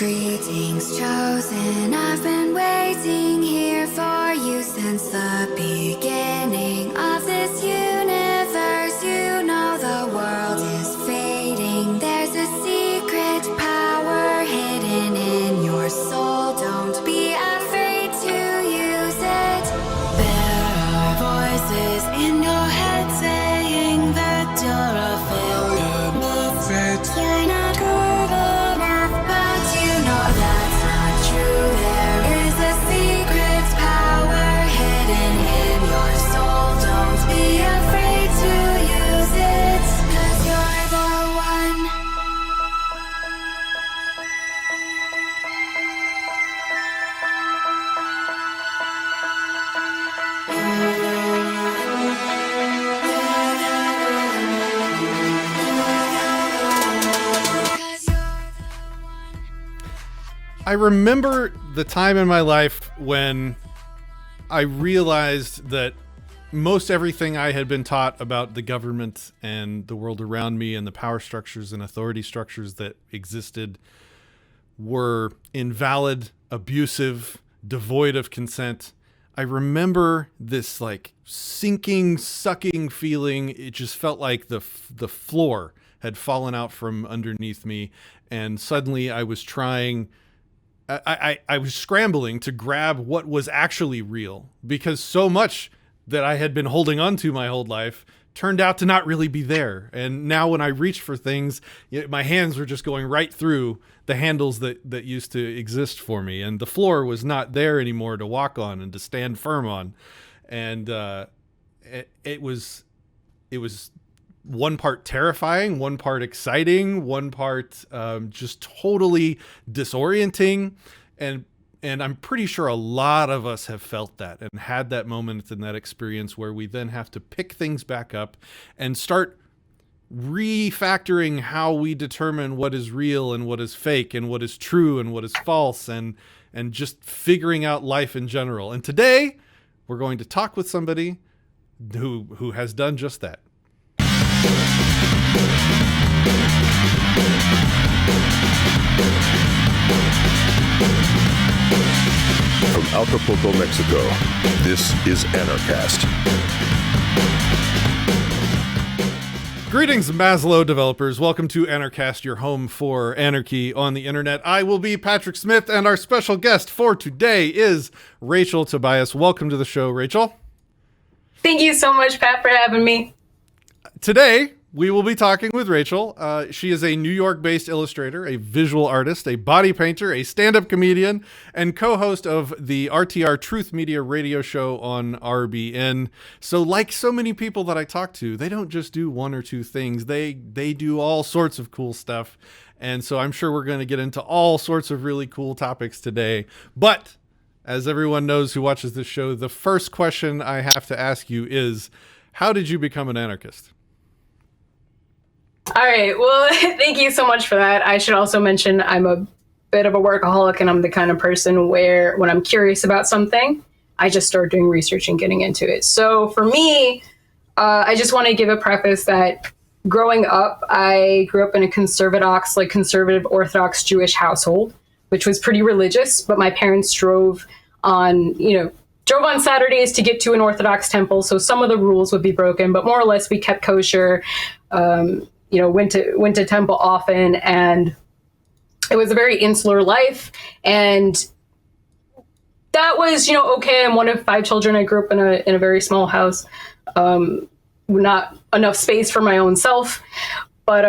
Greetings chosen, I've been waiting here for you since the beginning of this universe. You know the world is fading. There's a secret power hidden in your soul. Don't be afraid to use it. There are voices in your head saying that you're a failure. You're not good enough, but you know that's not true. There is a secret power hidden in your soul. Don't be afraid to use it, 'cause you're the one. I remember the time in my life when I realized that most everything I had been taught about the government and the world around me and the power structures and authority structures that existed were invalid, abusive, devoid of consent. I remember this like sinking, sucking feeling. It just felt like the floor had fallen out from underneath me, and suddenly I was I was scrambling to grab what was actually real, because so much that I had been holding on to my whole life turned out to not really be there. And now when I reached for things, my hands were just going right through the handles that used to exist for me. And the floor was not there anymore to walk on and to stand firm on. And it was one part terrifying, one part exciting, one part just totally disorienting. And I'm pretty sure a lot of us have felt that and had that moment and that experience where we then have to pick things back up and start refactoring how we determine what is real and what is fake and what is true and what is false, and just figuring out life in general. And today we're going to talk with somebody who has done just that. From Acapulco, Mexico, this is Anarchast. Greetings, Maslow developers. Welcome to Anarchast, your home for anarchy on the internet. I will be Patrick Smith, and our special guest for today is Rachel Tobias. Welcome to the show, Rachel. Thank you so much, Pat, for having me. Today, we will be talking with Rachel. She is a New York-based illustrator, a visual artist, a body painter, a stand-up comedian, and co-host of the RTRtruthmedia radio show on RBN. So like so many people that I talk to, they don't just do one or two things. They do all sorts of cool stuff. And so I'm sure we're going to get into all sorts of really cool topics today. But as everyone knows who watches this show, the first question I have to ask you is, how did you become an anarchist? All right. Well, thank you so much for that. I should also mention I'm a bit of a workaholic, and I'm the kind of person where when I'm curious about something, I just start doing research and getting into it. So for me, I just want to give a preface that growing up, I grew up in a conservative Orthodox Jewish household, which was pretty religious, but my parents drove on Saturdays to get to an Orthodox temple. So some of the rules would be broken, but more or less we kept kosher. Went to temple often, and it was a very insular life. And that was, okay. I'm one of 5 children. I grew up in a very small house, not enough space for my own self. But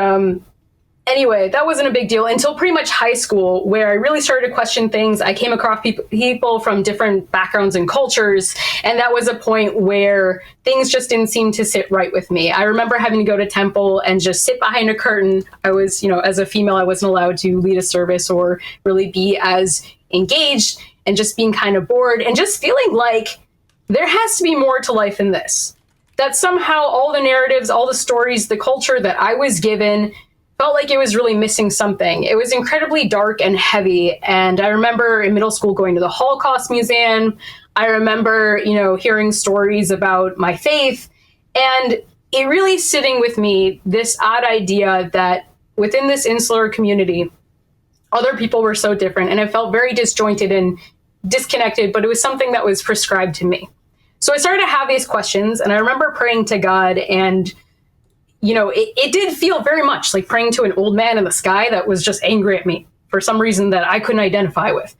anyway, that wasn't a big deal until pretty much high school, where I really started to question things. I came across people from different backgrounds and cultures, and that was a point where things just didn't seem to sit right with me. I remember having to go to temple and just sit behind a curtain. I was, as a female, I wasn't allowed to lead a service or really be as engaged, and just being kind of bored and just feeling like there has to be more to life than this. That somehow all the narratives, all the stories, the culture that I was given felt like it was really missing something. It was incredibly dark and heavy. And I remember in middle school going to the Holocaust Museum. I remember, hearing stories about my faith, and it really sitting with me, this odd idea that within this insular community, other people were so different, and it felt very disjointed and disconnected, but it was something that was prescribed to me. So I started to have these questions, and I remember praying to God, and it did feel very much like praying to an old man in the sky that was just angry at me for some reason that I couldn't identify with.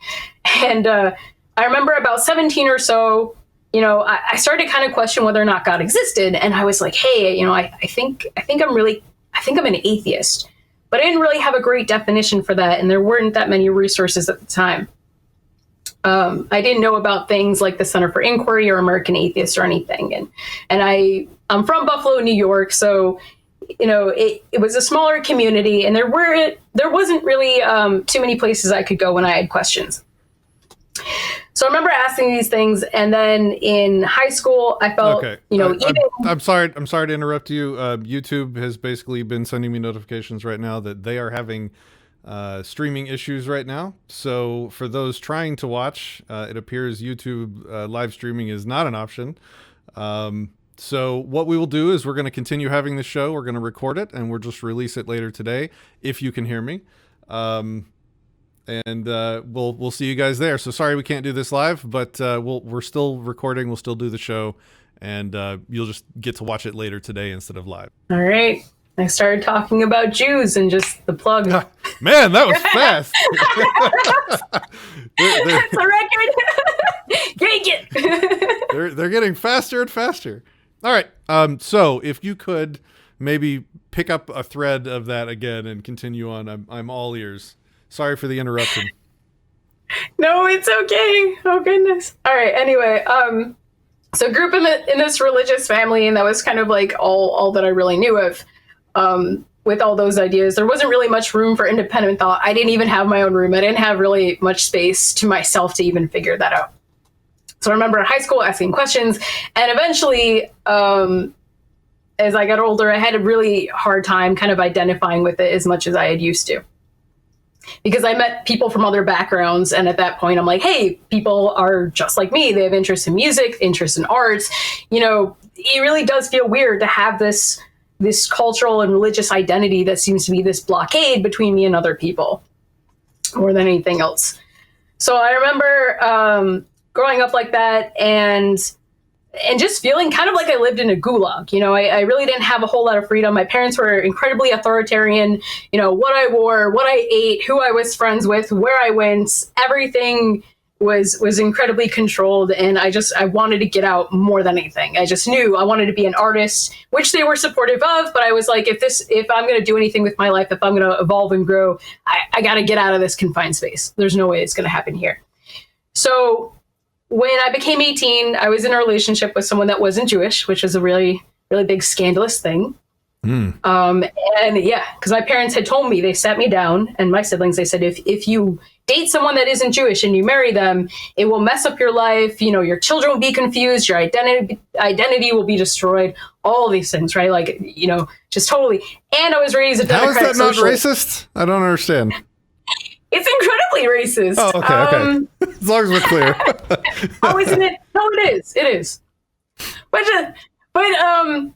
And I remember about 17 or so, I started to kind of question whether or not God existed. And I was like, hey, I think I'm an atheist. But I didn't really have a great definition for that. And there weren't that many resources at the time. I didn't know about things like the Center for Inquiry or American Atheists or anything. And I'm from Buffalo, New York. So, it was a smaller community, and there wasn't really too many places I could go when I had questions. So I remember asking these things, and then in high school, I felt, okay. even... I'm sorry to interrupt you. YouTube has basically been sending me notifications right now that they are having streaming issues right now. So for those trying to watch, it appears YouTube live streaming is not an option. So what we will do is we're going to continue having the show. We're going to record it, and we'll just release it later today, if you can hear me. And we'll see you guys there. So sorry we can't do this live, but we're still recording. We'll still do the show, and you'll just get to watch it later today instead of live. All right. I started talking about Jews and just the plug. Man, that was fast. That's a record. Take it. They're getting faster and faster. All right. So if you could maybe pick up a thread of that again and continue on, I'm all ears. Sorry for the interruption. No, it's okay. Oh goodness. All right. Anyway, so grew up in this religious family, and that was kind of like all that I really knew of. With all those ideas, there wasn't really much room for independent thought. I didn't even have my own room. I didn't have really much space to myself to even figure that out. So I remember in high school asking questions, and eventually, as I got older, I had a really hard time kind of identifying with it as much as I had used to. Because I met people from other backgrounds, and at that point I'm like, hey, people are just like me. They have interest in music, interest in arts. It really does feel weird to have this cultural and religious identity that seems to be this blockade between me and other people more than anything else. So I remember growing up like that and just feeling kind of like I lived in a gulag. I really didn't have a whole lot of freedom. My parents were incredibly authoritarian. What I wore, what I ate, who I was friends with, where I went, everything was incredibly controlled. And I wanted to get out more than anything. I just knew I wanted to be an artist, which they were supportive of. But I was like, if I'm going to do anything with my life, if I'm going to evolve and grow, I got to get out of this confined space. There's no way it's going to happen here. So when I became 18, I was in a relationship with someone that wasn't Jewish, which was a really, really big scandalous thing. And yeah, because my parents had told me, they sat me down, and my siblings, they said, if you date someone that isn't Jewish and you marry them, it will mess up your life. Your children will be confused. Your identity will be destroyed. All of these things, right? Like, just totally. And I was raised a Democratic How is that not socialist. racist? I don't understand. It's incredibly racist. Oh, okay. As long as we're clear. Oh, isn't it? No, it is. It is. But on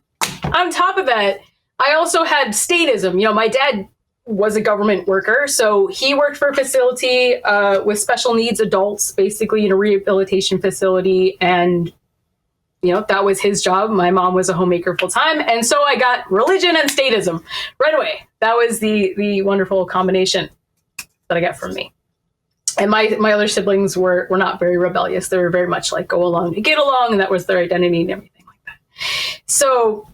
top of that, I also had statism. My dad was a government worker, so he worked for a facility with special needs adults, basically in a rehabilitation facility, and that was his job. My mom was a homemaker full time, and so I got religion and statism right away. That was the wonderful combination that I got from me. And my other siblings were not very rebellious. They were very much like go along to get along, and that was their identity and everything like that. So,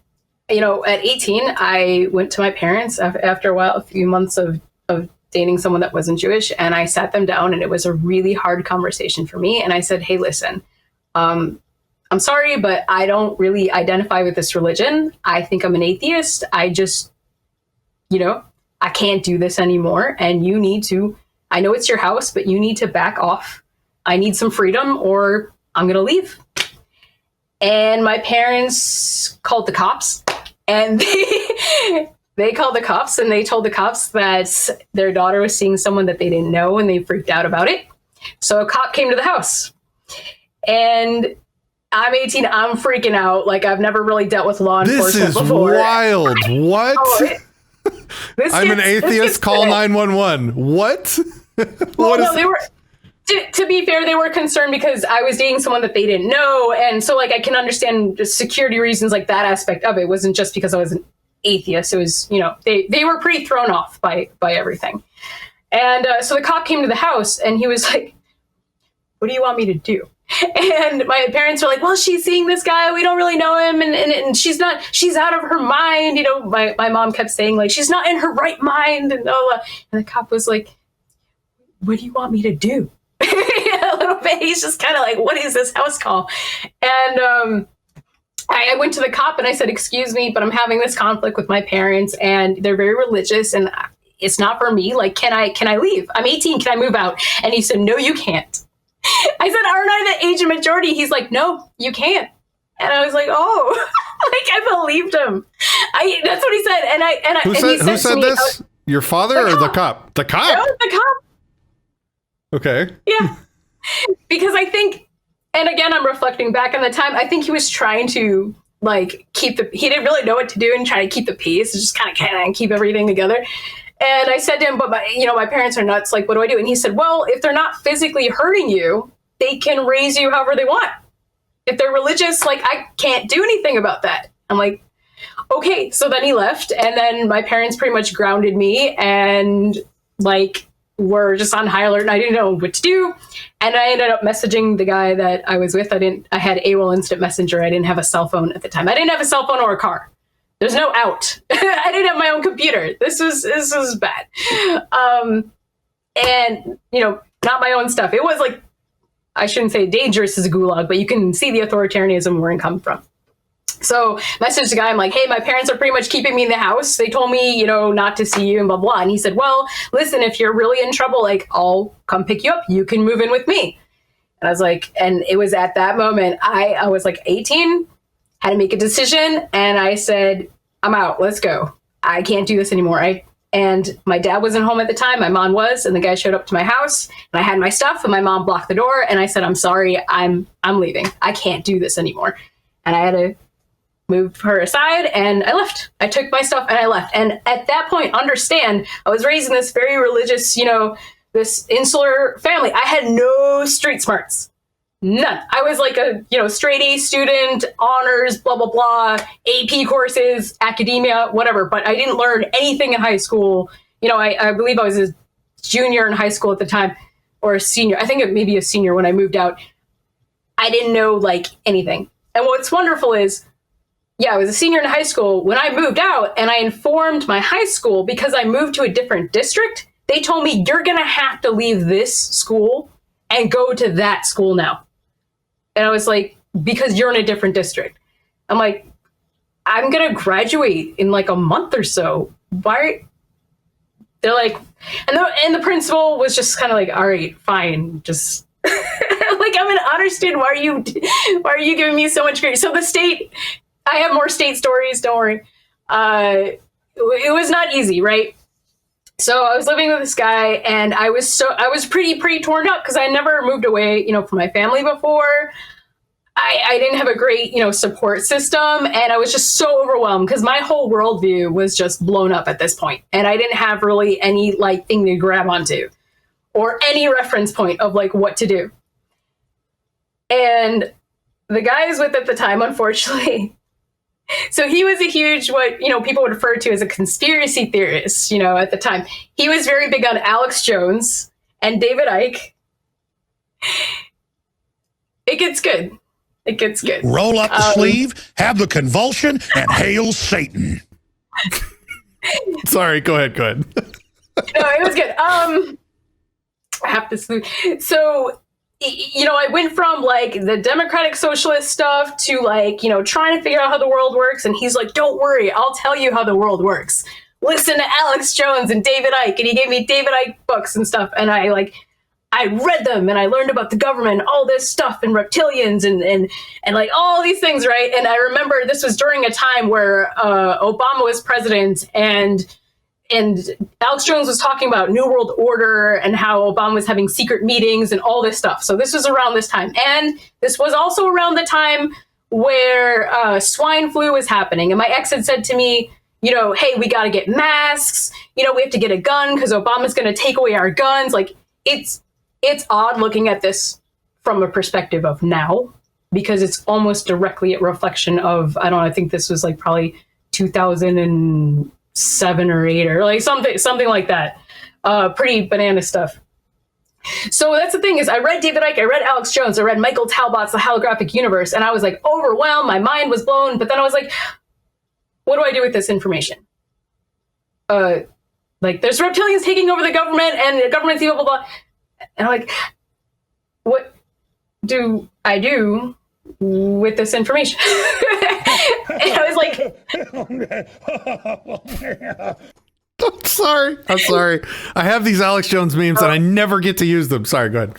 at 18, I went to my parents after a while, a few months of dating someone that wasn't Jewish, and I sat them down, and it was a really hard conversation for me. And I said, hey, listen, I'm sorry, but I don't really identify with this religion. I think I'm an atheist. I just, I can't do this anymore. And you need to, I know it's your house, but you need to back off. I need some freedom or I'm going to leave. And my parents called the cops, and they called the cops, and they told the cops that their daughter was seeing someone that they didn't know, and they freaked out about it. So a cop came to the house, and I'm 18. I'm freaking out. Like, I've never really dealt with law enforcement before. This is wild. What? I'm an atheist. Call 911. What? Well, no, they were. To be fair, they were concerned because I was dating someone that they didn't know, and so like I can understand the security reasons, like that aspect of it. It wasn't just because I was an atheist. It was, you know, they were pretty thrown off by everything. And so the cop came to the house, and he was like, "What do you want me to do?" And my parents were like, "Well, she's seeing this guy. We don't really know him, and she's out of her mind." You know, my mom kept saying like, "She's not in her right mind," and and the cop was like, "What do you want me to do?" A little bit. He's just kind of like, "What is this house call?" And I went to the cop and I said, "Excuse me, but I'm having this conflict with my parents, and they're very religious, and it's not for me. Like, can I leave? I'm 18. Can I move out?" And he said, "No, you can't." I said, "Aren't I the age of majority?" He's like, "No, you can't." And I was like, "Oh," like I believed him. That's what he said. And who said this? Your father or the cop? The cop? No, the cop. Okay. Yeah. Because I think, and again, I'm reflecting back on the time, I think he was trying to like he didn't really know what to do and try to keep the peace, just kind of keep everything together. And I said to him, "But my parents are nuts. Like, what do I do?" And he said, "Well, if they're not physically hurting you, they can raise you however they want. If they're religious, like I can't do anything about that." I'm like, okay. So then he left, and then my parents pretty much grounded me and like were just on high alert, and I didn't know what to do. And I ended up messaging the guy that I was with. I had AOL Instant Messenger. I didn't have a cell phone at the time. I didn't have a cell phone or a car. There's no out. I didn't have my own computer. This was bad. And you know, not my own stuff. It was like, I shouldn't say dangerous as a gulag, but you can see the authoritarianism where it comes from. So messaged the guy, I'm like, "Hey, my parents are pretty much keeping me in the house. They told me, you know, not to see you and blah, blah." And he said, "Well, listen, if you're really in trouble, like I'll come pick you up. You can move in with me." And I was like, and it was at that moment, I was like 18, had to make a decision. And I said, "I'm out. Let's go. I can't do this anymore." And my dad wasn't home at the time. My mom was, and the guy showed up to my house and I had my stuff and my mom blocked the door. And I said, "I'm sorry. I'm leaving. I can't do this anymore." And I had to move her aside and I left. I took my stuff and I left. And at that point, understand, I was raised in this very religious, you know, this insular family. I had no street smarts. None. I was like a, you know, straight A student, honors, blah, blah, blah, AP courses, academia, whatever. But I didn't learn anything in high school. You know, I believe I was a junior in high school at the time, or a senior. I think it may be a senior when I moved out. I didn't know like anything. And what's wonderful is, yeah, I was a senior in high school. When I moved out and I informed my high school, because I moved to a different district, they told me, "You're going to have to leave this school and go to that school now." And I was like, "Because you're in a different district." I'm like, "I'm going to graduate in like a month or so. Why?" They're like, and the principal was just kind of like, "All right, fine. Just like, I'm an honor student. Why are you giving me so much grief?" So the state, I have more state stories. Don't worry. It was not easy, right? So I was living with this guy, and I was pretty torn up because I never moved away, you know, from my family before. I didn't have a great, you know, support system, and I was just so overwhelmed because my whole worldview was just blown up at this point, and I didn't have really any like thing to grab onto or any reference point of like what to do. And the guy I was with at the time, unfortunately, so he was a huge, what, you know, people would refer to as a conspiracy theorist, you know, at the time. He was very big on Alex Jones and David Icke. It gets good. It gets good. Roll up the sleeve, have the convulsion, and hail Satan. Sorry, go ahead. No, it was good. I have to sleep. So, you know, I went from like the democratic socialist stuff to like, you know, trying to figure out how the world works. And he's like, "Don't worry, I'll tell you how the world works. Listen to Alex Jones and David Icke." And he gave me David Icke books and stuff. And I read them and I learned about the government, all this stuff, and reptilians and like all these things, right? And I remember this was during a time where Obama was president, and Alex Jones was talking about New World Order and how Obama was having secret meetings and all this stuff. So this was around this time. And this was also around the time where swine flu was happening. And my ex had said to me, you know, hey, we got to get masks. You know, we have to get a gun because Obama's going to take away our guns. Like, it's odd looking at this from a perspective of now, because it's almost directly a reflection of, I don't know, I think this was like probably 2007 or 8 or like something like that. Pretty banana stuff. So that's the thing is I read David Icke, I read Alex Jones, I read Michael Talbot's The Holographic Universe, and I was like overwhelmed. My mind was blown. But then I was like, what do I do with this information? Like, there's reptilians taking over the government and the government's evil, blah, blah. And I'm like, what do I do with this information? And I was like, I'm sorry. I have these Alex Jones memes and I never get to use them. Sorry, go ahead.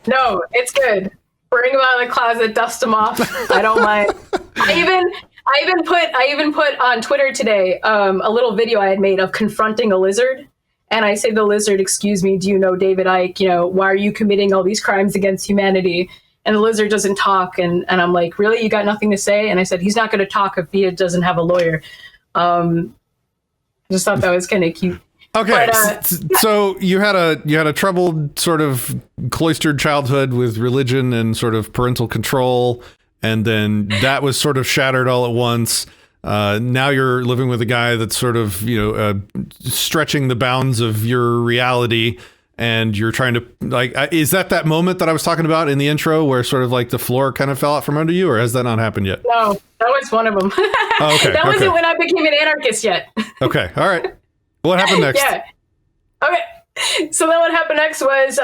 no, it's good. Bring them out of the closet, dust them off. I don't mind. I even put on Twitter today a little video I had made of confronting a lizard. And I say to the lizard, excuse me, do you know David Icke? You know, why are you committing all these crimes against humanity? And the lizard doesn't talk. And I'm like, really? You got nothing to say? And I said, he's not going to talk if he doesn't have a lawyer. I just thought that was kind of cute. Okay, but, so you had a troubled sort of cloistered childhood with religion and sort of parental control, and then that was sort of shattered all at once. Now you're living with a guy that's sort of, stretching the bounds of your reality, and you're trying to, like, is that moment that I was talking about in the intro where sort of like the floor kind of fell out from under you, or has that not happened yet? No, that was one of them. Oh, okay. That wasn't when I became an anarchist yet. Okay. All right. What happened next? Yeah. Okay. So then what happened next was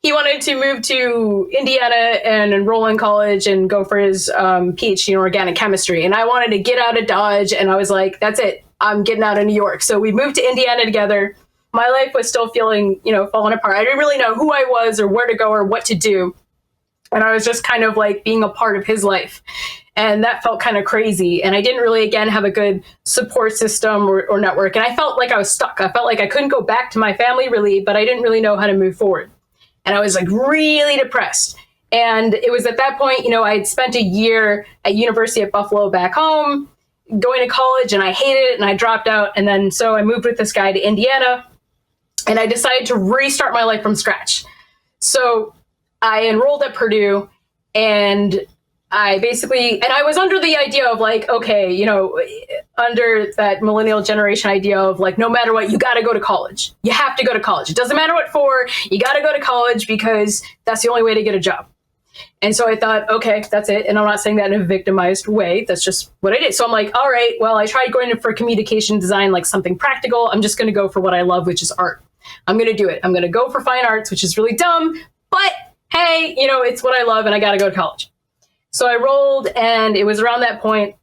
he wanted to move to Indiana and enroll in college and go for his PhD in organic chemistry. And I wanted to get out of Dodge. And I was like, that's it. I'm getting out of New York. So we moved to Indiana together. My life was still feeling, falling apart. I didn't really know who I was or where to go or what to do. And I was just kind of like being a part of his life. And that felt kind of crazy. And I didn't really, again, have a good support system or network. And I felt like I was stuck. I felt like I couldn't go back to my family really, but I didn't really know how to move forward. And I was like really depressed. And it was at that point, I had spent a year at University of Buffalo back home, going to college, and I hated it and I dropped out. And then so I moved with this guy to Indiana and I decided to restart my life from scratch. So I enrolled at Purdue, and I was under the idea of like, okay, under that millennial generation idea of like, no matter what, you got to go to college. You have to go to college. It doesn't matter what for, you got to go to college because that's the only way to get a job. And so I thought, okay, that's it. And I'm not saying that in a victimized way. That's just what I did. So I'm like, all right, well, I tried going for communication design, like something practical. I'm just going to go for what I love, which is art. I'm going to do it. I'm going to go for fine arts, which is really dumb, but hey, it's what I love and I got to go to college. So I rolled, and it was around that point,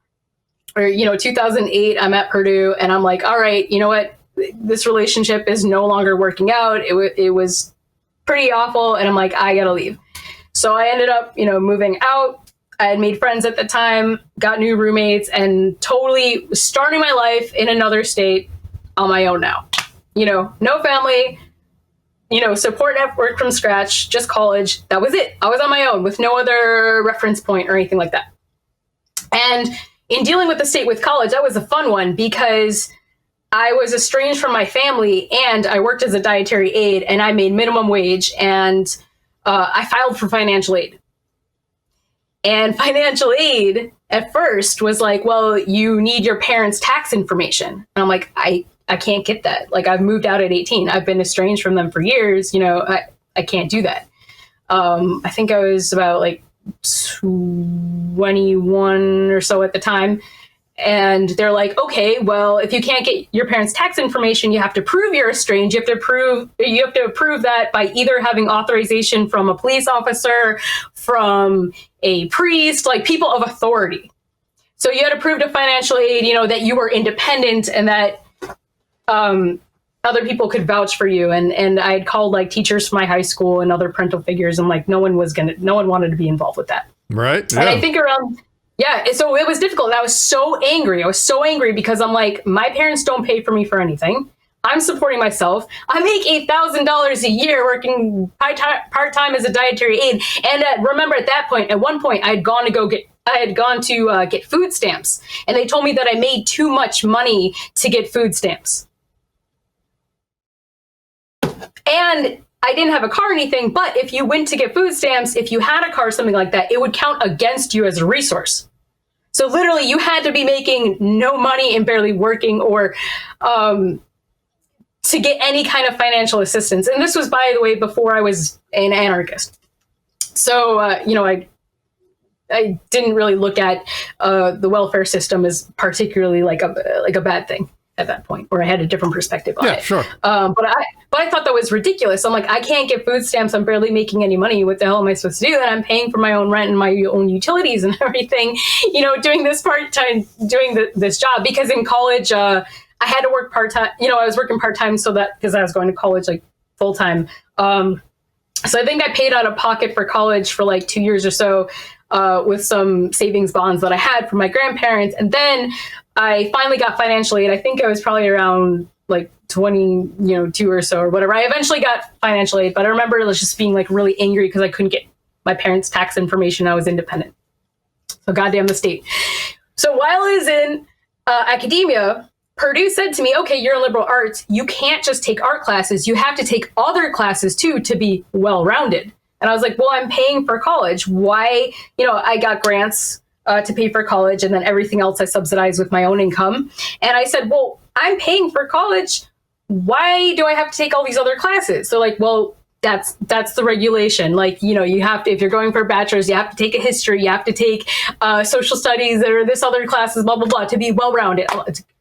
or 2008, I'm at Purdue, and I'm like, all right, you know what? This relationship is no longer working out. It was pretty awful, and I'm like, I gotta leave. So I ended up, moving out. I had made friends at the time, got new roommates, and totally starting my life in another state on my own now. No family. Support network from scratch, just college. That was it. I was on my own with no other reference point or anything like that. And in dealing with the state with college, that was a fun one because I was estranged from my family and I worked as a dietary aide and I made minimum wage and I filed for financial aid. And financial aid at first was like, well, you need your parents' tax information. And I'm like, I can't get that. Like, I've moved out at 18. I've been estranged from them for years. I can't do that. I think I was about like 21 or so at the time. And they're like, okay, well, if you can't get your parents' tax information, you have to prove you're estranged. You have to prove that by either having authorization from a police officer, from a priest, like people of authority. So you had to prove to financial aid, that you were independent and that other people could vouch for you. And I had called like teachers from my high school and other parental figures, and like no one wanted to be involved with that. Right. Yeah. And I think so it was difficult. And I was so angry. Because I'm like, my parents don't pay for me for anything. I'm supporting myself. I make $8,000 a year working part-time as a dietary aide. And remember at one point, I'd gone to go get I had gone to get food stamps, and they told me that I made too much money to get food stamps. And I didn't have a car or anything, but if you went to get food stamps, if you had a car or something like that, it would count against you as a resource. So literally, you had to be making no money and barely working, or to get any kind of financial assistance. And this was, by the way, before I was an anarchist. So, I didn't really look at the welfare system as particularly like a bad thing at that point, or I had a different perspective on it. Sure. But I thought that was ridiculous. I'm like, I can't get food stamps. I'm barely making any money. What the hell am I supposed to do? And I'm paying for my own rent and my own utilities and everything, doing this part-time, doing this job. Because in college, I had to work part-time. I was working part-time because I was going to college like full-time. So I think I paid out of pocket for college for like 2 years or so with some savings bonds that I had from my grandparents. And then I finally got financial aid. I think I was probably around like 22 or so or whatever. I eventually got financial aid, but I remember just being like really angry because I couldn't get my parents' tax information. I was independent. So goddamn the state. So while I was in academia, Purdue said to me, okay, you're in liberal arts. You can't just take art classes. You have to take other classes too to be well-rounded. And I was like, well, I'm paying for college. Why? I got grants to pay for college, and then everything else I subsidized with my own income. And I said, well, I'm paying for college. Why do I have to take all these other classes? So like, well, that's the regulation. Like, you have to, if you're going for a bachelor's, you have to take a history, you have to take social studies or this other classes, blah, blah, blah, to be well-rounded.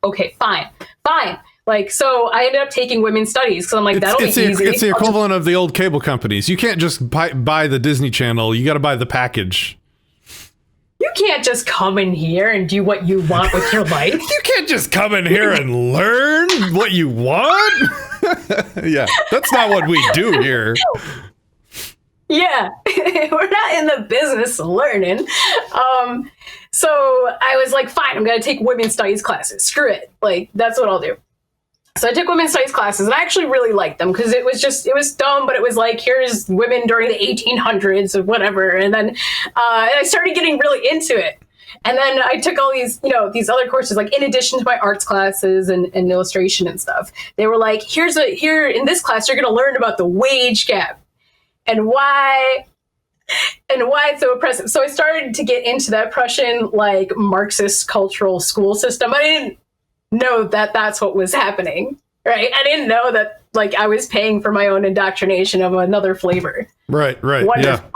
Okay, fine. Like, so I ended up taking women's studies because I'm like, that'll be easy. It's the equivalent of the old cable companies. You can't just buy the Disney Channel. You got to buy the package. You can't just come in here and do what you want with your life. You can't just come in here and learn what you want. Yeah, that's not what we do here. Yeah, we're not in the business of learning. So I was like, fine, I'm going to take women's studies classes. Screw it. Like, that's what I'll do. So I took women's studies classes, and I actually really liked them because it was dumb, but it was like, here's women during the 1800s or whatever. And then I started getting really into it. And then I took all these, these other courses, like in addition to my arts classes and illustration and stuff. They were like, here in this class, you're going to learn about the wage gap and why it's so oppressive. So I started to get into that Prussian, like, Marxist cultural school system. I didn't know that that's what was happening, right? I didn't know that, like, I was paying for my own indoctrination of another flavor. Right. Wonderful.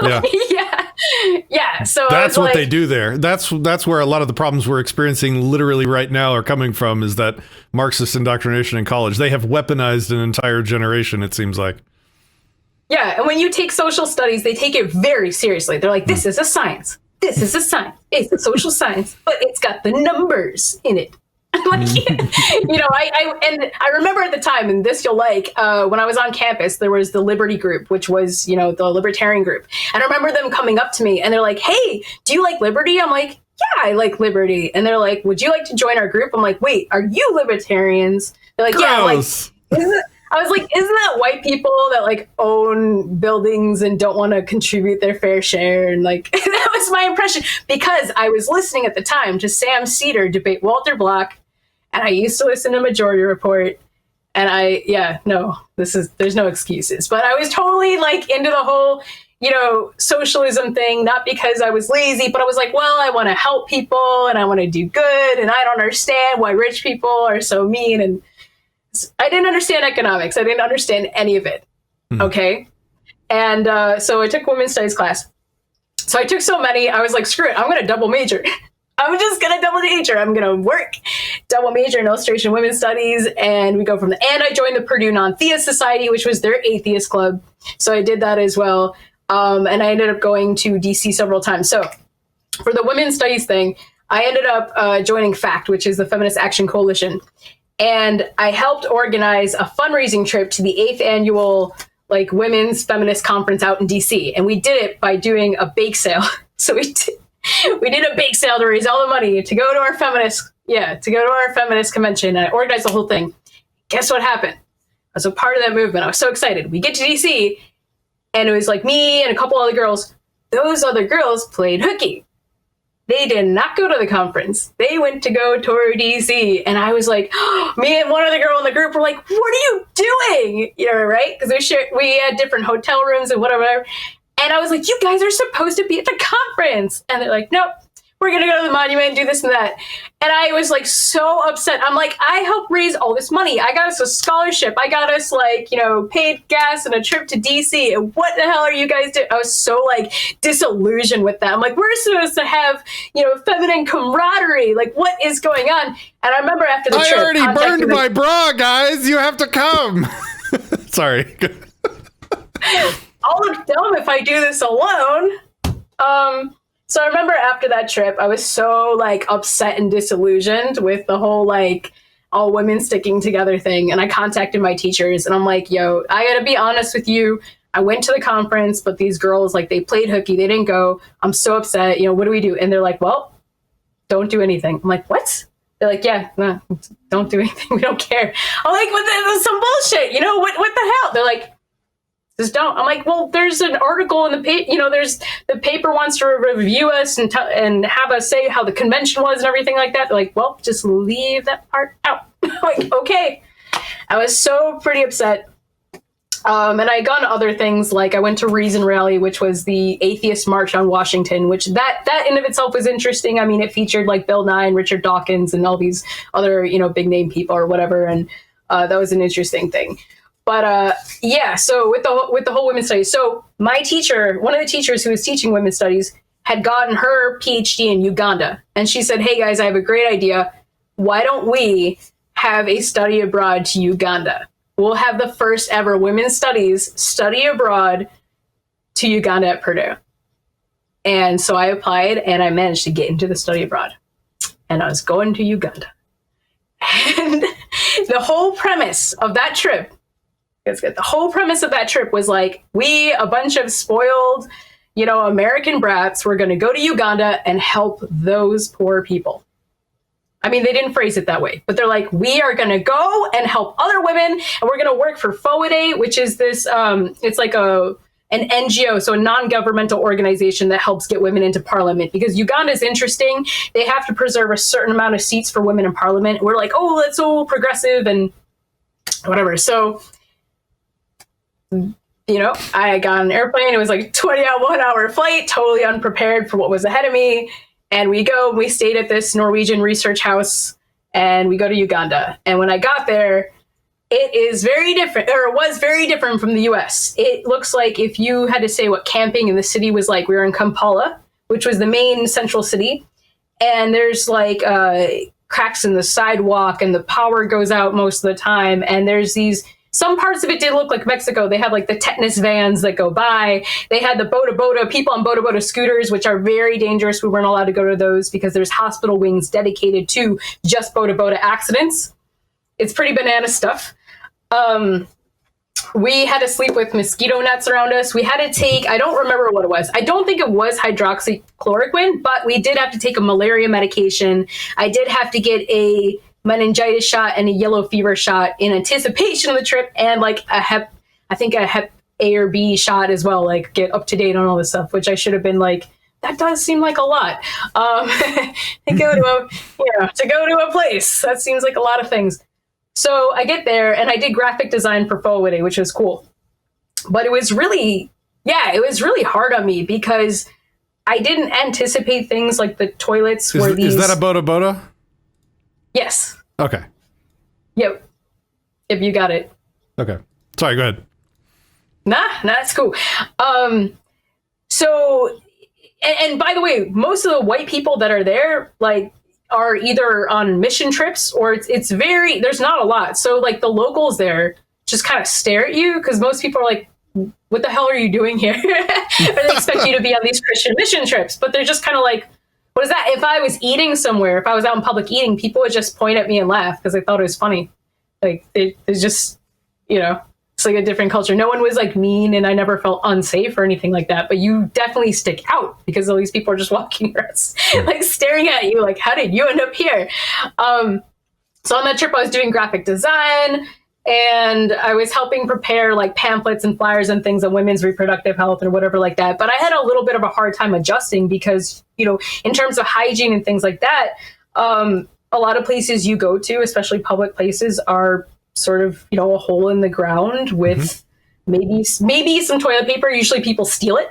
Yeah. Yeah. So that's what they do there. That's where a lot of the problems we're experiencing literally right now are coming from, is that Marxist indoctrination in college. They have weaponized an entire generation, it seems like. Yeah, and when you take social studies, they take it very seriously. They're like, this is a science. This is a science. It's a social science, but it's got the numbers in it. Like, I remember at the time, and this you'll like, when I was on campus, there was the Liberty group, which was, the Libertarian group. And I remember them coming up to me and they're like, hey, do you like Liberty? I'm like, yeah, I like Liberty. And they're like, would you like to join our group? I'm like, wait, are you libertarians? They're like, Gross. Yeah, like, I was like, isn't that white people that like own buildings and don't want to contribute their fair share? And like, that was my impression, because I was listening at the time to Sam Cedar debate Walter Block, and I used to listen to Majority Report, and there's no excuses. But I was totally like into the whole, socialism thing, not because I was lazy, but I was like, well, I want to help people and I want to do good, and I don't understand why rich people are so mean. And I didn't understand economics. I didn't understand any of it. Mm-hmm. Okay. And so I took women's studies class. So I took so many, I was like, screw it, I'm going to double major. I'm just going to double major. I'm going to work, double major in illustration and women's studies. And we go from there. And I joined the Purdue Non-Theist Society, which was their atheist club. So I did that as well. And I ended up going to DC several times. So for the women's studies thing, I ended up joining FACT, which is the Feminist Action Coalition. And I helped organize a fundraising trip to the 8th annual like women's feminist conference out in DC. And we did it by doing a bake sale. So we did a bake sale to raise all the money to go to our feminist convention. And I organized the whole thing. Guess what happened? I was a part of that movement. I was so excited. We get to DC and it was like me and a couple other girls. Those other girls played hooky. They did not go to the conference. They went to go tour DC. And I was like, me and one other girl in the group were like, what are you doing? You know, right? Because we had different hotel rooms and whatever. And I was like, you guys are supposed to be at the conference. And they're like, nope, we're going to go to the monument and do this and that. And I was like so upset. I'm like, I helped raise all this money. I got us a scholarship. I got us like, you know, paid gas and a trip to DC. And what the hell are you guys doing? I was so like disillusioned with that. I'm like, we're supposed to have, you know, feminine camaraderie. Like, what is going on? And I remember after the trip, I already burned my bra, guys. You have to come. Sorry. I'll look dumb if I do this alone. So I remember after that trip, I was so like upset and disillusioned with the whole like all women sticking together thing. And I contacted my teachers and I'm like, yo, I gotta be honest with you. I went to the conference, but these girls, like, they played hooky. They didn't go. I'm so upset. You know, what do we do? And they're like, well, don't do anything. I'm like, what? They're like, yeah, no, don't do anything. We don't care. I'm like, that's some bullshit. You know, what the hell? They're like, just don't. I'm like, well, there's an article in the paper, you know, there's the paper wants to review us and have us say how the convention was and everything like that. They're like, well, just leave that part out. Like, okay. I was so pretty upset. And I got into other things, like I went to Reason Rally, which was the atheist march on Washington, which that in of itself was interesting. I mean, it featured like Bill Nye and Richard Dawkins and all these other, you know, big name people or whatever. And that was an interesting thing. But yeah, so with the whole women's studies, so my teacher, one of the teachers who was teaching women's studies, had gotten her PhD in Uganda, and she said, "Hey guys, I have a great idea. Why don't we have a study abroad to Uganda? We'll have the first ever women's studies study abroad to Uganda at Purdue." And so I applied, and I managed to get into the study abroad, and I was going to Uganda. And the whole premise of that trip. It's good. The whole premise of that trip was like, we, a bunch of spoiled, you know, American brats, were going to go to Uganda and help those poor people. I mean, they didn't phrase it that way, but they're like, we are going to go and help other women, and we're going to work for FOAD, which is this, it's like an NGO, so a non-governmental organization that helps get women into parliament, because Uganda is interesting. They have to preserve a certain amount of seats for women in parliament. We're like, oh, that's so progressive and whatever. So, you know, I got on an airplane. It was like a 21-hour flight, totally unprepared for what was ahead of me. And we stayed at this Norwegian research house, and we go to Uganda. And when I got there, it is very different, or it was very different from the US. It looks like, if you had to say what camping in the city was like, we were in Kampala, which was the main central city. And there's like cracks in the sidewalk, and the power goes out most of the time. And there's some parts of it did look like Mexico. They had like the tetanus vans that go by. They had the boda people on boda scooters, which are very dangerous. We weren't allowed to go to those because there's hospital wings dedicated to just boda accidents. It's pretty banana stuff. We had to sleep with mosquito nets around us. We had to take, I don't remember what it was. I don't think it was hydroxychloroquine, but we did have to take a malaria medication. I did have to get a meningitis shot and a yellow fever shot in anticipation of the trip, and like a hep A or B shot as well, like get up to date on all this stuff, which I should have been like, that does seem like a lot. To go to a place, that seems like a lot of things. So I get there, and I did graphic design for FOAD, which was cool. But it was really hard on me because I didn't anticipate things like the toilets were these. Is that a boda? Yes. Okay. Yep. If you got it. Okay. Sorry, go ahead. Nah, that's cool. So, and by the way, most of the white people that are there, like, are either on mission trips, or it's very, there's not a lot. So like the locals there just kind of stare at you, because most people are like, what the hell are you doing here? And they expect you to be on these Christian mission trips, but they're just kind of like, what is that? If I was eating somewhere, if I was out in public eating, people would just point at me and laugh because they thought it was funny. Like, it's just, you know, it's like a different culture. No one was like mean, and I never felt unsafe or anything like that. But you definitely stick out because all these people are just walking around, like staring at you, like, how did you end up here? So on that trip, I was doing graphic design. and I was helping prepare like pamphlets and flyers and things on women's reproductive health and whatever like that. But I had a little bit of a hard time adjusting because, you know, in terms of hygiene and things like that, a lot of places you go to, especially public places, are sort of, you know, a hole in the ground with maybe some toilet paper. Usually people steal it.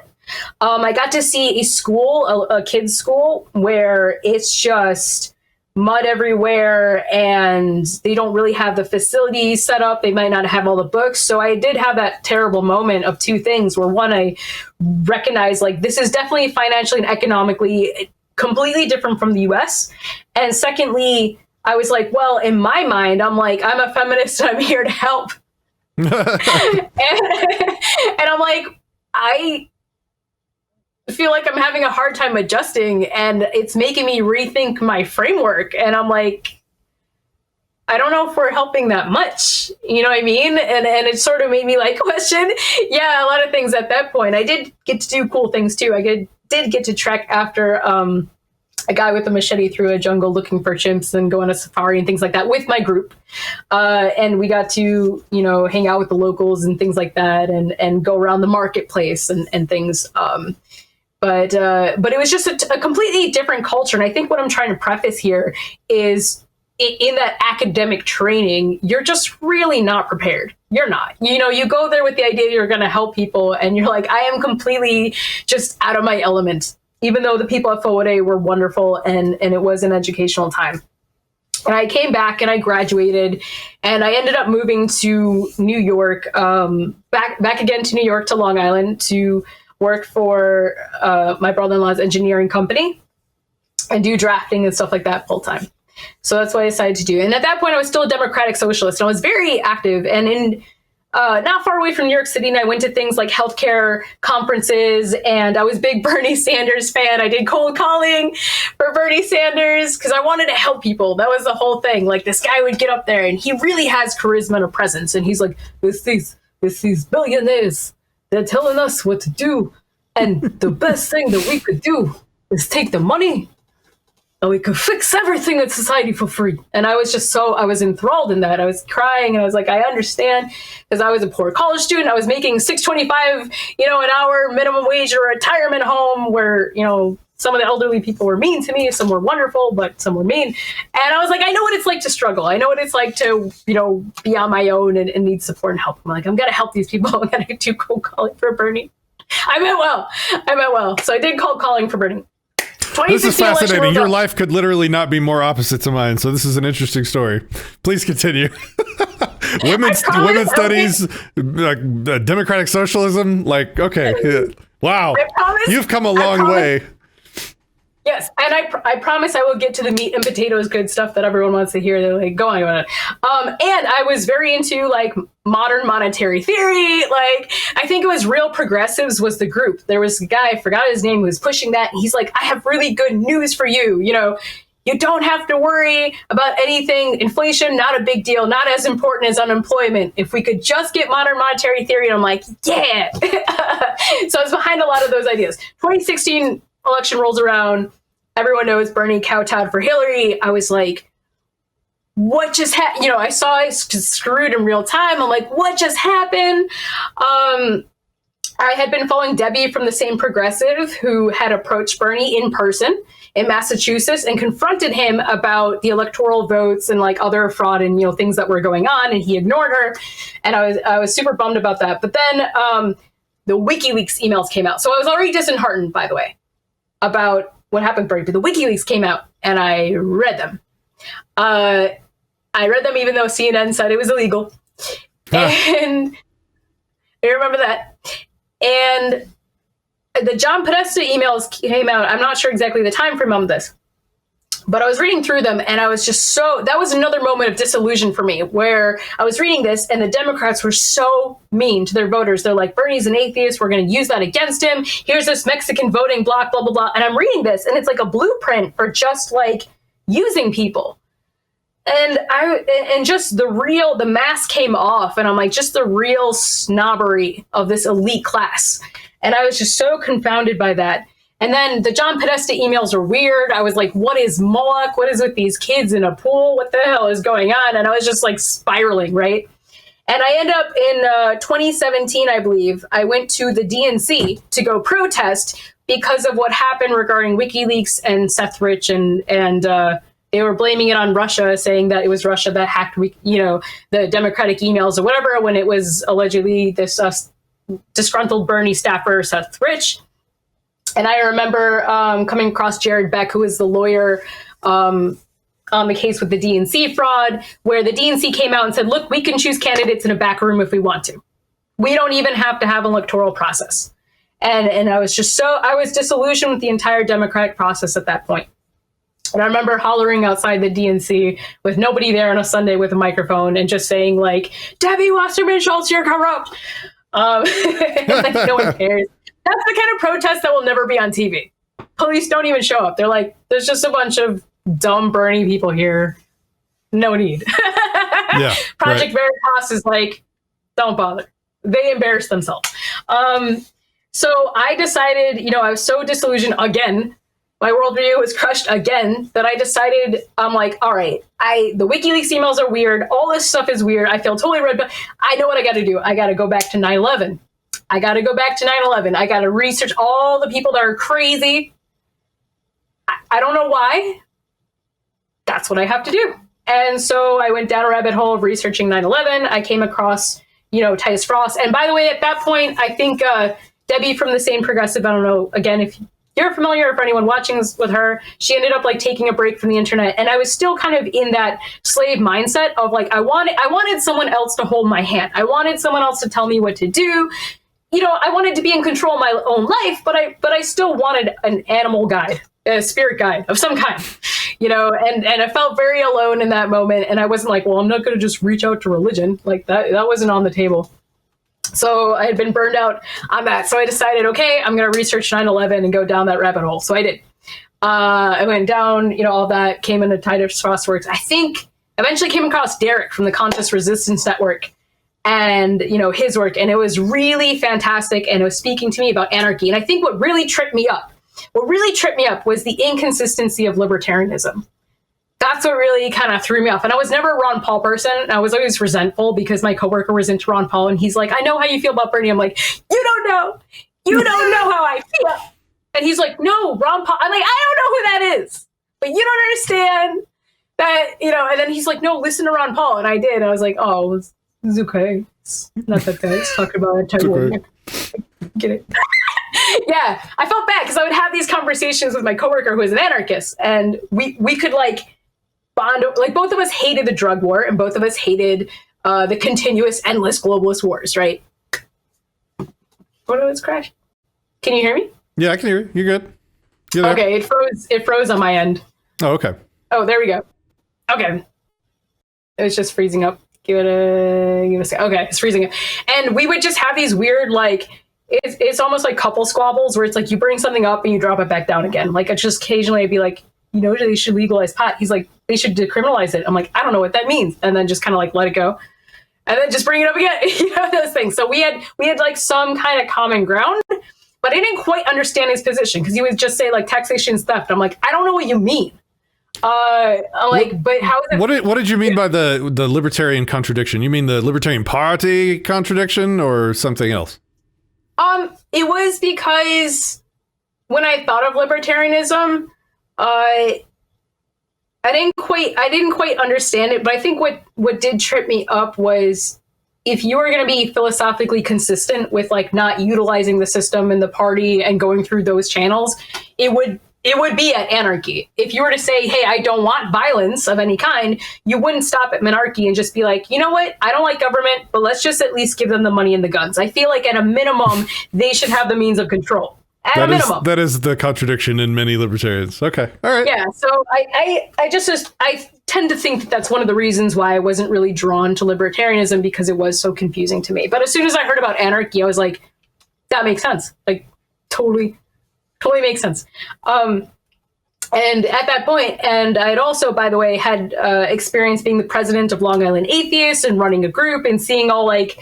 I got to see a school, a kid's school, where it's just mud everywhere and they don't really have the facilities set up. They might not have all the books. So I did have that terrible moment of two things where, one, I recognized like this is definitely financially and economically completely different from the US. And secondly, I was like, well, in my mind, I'm like, I'm a feminist and I'm here to help. and I'm like, I feel like I'm having a hard time adjusting and it's making me rethink my framework. And I'm like, I don't know if we're helping that much. You know what I mean? And it sort of made me like question, a lot of things at that point. I did get to do cool things too. I did get to trek after a guy with a machete through a jungle looking for chimps and go on a safari and things like that with my group. And we got to, you know, hang out with the locals and things like that and go around the marketplace and things. But it was just a completely different culture. And I think what I'm trying to preface here is in that academic training, you're just really not prepared. You're not. You know, you go there with the idea you're going to help people and you're like, I am completely just out of my element, even though the people at FOA were wonderful and it was an educational time. And I came back and I graduated and I ended up moving to New York, back again to New York, to Long Island, to work for my brother-in-law's engineering company and do drafting and stuff like that full time. So that's what I decided to do. And at that point, I was still a democratic socialist and I was very active and in not far away from New York City. And I went to things like healthcare conferences and I was a big Bernie Sanders fan. I did cold calling for Bernie Sanders because I wanted to help people. That was the whole thing. Like this guy would get up there and he really has charisma and a presence. And he's like, it's these billionaires. They're telling us what to do. And the best thing that we could do is take the money and we could fix everything in society for free. And I was just I was enthralled in that. I was crying and I was like, I understand, because I was a poor college student. I was making $6.25, you know, an hour minimum wage at a retirement home where, you know, some of the elderly people were mean to me. Some were wonderful, but some were mean. And I was like, I know what it's like to struggle. I know what it's like to, you know, be on my own and need support and help. I'm like, I'm going to help these people. I'm going to do cold calling for Bernie. I meant well. So I did cold calling for Bernie. This is fascinating. Your life could literally not be more opposite to mine. So this is an interesting story. Please continue. Women's studies, democratic socialism. Like, okay. Wow. You've come a long way. Yes, and I promise I will get to the meat and potatoes good stuff that everyone wants to hear. They're like, go on. And I was very into like modern monetary theory. Like, I think it was Real Progressives was the group. There was a guy, I forgot his name, who was pushing that. And he's like, I have really good news for you. You know, you don't have to worry about anything. Inflation, not a big deal. Not as important as unemployment. If we could just get modern monetary theory. And I'm like, yeah. So I was behind a lot of those ideas. 2016 election rolls around. Everyone knows Bernie kowtowed for Hillary. I was like, what just happened? You know, I saw it screwed in real time. I'm like, what just happened? I had been following Debbie from the same progressive who had approached Bernie in person in Massachusetts and confronted him about the electoral votes and like other fraud and, you know, things that were going on. And he ignored her. And I was super bummed about that. But then the WikiLeaks emails came out. So I was already disheartened, by the way, about what happened, Bernie. But the WikiLeaks came out and I read them. I read them even though CNN said it was illegal. And I remember that. And the John Podesta emails came out. I'm not sure exactly the time frame on this, but I was reading through them and I was just that was another moment of disillusion for me where I was reading this and the Democrats were so mean to their voters. They're like, Bernie's an atheist. We're going to use that against him. Here's this Mexican voting bloc, blah, blah, blah. And I'm reading this and it's like a blueprint for just like using people. And just the mask came off and I'm like, just the real snobbery of this elite class. And I was just so confounded by that. And then the John Podesta emails are weird. I was like, what is Moloch? What is with these kids in a pool? What the hell is going on? And I was just like spiraling, right? And I end up in 2017, I believe, I went to the DNC to go protest because of what happened regarding WikiLeaks and Seth Rich, and they were blaming it on Russia, saying that it was Russia that hacked, the Democratic emails or whatever, when it was allegedly this disgruntled Bernie staffer, Seth Rich. And I remember coming across Jared Beck, who is the lawyer on the case with the DNC fraud, where the DNC came out and said, look, we can choose candidates in a back room if we want to. We don't even have to have an electoral process. And I was disillusioned with the entire democratic process at that point. And I remember hollering outside the DNC with nobody there on a Sunday with a microphone and just saying, like, Debbie Wasserman Schultz, you're corrupt. Like, no one cares. That's the kind of protest that will never be on TV. Police don't even show up. They're like, there's just a bunch of dumb Bernie people here. No need. Yeah, Project Veritas is like, don't bother. They embarrass themselves. So I decided, I was so disillusioned again. My worldview was crushed again that I decided, I'm like, all right, the WikiLeaks emails are weird. All this stuff is weird. I feel totally red, but I know what I got to do. I got to go back to 9/11. I got to research all the people that are crazy. I don't know why. That's what I have to do. And so I went down a rabbit hole of researching 9/11. I came across, Titus Frost. And by the way, at that point, I think Debbie from The Sane Progressive, I don't know, again, if you're familiar, or for anyone watching this with her, she ended up like taking a break from the internet. And I was still kind of in that slave mindset of like, I wanted someone else to hold my hand. I wanted someone else to tell me what to do. I wanted to be in control of my own life, but I still wanted an animal guide, a spirit guide of some kind, and I felt very alone in that moment. And I wasn't like, well, I'm not going to just reach out to religion. Like that wasn't on the table. So I had been burned out on that. So I decided, okay, I'm going to research 9/11 and go down that rabbit hole. So I did. I went down, all that, came into Titus Frost's works. I think eventually came across Derek from the Contest Resistance Network and, his work. And it was really fantastic. And it was speaking to me about anarchy. And I think what really tripped me up was the inconsistency of libertarianism. That's what really kind of threw me off. And I was never a Ron Paul person. I was always resentful because my coworker was into Ron Paul and he's like, I know how you feel about Bernie. I'm like, you don't know how I feel. And he's like, no, Ron Paul. I'm like, I don't know who that is, but you don't understand that, and then he's like, no, listen to Ron Paul. And I did. And I was like, oh, it's okay. It's not that bad. It's talking about anti-war. Get it? Yeah. I felt bad because I would have these conversations with my coworker who is an anarchist and we could like, bond, like both of us hated the drug war and both of us hated the continuous endless globalist wars, right? What did it crash? Can you hear me? Yeah, I can hear you. You're good. You're there. Okay, it froze on my end. Oh, okay. Oh, there we go. Okay. It was just freezing up. Give it a second. Okay, it's freezing up. And we would just have these weird, like, it's almost like couple squabbles where it's like you bring something up and you drop it back down again. Like, it's just occasionally I'd be like, they should legalize pot. He's like, they should decriminalize it. I'm like, I don't know what that means. And then just kind of like let it go. And then just bring it up again. Those things. So we had like some kind of common ground, but I didn't quite understand his position because he would just say like taxation is theft. I'm like, I don't know what you mean. But how is it? What did you mean by the libertarian contradiction? You mean the Libertarian Party contradiction or something else? It was because when I thought of libertarianism, I didn't quite understand it, but I think what did trip me up was if you were going to be philosophically consistent with like not utilizing the system and the party and going through those channels, it would be at anarchy. If you were to say, hey, I don't want violence of any kind, you wouldn't stop at monarchy and just be like, you know what? I don't like government, but let's just at least give them the money and the guns. I feel like at a minimum, they should have the means of control. At a minimum. That is the contradiction in many libertarians. Okay. All right. Yeah. So I tend to think that that's one of the reasons why I wasn't really drawn to libertarianism because it was so confusing to me. But as soon as I heard about anarchy, I was like, that makes sense. Like totally makes sense. And at that point, and I'd also, by the way, had experience being the president of Long Island Atheists and running a group and seeing all like,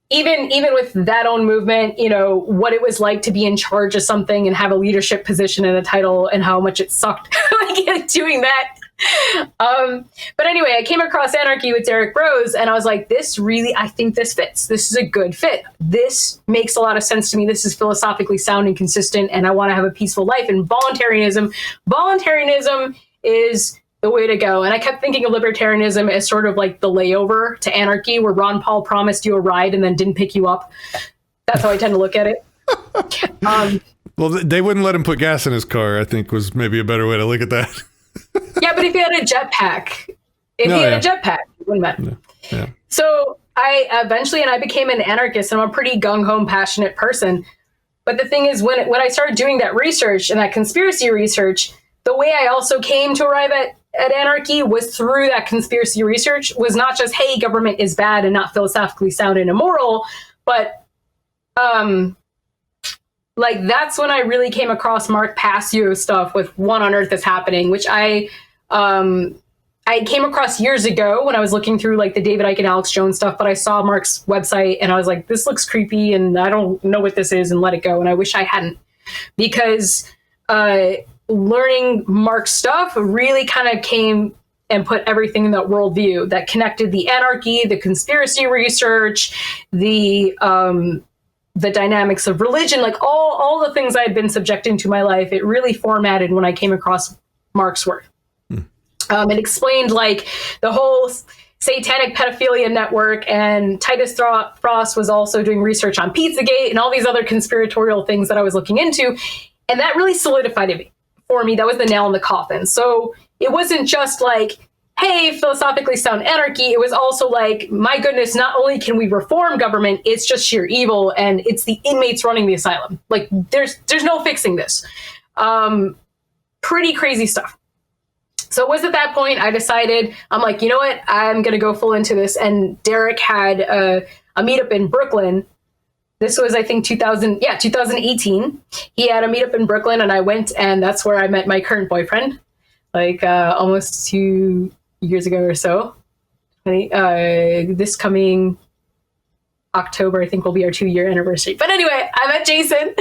even with that own movement, what it was like to be in charge of something and have a leadership position and a title and how much it sucked like doing that. But anyway, I came across Anarchy with Derek Rose, and I was like, I think this fits. This is a good fit. This makes a lot of sense to me. This is philosophically sound and consistent, and I want to have a peaceful life. And voluntarism is the way to go. And I kept thinking of libertarianism as sort of like the layover to anarchy, where Ron Paul promised you a ride and then didn't pick you up. That's how I tend to look at it. Well, they wouldn't let him put gas in his car, I think was maybe a better way to look at that. Yeah, but if he had a jetpack, it wouldn't matter. Yeah. So I became an anarchist, and I'm a pretty gung-ho, passionate person. But the thing is, when I started doing that research and that conspiracy research, the way I also came to arrive at anarchy was through that conspiracy research. Was not just, hey, government is bad and not philosophically sound and immoral, but like that's when I really came across Mark Passio's stuff with What on Earth is Happening, which I came across years ago when I was looking through like the David Icke and Alex Jones stuff, but I saw Mark's website and I was like, this looks creepy and I don't know what this is, and let it go. And I wish I hadn't, because learning Mark's stuff really kind of came and put everything in that worldview that connected the anarchy, the conspiracy research, the dynamics of religion, like all the things I had been subjecting to my life. It really formatted when I came across Mark's work. It explained like the whole satanic pedophilia network, and Titus Frost was also doing research on Pizzagate and all these other conspiratorial things that I was looking into. And that really solidified it for me. That was the nail in the coffin. So it wasn't just like, hey, philosophically sound anarchy. It was also like, my goodness, not only can we reform government, it's just sheer evil, and it's the inmates running the asylum. Like, there's no fixing this. Pretty crazy stuff. So it was at that point I decided, I'm like, you know what? I'm going to go full into this. And Derek had a meetup in Brooklyn. This was, I think, 2018. He had a meetup in Brooklyn, and I went, and that's where I met my current boyfriend, like almost 2 years ago or so. This coming October, I think, will be our 2-year anniversary. But anyway, I met Jason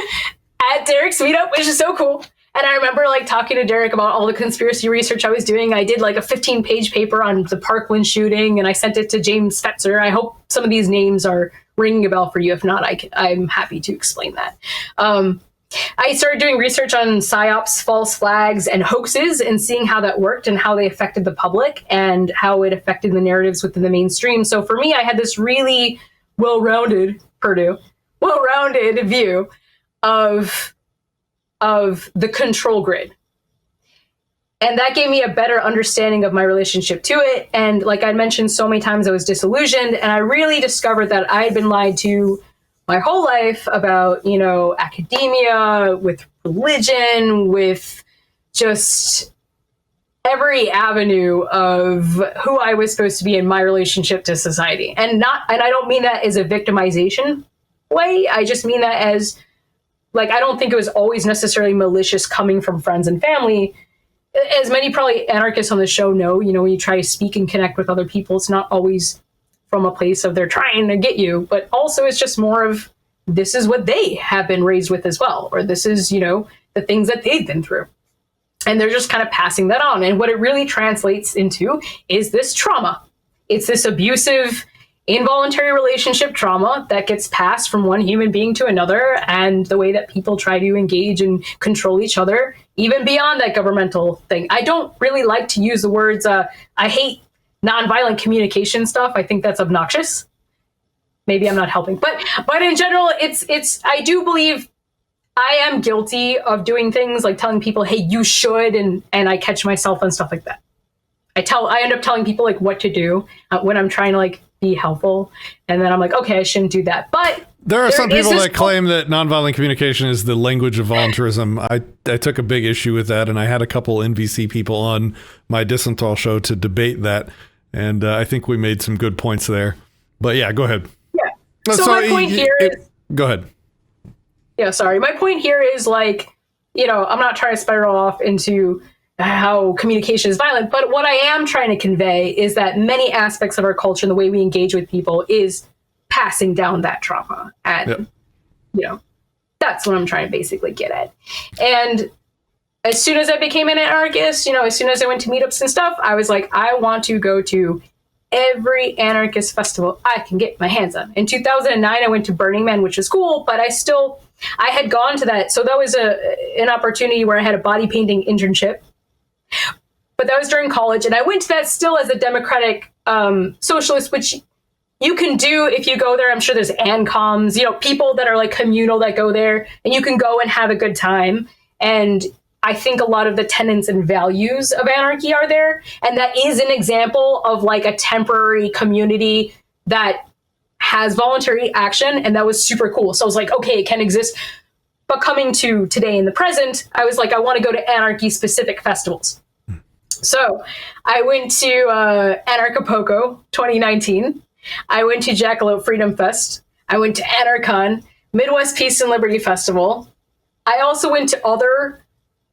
at Derek's meetup, which is so cool. And I remember like talking to Derek about all the conspiracy research I was doing. I did like a 15-page paper on the Parkland shooting, and I sent it to James Fetzer. I hope some of these names are ringing a bell for you. If not, I'm happy to explain that. I started doing research on psyops, false flags, and hoaxes, and seeing how that worked and how they affected the public and how it affected the narratives within the mainstream. So for me, I had this really well-rounded view of the control grid. And that gave me a better understanding of my relationship to it. And like I mentioned so many times, I was disillusioned, and I really discovered that I had been lied to my whole life about, academia, with religion, with just every avenue of who I was supposed to be in my relationship to society. And I don't mean that as a victimization way. I just mean that as, like, I don't think it was always necessarily malicious coming from friends and family. As many probably anarchists on the show know, when you try to speak and connect with other people, it's not always from a place of they're trying to get you, but also it's just more of, this is what they have been raised with as well, or this is, the things that they've been through. And they're just kind of passing that on. And what it really translates into is this trauma. It's this abusive, involuntary relationship trauma that gets passed from one human being to another, and the way that people try to engage and control each other, even beyond that governmental thing. I don't really like to use the words, I hate nonviolent communication stuff. I think that's obnoxious. Maybe I'm not helping, but in general, it's, I do believe I am guilty of doing things like telling people, hey, you should, and I catch myself on stuff like that. I end up telling people like what to do when I'm trying to like be helpful. And then I'm like, okay, I shouldn't do that. But there are some people that claim that nonviolent communication is the language of voluntarism. I took a big issue with that, and I had a couple NVC people on my Disenthal show to debate that. And I think we made some good points there. But yeah, go ahead. Yeah. So my point here is... Go ahead. Yeah, sorry. My point here is like, I'm not trying to spiral off into how communication is violent, but what I am trying to convey is that many aspects of our culture and the way we engage with people is passing down that trauma. And, that's what I'm trying to basically get at. And as soon as I became an anarchist, as soon as I went to meetups and stuff, I was like, I want to go to every anarchist festival I can get my hands on. In 2009, I went to Burning Man, which was cool, but I had gone to that. So that was an opportunity where I had a body painting internship, but that was during college. And I went to that still as a democratic socialist, which you can do if you go there. I'm sure there's ANCOMs, people that are like communal that go there, and you can go and have a good time. And I think a lot of the tenets and values of anarchy are there. And that is an example of like a temporary community that has voluntary action. And that was super cool. So I was like, okay, it can exist. But coming to today in the present, I was like, I want to go to anarchy specific festivals. So I went to Anarchapulco 2019. I went to Jackalope Freedom Fest. I went to Anarchon, Midwest Peace and Liberty Festival. I also went to other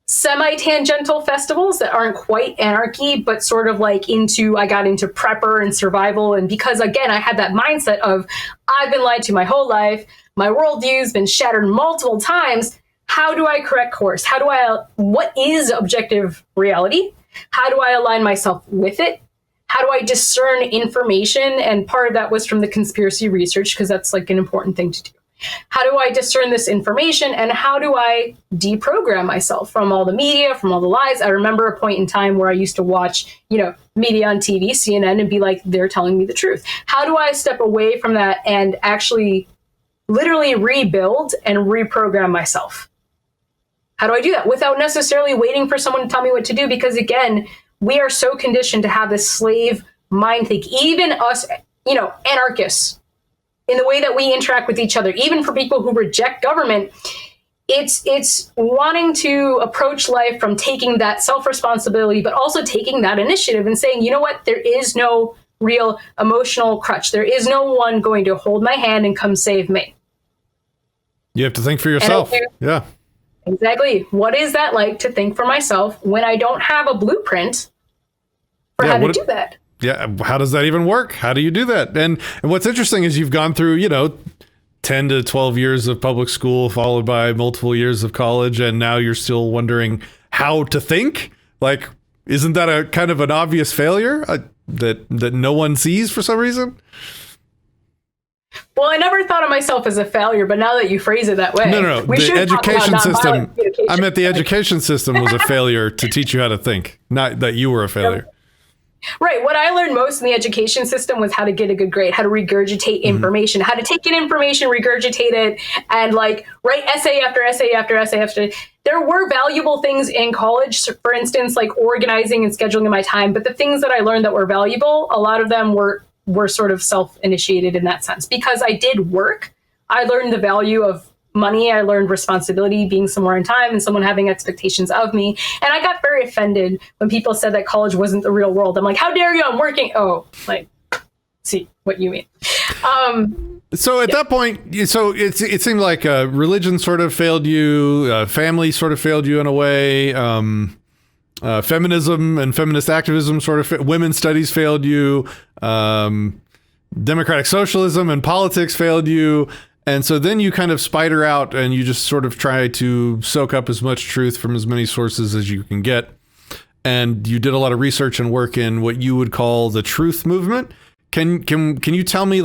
semi-tangential festivals that aren't quite anarchy, but sort of like I got into prepper and survival. And because, again, I had that mindset of, I've been lied to my whole life. My worldview's been shattered multiple times. How do I correct course? What is objective reality? How do I align myself with it? How do I discern information? And part of that was from the conspiracy research, because that's like an important thing to do. How do I discern this information, and how do I deprogram myself from all the media, from all the lies? I remember a point in time where I used to watch, media on TV, CNN, and be like, they're telling me the truth. How do I step away from that and actually literally rebuild and reprogram myself? How do I do that without necessarily waiting for someone to tell me what to do? Because again, we are so conditioned to have this slave mind think, even us, anarchists, in the way that we interact with each other, even for people who reject government, it's wanting to approach life from taking that self-responsibility, but also taking that initiative and saying, you know what, there is no real emotional crutch. There is no one going to hold my hand and come save me. You have to think for yourself. Yeah. Exactly. What is that like to think for myself when I don't have a blueprint for how to do that? Yeah. How does that even work? How do you do that? And what's interesting is you've gone through, 10 to 12 years of public school, followed by multiple years of college. And now you're still wondering how to think. Like, isn't that a kind of an obvious failure that no one sees for some reason? Well, I never thought of myself as a failure, but now that you phrase it that way, no. The education system. I meant the education system was a failure to teach you how to think, not that you were a failure. Right. What I learned most in the education system was how to get a good grade, how to regurgitate information, how to take in information, regurgitate it, and write essay after essay after essay after. There were valuable things in college, for instance, like organizing and scheduling my time. But the things that I learned that were valuable, a lot of them were sort of self-initiated in that sense. Because I did work, I learned the value of money. I learned responsibility, being somewhere in time, and someone having expectations of me. And I got very offended when people said that college wasn't the real world. I'm like, how dare you? I'm working. Oh, see what you mean. So at that point, it seemed like religion sort of failed you, family sort of failed you in a way. Feminism and feminist activism women's studies failed you. Democratic socialism and politics failed you. And so then you kind of spider out and you just sort of try to soak up as much truth from as many sources as you can get. And you did a lot of research and work in what you would call the truth movement. Can you tell me,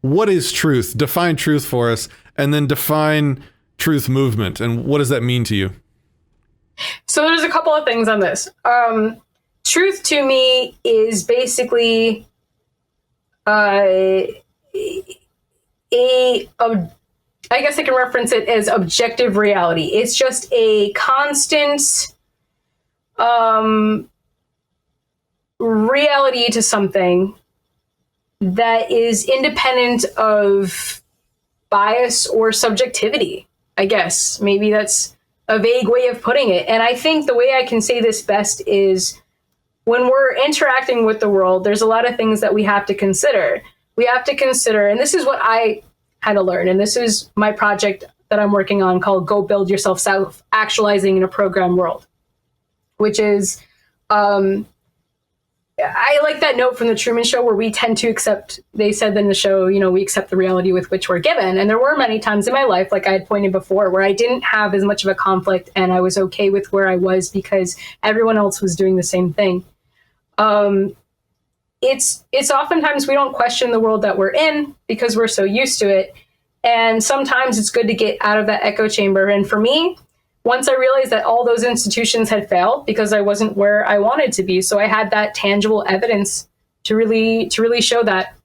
what is truth? Define truth for us, and then define truth movement. And what does that mean to you? So there's a couple of things on this. Truth to me is basically I guess I can reference it as objective reality. It's just a constant reality to something that is independent of bias or subjectivity, I guess. Maybe that's a vague way of putting it. And I think the way I can say this best is when we're interacting with the world, there's a lot of things that we have to consider. We have to consider, and this is what I had to learn, and this is my project that I'm working on called Go Build Yourself Self-Actualizing in a Program World, which is I like that note from the Truman Show where we tend to accept, they said in the show, we accept the reality with which we're given. And there were many times in my life, like I had pointed before, where I didn't have as much of a conflict and I was okay with where I was because everyone else was doing the same thing. It's oftentimes we don't question the world that we're in because we're so used to it. And sometimes it's good to get out of that echo chamber. And for me, once I realized that all those institutions had failed because I wasn't where I wanted to be, so I had that tangible evidence to really show that.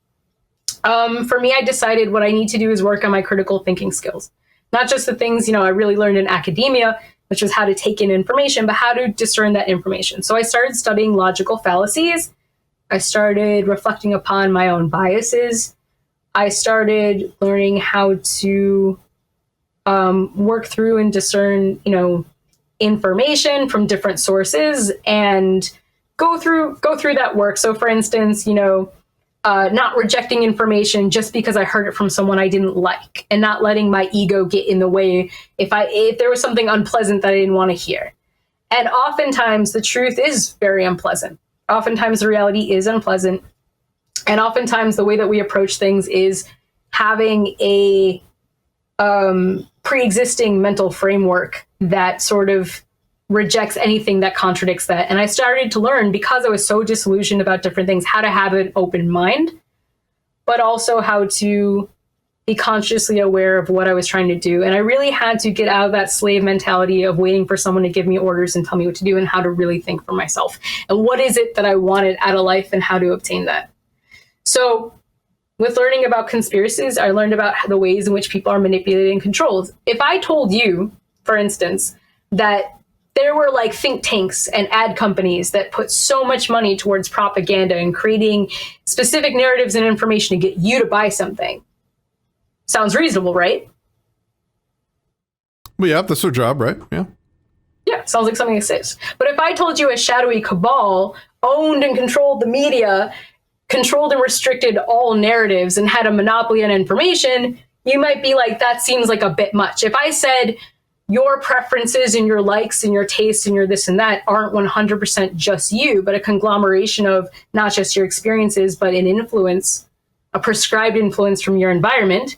For me, I decided what I need to do is work on my critical thinking skills. Not just the things, I really learned in academia, which was how to take in information, but how to discern that information. So I started studying logical fallacies. I started reflecting upon my own biases. I started learning how to work through and discern, information from different sources and go through that work. So for instance, not rejecting information just because I heard it from someone I didn't like and not letting my ego get in the way if there was something unpleasant that I didn't want to hear. And oftentimes the truth is very unpleasant. Oftentimes the reality is unpleasant. And oftentimes the way that we approach things is having a pre-existing mental framework that sort of rejects anything that contradicts that. And I started to learn, because I was so disillusioned about different things, how to have an open mind, but also how to be consciously aware of what I was trying to do. And I really had to get out of that slave mentality of waiting for someone to give me orders and tell me what to do, and how to really think for myself. And what is it that I wanted out of life and how to obtain that. So with learning about conspiracies, I learned about the ways in which people are manipulated and controlled. If I told you, for instance, that there were like think tanks and ad companies that put so much money towards propaganda and creating specific narratives and information to get you to buy something, sounds reasonable, right? Well, yeah, that's their job, right? Yeah. Yeah, sounds like something exists. But if I told you a shadowy cabal owned and controlled the media, controlled and restricted all narratives, and had a monopoly on information, you might be like, that seems like a bit much. If I said your preferences and your likes and your tastes and your this and that aren't 100% just you, but a conglomeration of not just your experiences, but an influence, a prescribed influence from your environment,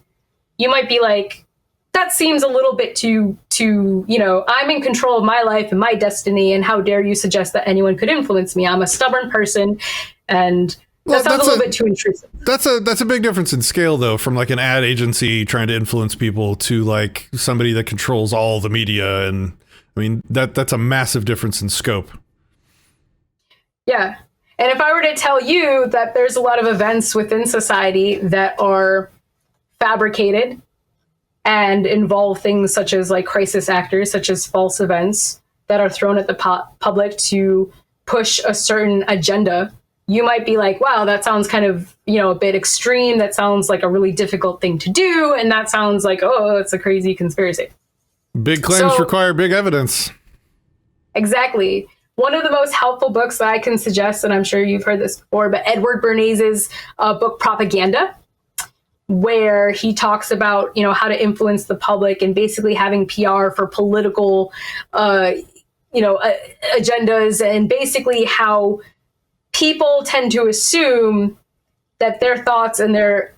you might be like, that seems a little bit too, I'm in control of my life and my destiny, and how dare you suggest that anyone could influence me? I'm a stubborn person, and that sounds a little bit too intrusive. That's a big difference in scale, though, from like an ad agency trying to influence people to like somebody that controls all the media. And I mean, that's a massive difference in scope. Yeah. And if I were to tell you that there's a lot of events within society that are fabricated and involve things such as like crisis actors, such as false events that are thrown at the public to push a certain agenda, you might be like, wow, that sounds kind of, a bit extreme. That sounds like a really difficult thing to do. And that sounds like, oh, it's a crazy conspiracy. Big claims require big evidence. Exactly. One of the most helpful books that I can suggest, and I'm sure you've heard this before, but Edward Bernays' book Propaganda, where he talks about, how to influence the public and basically having PR for political, agendas, and basically how people tend to assume that their thoughts and their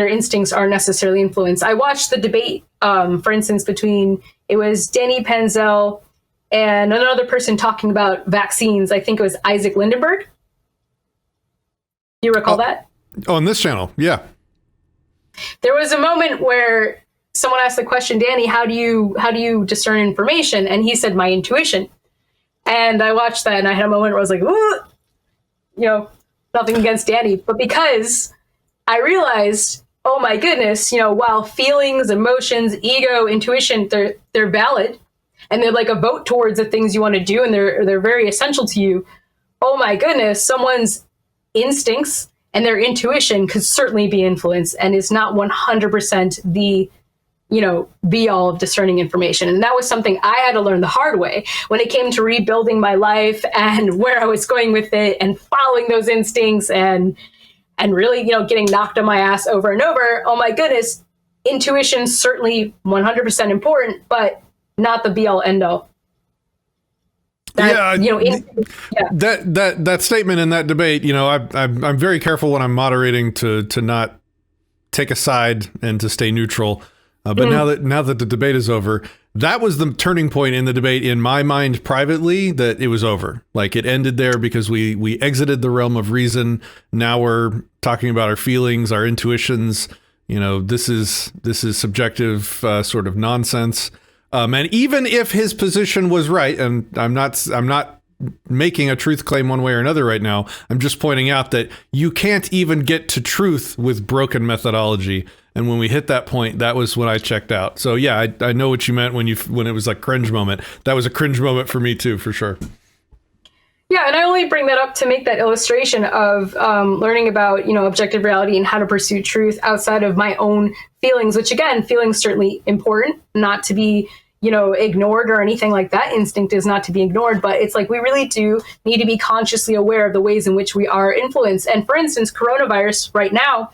instincts aren't necessarily influenced. I watched the debate, for instance, between, it was Danny Penzel and another person talking about vaccines. I think it was Isaac Lindenberg. You recall that? On this channel, yeah. There was a moment where someone asked the question, Danny, how do you discern information? And he said, my intuition. And I watched that and I had a moment where I was like, ooh, nothing against Danny, but because I realized, oh my goodness, while feelings, emotions, ego, intuition, they're valid, and they're like a vote towards the things you want to do, and they're very essential to you. Oh my goodness, someone's instincts and their intuition could certainly be influenced, and is not 100% the be all of discerning information. And that was something I had to learn the hard way when it came to rebuilding my life and where I was going with it and following those instincts and really, getting knocked on my ass over and over. Oh my goodness, intuition certainly 100% important, but not the be all end all. That, that statement in that debate, I'm very careful when I'm moderating to not take a side and to stay neutral. But now that the debate is over, that was the turning point in the debate in my mind privately, that it was over. Like, it ended there because we exited the realm of reason. Now we're talking about our feelings, our intuitions. This is subjective sort of nonsense. And even if his position was right, and I'm not making a truth claim one way or another right now, I'm just pointing out that you can't even get to truth with broken methodology. And when we hit that point, that was when I checked out. So yeah, I know what you meant when it was like cringe moment. That was a cringe moment for me too, for sure. Yeah, and I only bring that up to make that illustration of learning about, objective reality and how to pursue truth outside of my own feelings, which again, feelings certainly important, not to be, ignored or anything like that. Instinct is not to be ignored, but it's like we really do need to be consciously aware of the ways in which we are influenced. And for instance, coronavirus right now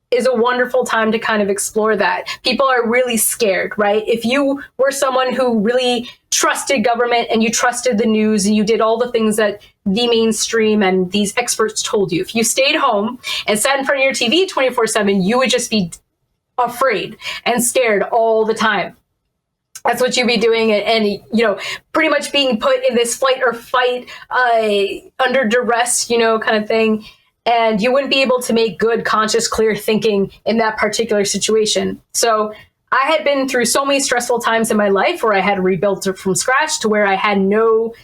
is a wonderful time to kind of explore that. People are really scared, right? If you were someone who really trusted government and you trusted the news and you did all the things that the mainstream and these experts told you, if you stayed home and sat in front of your TV 24/7, you would just be afraid and scared all the time. That's what you'd be doing, and pretty much being put in this flight or fight under duress, kind of thing. And you wouldn't be able to make good, conscious, clear thinking in that particular situation. So I had been through so many stressful times in my life where I had to rebuild from scratch, to where I had no,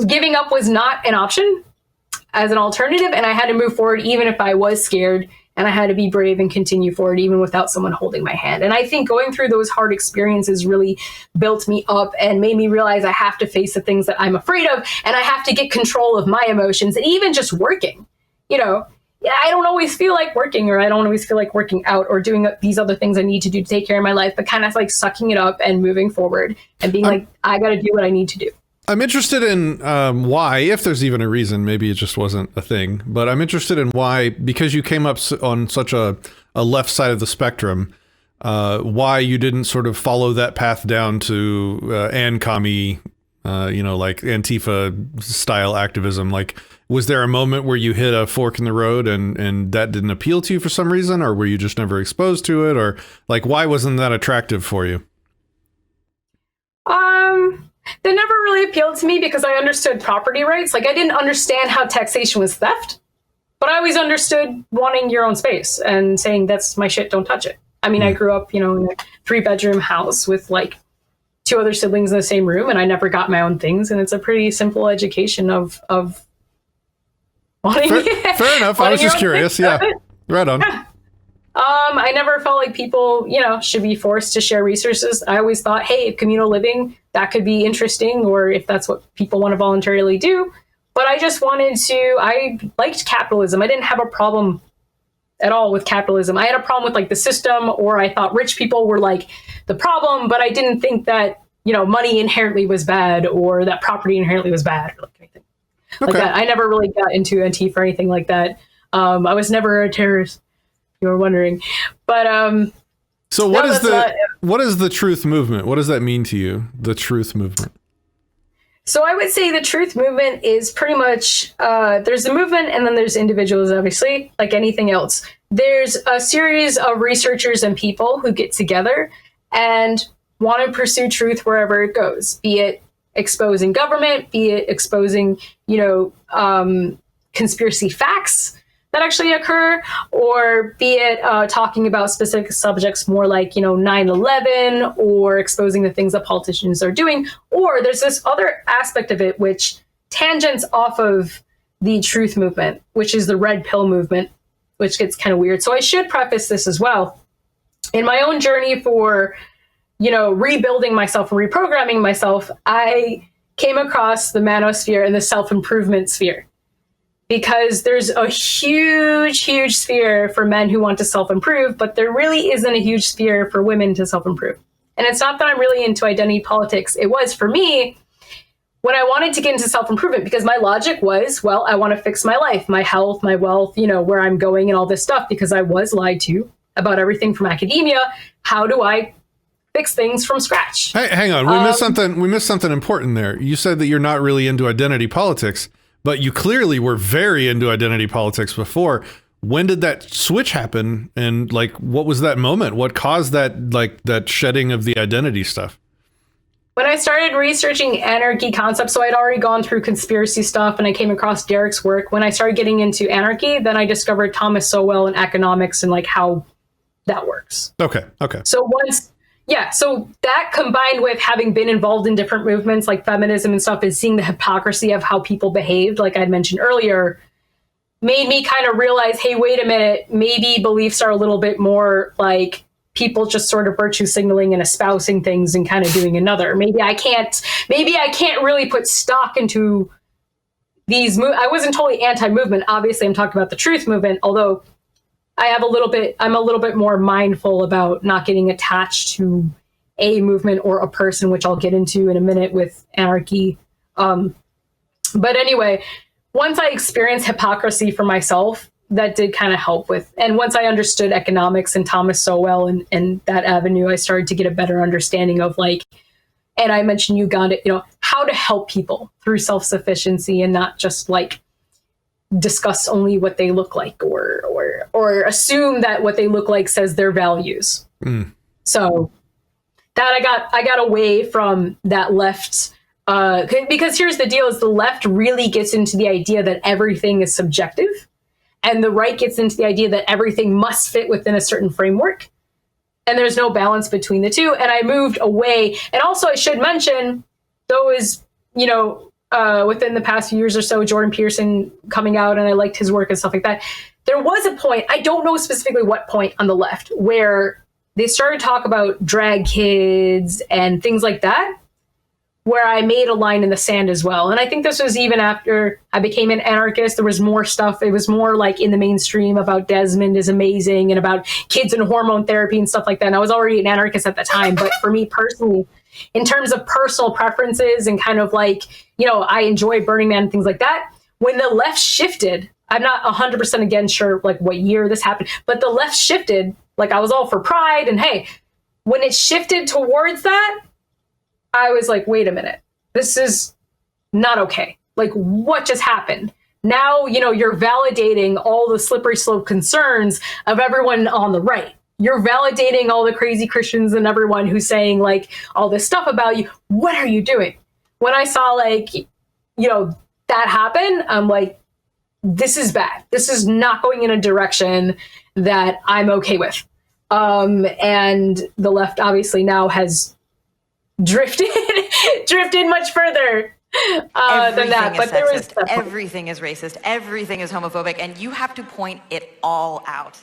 giving up was not an option as an alternative. And I had to move forward, even if I was scared. And I had to be brave and continue forward, even without someone holding my hand. And I think going through those hard experiences really built me up and made me realize I have to face the things that I'm afraid of, and I have to get control of my emotions. And even just working, I don't always feel like working, or I don't always feel like working out or doing these other things I need to do to take care of my life, but kind of like sucking it up and moving forward and being like, I got to do what I need to do. I'm interested in why, if there's even a reason, maybe it just wasn't a thing, but I'm interested in why, because you came up on such a left side of the spectrum, why you didn't sort of follow that path down to ANCOMY, like Antifa style activism. Like, was there a moment where you hit a fork in the road and that didn't appeal to you for some reason, or were you just never exposed to it, or like, why wasn't that attractive for you? They never really appealed to me because I understood property rights. Like, I didn't understand how taxation was theft, but I always understood wanting your own space and saying, that's my shit, don't touch it. I mean, I grew up, in a 3-bedroom house with like 2 other siblings in the same room, and I never got my own things. And it's a pretty simple education of wanting. Fair enough. I was just curious. Yeah. Right on. I never felt like people, should be forced to share resources. I always thought, hey, communal living, that could be interesting, or if that's what people want to voluntarily do. But I just I liked capitalism. I didn't have a problem at all with capitalism. I had a problem with like the system, or I thought rich people were like the problem, but I didn't think that, money inherently was bad, or that property inherently was bad, or like anything like that. I never really got into Antifa or anything like that. I was never a terrorist. You were wondering, but so what is the truth movement? What does that mean to you? The truth movement. So I would say the truth movement is pretty much there's a movement, and then there's individuals, obviously, like anything else. There's a series of researchers and people who get together and want to pursue truth wherever it goes, be it exposing government, be it exposing, conspiracy facts that actually occur, or be it talking about specific subjects more like, 9/11, or exposing the things that politicians are doing. Or there's this other aspect of it which tangents off of the truth movement, which is the red pill movement, which gets kind of weird. So I should preface this as well. In my own journey for, rebuilding myself and reprogramming myself, I came across the manosphere and the self-improvement sphere. Because there's a huge, huge sphere for men who want to self-improve, but there really isn't a huge sphere for women to self-improve. And it's not that I'm really into identity politics. It was for me when I wanted to get into self-improvement, because my logic was, well, I want to fix my life, my health, my wealth, where I'm going and all this stuff, because I was lied to about everything from academia. How do I fix things from scratch. Hey, hang on. We missed something. We missed something important there. You said that you're not really into identity politics, but you clearly were very into identity politics before. When did that switch happen? And like, what was that moment? What caused that, like, that shedding of the identity stuff? When I started researching anarchy concepts, so I'd already gone through conspiracy stuff and I came across Derek's work. When I started getting into anarchy, then I discovered Thomas Sowell and economics and like how that works. Okay. So so that combined with having been involved in different movements like feminism and stuff and seeing the hypocrisy of how people behaved, like I'd mentioned earlier, made me kind of realize, hey, wait a minute, maybe beliefs are a little bit more like people just sort of virtue signaling and espousing things and kind of doing another. Maybe I can't really put stock into these. I wasn't totally anti-movement. Obviously, I'm talking about the truth movement, although I'm a little bit more mindful about not getting attached to a movement or a person, which I'll get into in a minute with anarchy. But anyway, once I experienced hypocrisy for myself, that did kind of help with. And once I understood economics and Thomas Sowell and that avenue, I started to get a better understanding of like, and I mentioned Uganda, how to help people through self-sufficiency and not just like discuss only what they look like or assume that what they look like says their values. So that I got away from that left, because here's the deal: is the left really gets into the idea that everything is subjective, and the right gets into the idea that everything must fit within a certain framework, and there's no balance between the two. And I moved away. And also, I should mention, those, within the past few years or so, Jordan Peterson coming out, and I liked his work and stuff like that. There was a point, I don't know specifically what point on the left, where they started to talk about drag kids and things like that, where I made a line in the sand as well. And I think this was even after I became an anarchist. There was more stuff. It was more like in the mainstream about Desmond is amazing and about kids and hormone therapy and stuff like that. And I was already an anarchist at the time. But for me personally, in terms of personal preferences and kind of like, I enjoy Burning Man and things like that. When the left shifted, I'm not 100% again sure like what year this happened, but the left shifted. Like I was all for pride, and hey, when it shifted towards that, I was like, wait a minute, this is not okay. Like, what just happened? Now, you're validating all the slippery slope concerns of everyone on the right. You're validating all the crazy Christians and everyone who's saying like all this stuff about you. What are you doing? When I saw like, that happen, I'm like, this is bad. This is not going in a direction that I'm okay with. And the left obviously now has drifted much further than that. But there was everything is racist, everything is homophobic, and you have to point it all out.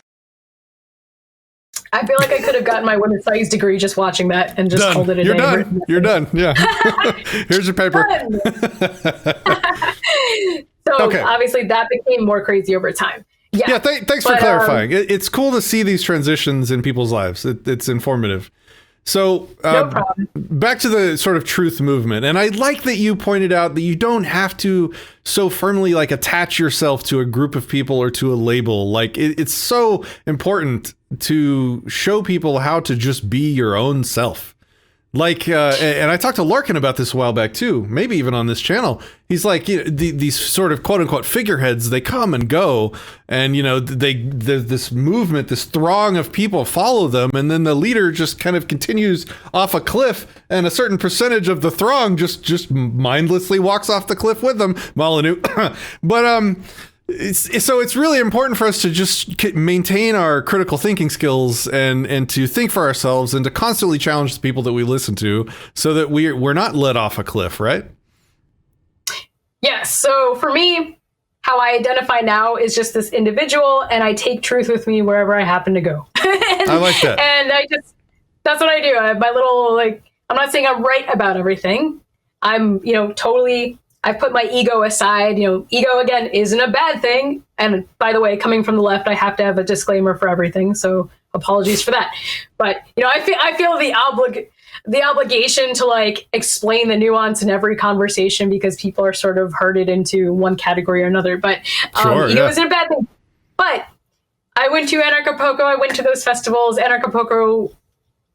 I feel like I could have gotten my women's studies degree just watching that and just called it a day. You're done. Yeah. Here's your paper. So obviously that became more crazy over time. Yeah. Thanks for clarifying. It's cool to see these transitions in people's lives. It's informative. So no problem. Back to the sort of truth movement. And I like that you pointed out that you don't have to so firmly like attach yourself to a group of people or to a label. Like it's so important to show people how to just be your own self. Like, and I talked to Larkin about this a while back too, maybe even on this channel. He's like, these sort of quote unquote figureheads, they come and go, and this movement, this throng of people follow them, and then the leader just kind of continues off a cliff, and a certain percentage of the throng just mindlessly walks off the cliff with them. Molyneux, but so it's really important for us to just maintain our critical thinking skills and to think for ourselves and to constantly challenge the people that we listen to so that we're not led off a cliff, right? Yes. So for me, how I identify now is just this individual, and I take truth with me wherever I happen to go. I like that. And that's what I do. I have my little, I'm not saying I'm right about everything. I'm, totally, I've put my ego aside. Ego, again, isn't a bad thing. And by the way, coming from the left, I have to have a disclaimer for everything. So apologies for that. But, I feel the obligation to explain the nuance in every conversation because people are sort of herded into one category or another. But ego isn't a bad thing. But I went to Anarchapulco. I went to those festivals. Anarchapulco,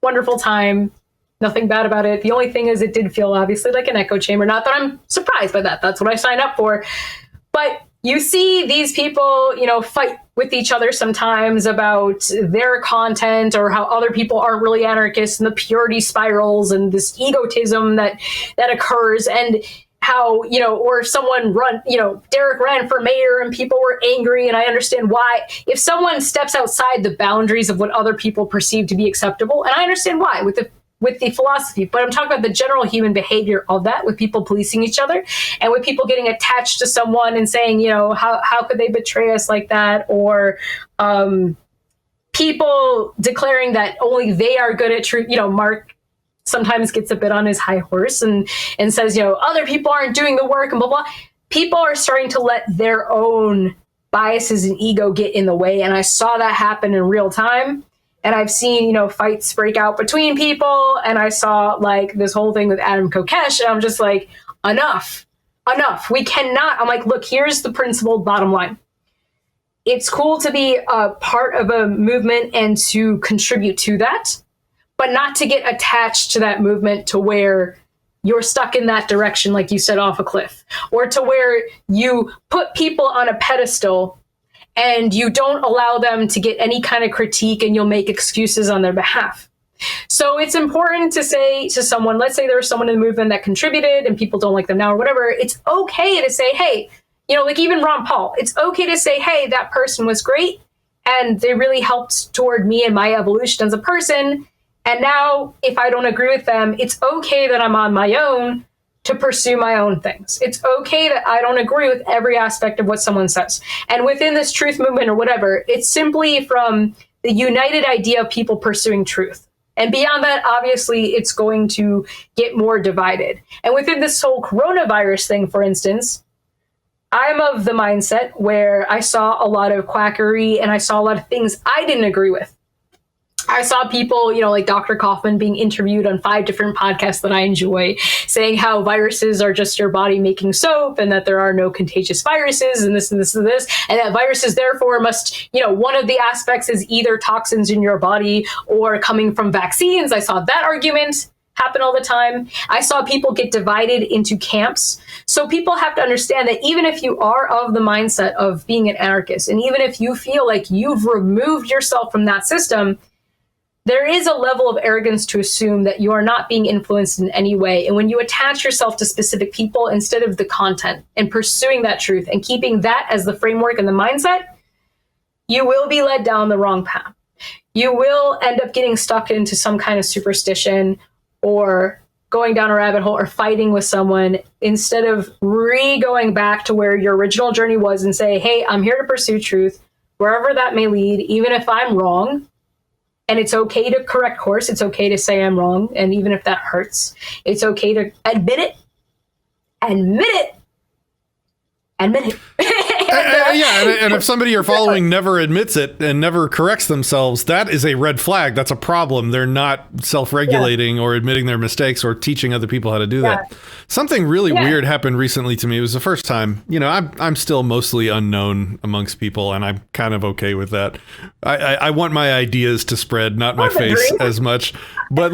wonderful time. Nothing bad about it. The only thing is it did feel obviously like an echo chamber. Not that I'm surprised by that. That's what I signed up for. But you see these people, fight with each other sometimes about their content or how other people aren't really anarchists and the purity spirals and this egotism that occurs, and how, or someone Derek ran for mayor and people were angry, and I understand why. If someone steps outside the boundaries of what other people perceive to be acceptable, and I understand why with the philosophy, but I'm talking about the general human behavior of that, with people policing each other and with people getting attached to someone and saying, how could they betray us like that? Or people declaring that only they are good at truth. Mark sometimes gets a bit on his high horse and says, other people aren't doing the work and blah, blah. People are starting to let their own biases and ego get in the way. And I saw that happen in real time. And I've seen, fights break out between people. And I saw like this whole thing with Adam Kokesh. And I'm just like, enough. We cannot. I'm like, look, here's the principled bottom line. It's cool to be a part of a movement and to contribute to that, but not to get attached to that movement to where you're stuck in that direction, like you said, off a cliff, or to where you put people on a pedestal and you don't allow them to get any kind of critique and you'll make excuses on their behalf. So it's important to say to someone, let's say there's someone in the movement that contributed and people don't like them now or whatever, it's okay to say, hey, like even Ron Paul, it's okay to say, hey, that person was great and they really helped toward me and my evolution as a person. And now if I don't agree with them, it's okay that I'm on my own to pursue my own things. It's okay that I don't agree with every aspect of what someone says. And within this truth movement or whatever, it's simply from the united idea of people pursuing truth. And beyond that, obviously, it's going to get more divided. And within this whole coronavirus thing, for instance, I'm of the mindset where I saw a lot of quackery and I saw a lot of things I didn't agree with. I saw people, like Dr. Kaufman being interviewed on 5 different podcasts that I enjoy, saying how viruses are just your body making soap and that there are no contagious viruses and this and this and this, and that viruses therefore must, one of the aspects is either toxins in your body or coming from vaccines. I saw that argument happen all the time. I saw people get divided into camps. So people have to understand that even if you are of the mindset of being an anarchist, and even if you feel like you've removed yourself from that system, there is a level of arrogance to assume that you are not being influenced in any way. And when you attach yourself to specific people instead of the content and pursuing that truth and keeping that as the framework and the mindset, you will be led down the wrong path. You will end up getting stuck into some kind of superstition or going down a rabbit hole or fighting with someone instead of going back to where your original journey was and say, hey, I'm here to pursue truth, wherever that may lead, even if I'm wrong. And it's okay to correct course. It's okay to say I'm wrong. And even if that hurts, it's okay to admit it. And if somebody you're following never admits it and never corrects themselves, that is a red flag. That's a problem. They're not self-regulating or admitting their mistakes or teaching other people how to do that. Something really weird happened recently to me. It was the first time, I'm still mostly unknown amongst people, and I'm kind of okay with that. I want my ideas to spread, not my face as much. But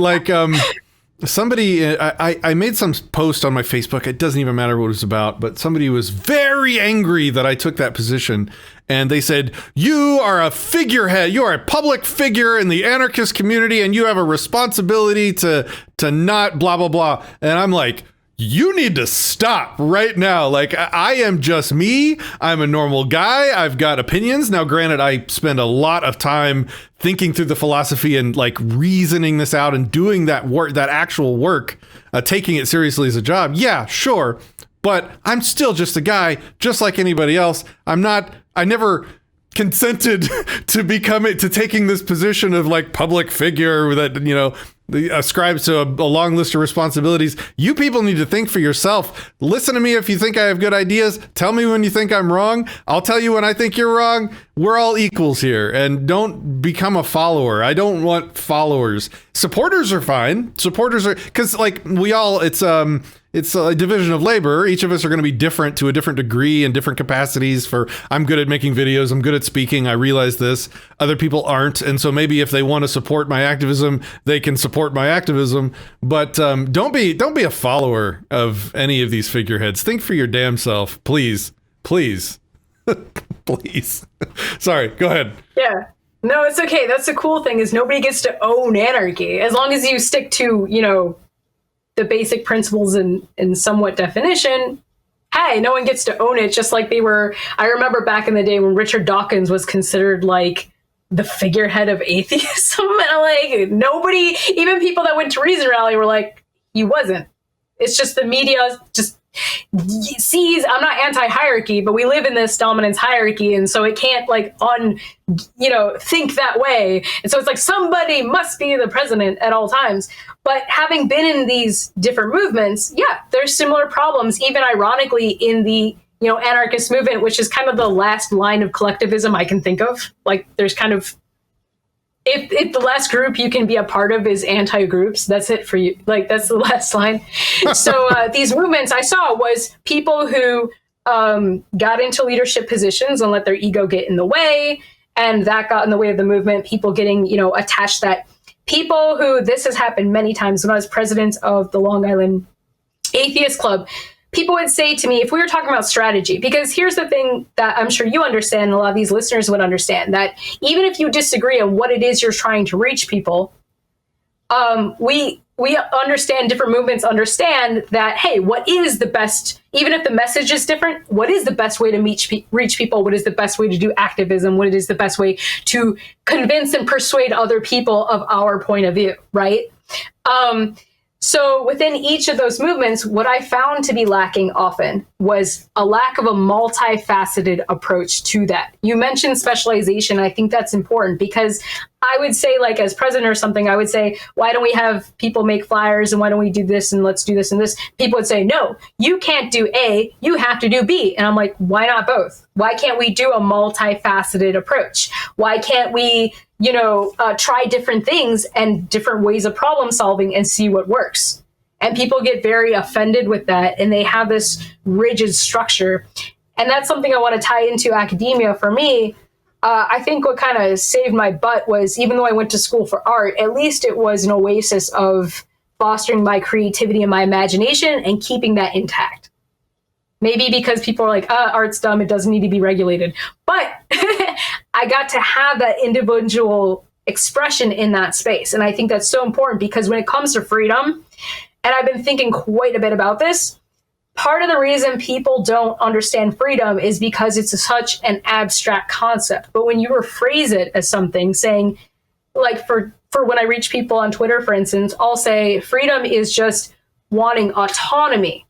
somebody, I made some post on my Facebook. It doesn't even matter what it was about, but somebody was very angry that I took that position. And they said, you are a figurehead. You are a public figure in the anarchist community, and you have a responsibility to not blah, blah, blah. And I'm like, you need to stop right now. Like, I am just me. I'm a normal guy. I've got opinions. Now, granted, I spend a lot of time thinking through the philosophy and reasoning this out and doing that work, that actual work, taking it seriously as a job. Yeah, sure. But I'm still just a guy, just like anybody else. I never consented to taking this position of public figure that, ascribes to a long list of responsibilities. You people need to think for yourself. Listen to me if you think I have good ideas. Tell me when you think I'm wrong. I'll tell you when I think you're wrong. We're all equals here, and don't become a follower. I don't want followers. Supporters are fine. Supporters are, because we all, it's it's a division of labor. Each of us are going to be different to a different degree and different capacities. I'm good at making videos. I'm good at speaking. I realize this. Other people aren't. And so maybe if they want to support my activism, they can support my activism. But don't be a follower of any of these figureheads. Think for your damn self, please. Please. Please. Sorry, go ahead. Yeah. No, it's okay. That's the cool thing is nobody gets to own anarchy. As long as you stick to, the basic principles and somewhat definition, hey, no one gets to own it. Just like I remember back in the day when Richard Dawkins was considered like the figurehead of atheism. And I'm like, nobody, even people that went to Reason Rally were like, he wasn't. It's just the media just sees, I'm not anti-hierarchy, but we live in this dominance hierarchy, and so it can't think that way. And so it's like somebody must be the president at all times. But having been in these different movements, yeah, there's similar problems, even ironically in the anarchist movement, which is kind of the last line of collectivism I can think of. Like there's kind of, if the last group you can be a part of is anti-groups, that's it for you. Like, that's the last line. So these movements I saw was people who got into leadership positions and let their ego get in the way. And that got in the way of the movement. People getting, attached that people who, this has happened many times when I was president of the Long Island Atheist Club, people would say to me, if we were talking about strategy, because here's the thing that I'm sure you understand, and a lot of these listeners would understand, that even if you disagree on what it is you're trying to reach people, we understand, different movements understand that, hey, what is the best, even if the message is different, what is the best way to reach people? What is the best way to do activism? What is the best way to convince and persuade other people of our point of view, right? So within each of those movements, what I found to be lacking often was a lack of a multifaceted approach to that. You mentioned specialization. I think that's important because I would say, like, as president or something, I would say, why don't we have people make flyers and why don't we do this and let's do this and this? People would say, no, you can't do A, you have to do B. And I'm like, why not both? Why can't we do a multifaceted approach? Why can't we, try different things and different ways of problem solving and see what works? And people get very offended with that, and they have this rigid structure. And that's something I want to tie into academia for me. I think what kind of saved my butt was, even though I went to school for art, at least it was an oasis of fostering my creativity and my imagination and keeping that intact. Maybe because people are like, art's dumb, it doesn't need to be regulated. But I got to have that individual expression in that space. And I think that's so important because when it comes to freedom, and I've been thinking quite a bit about this, part of the reason people don't understand freedom is because it's such an abstract concept. But when you rephrase it as something, saying, like for when I reach people on Twitter, for instance, I'll say freedom is just wanting autonomy,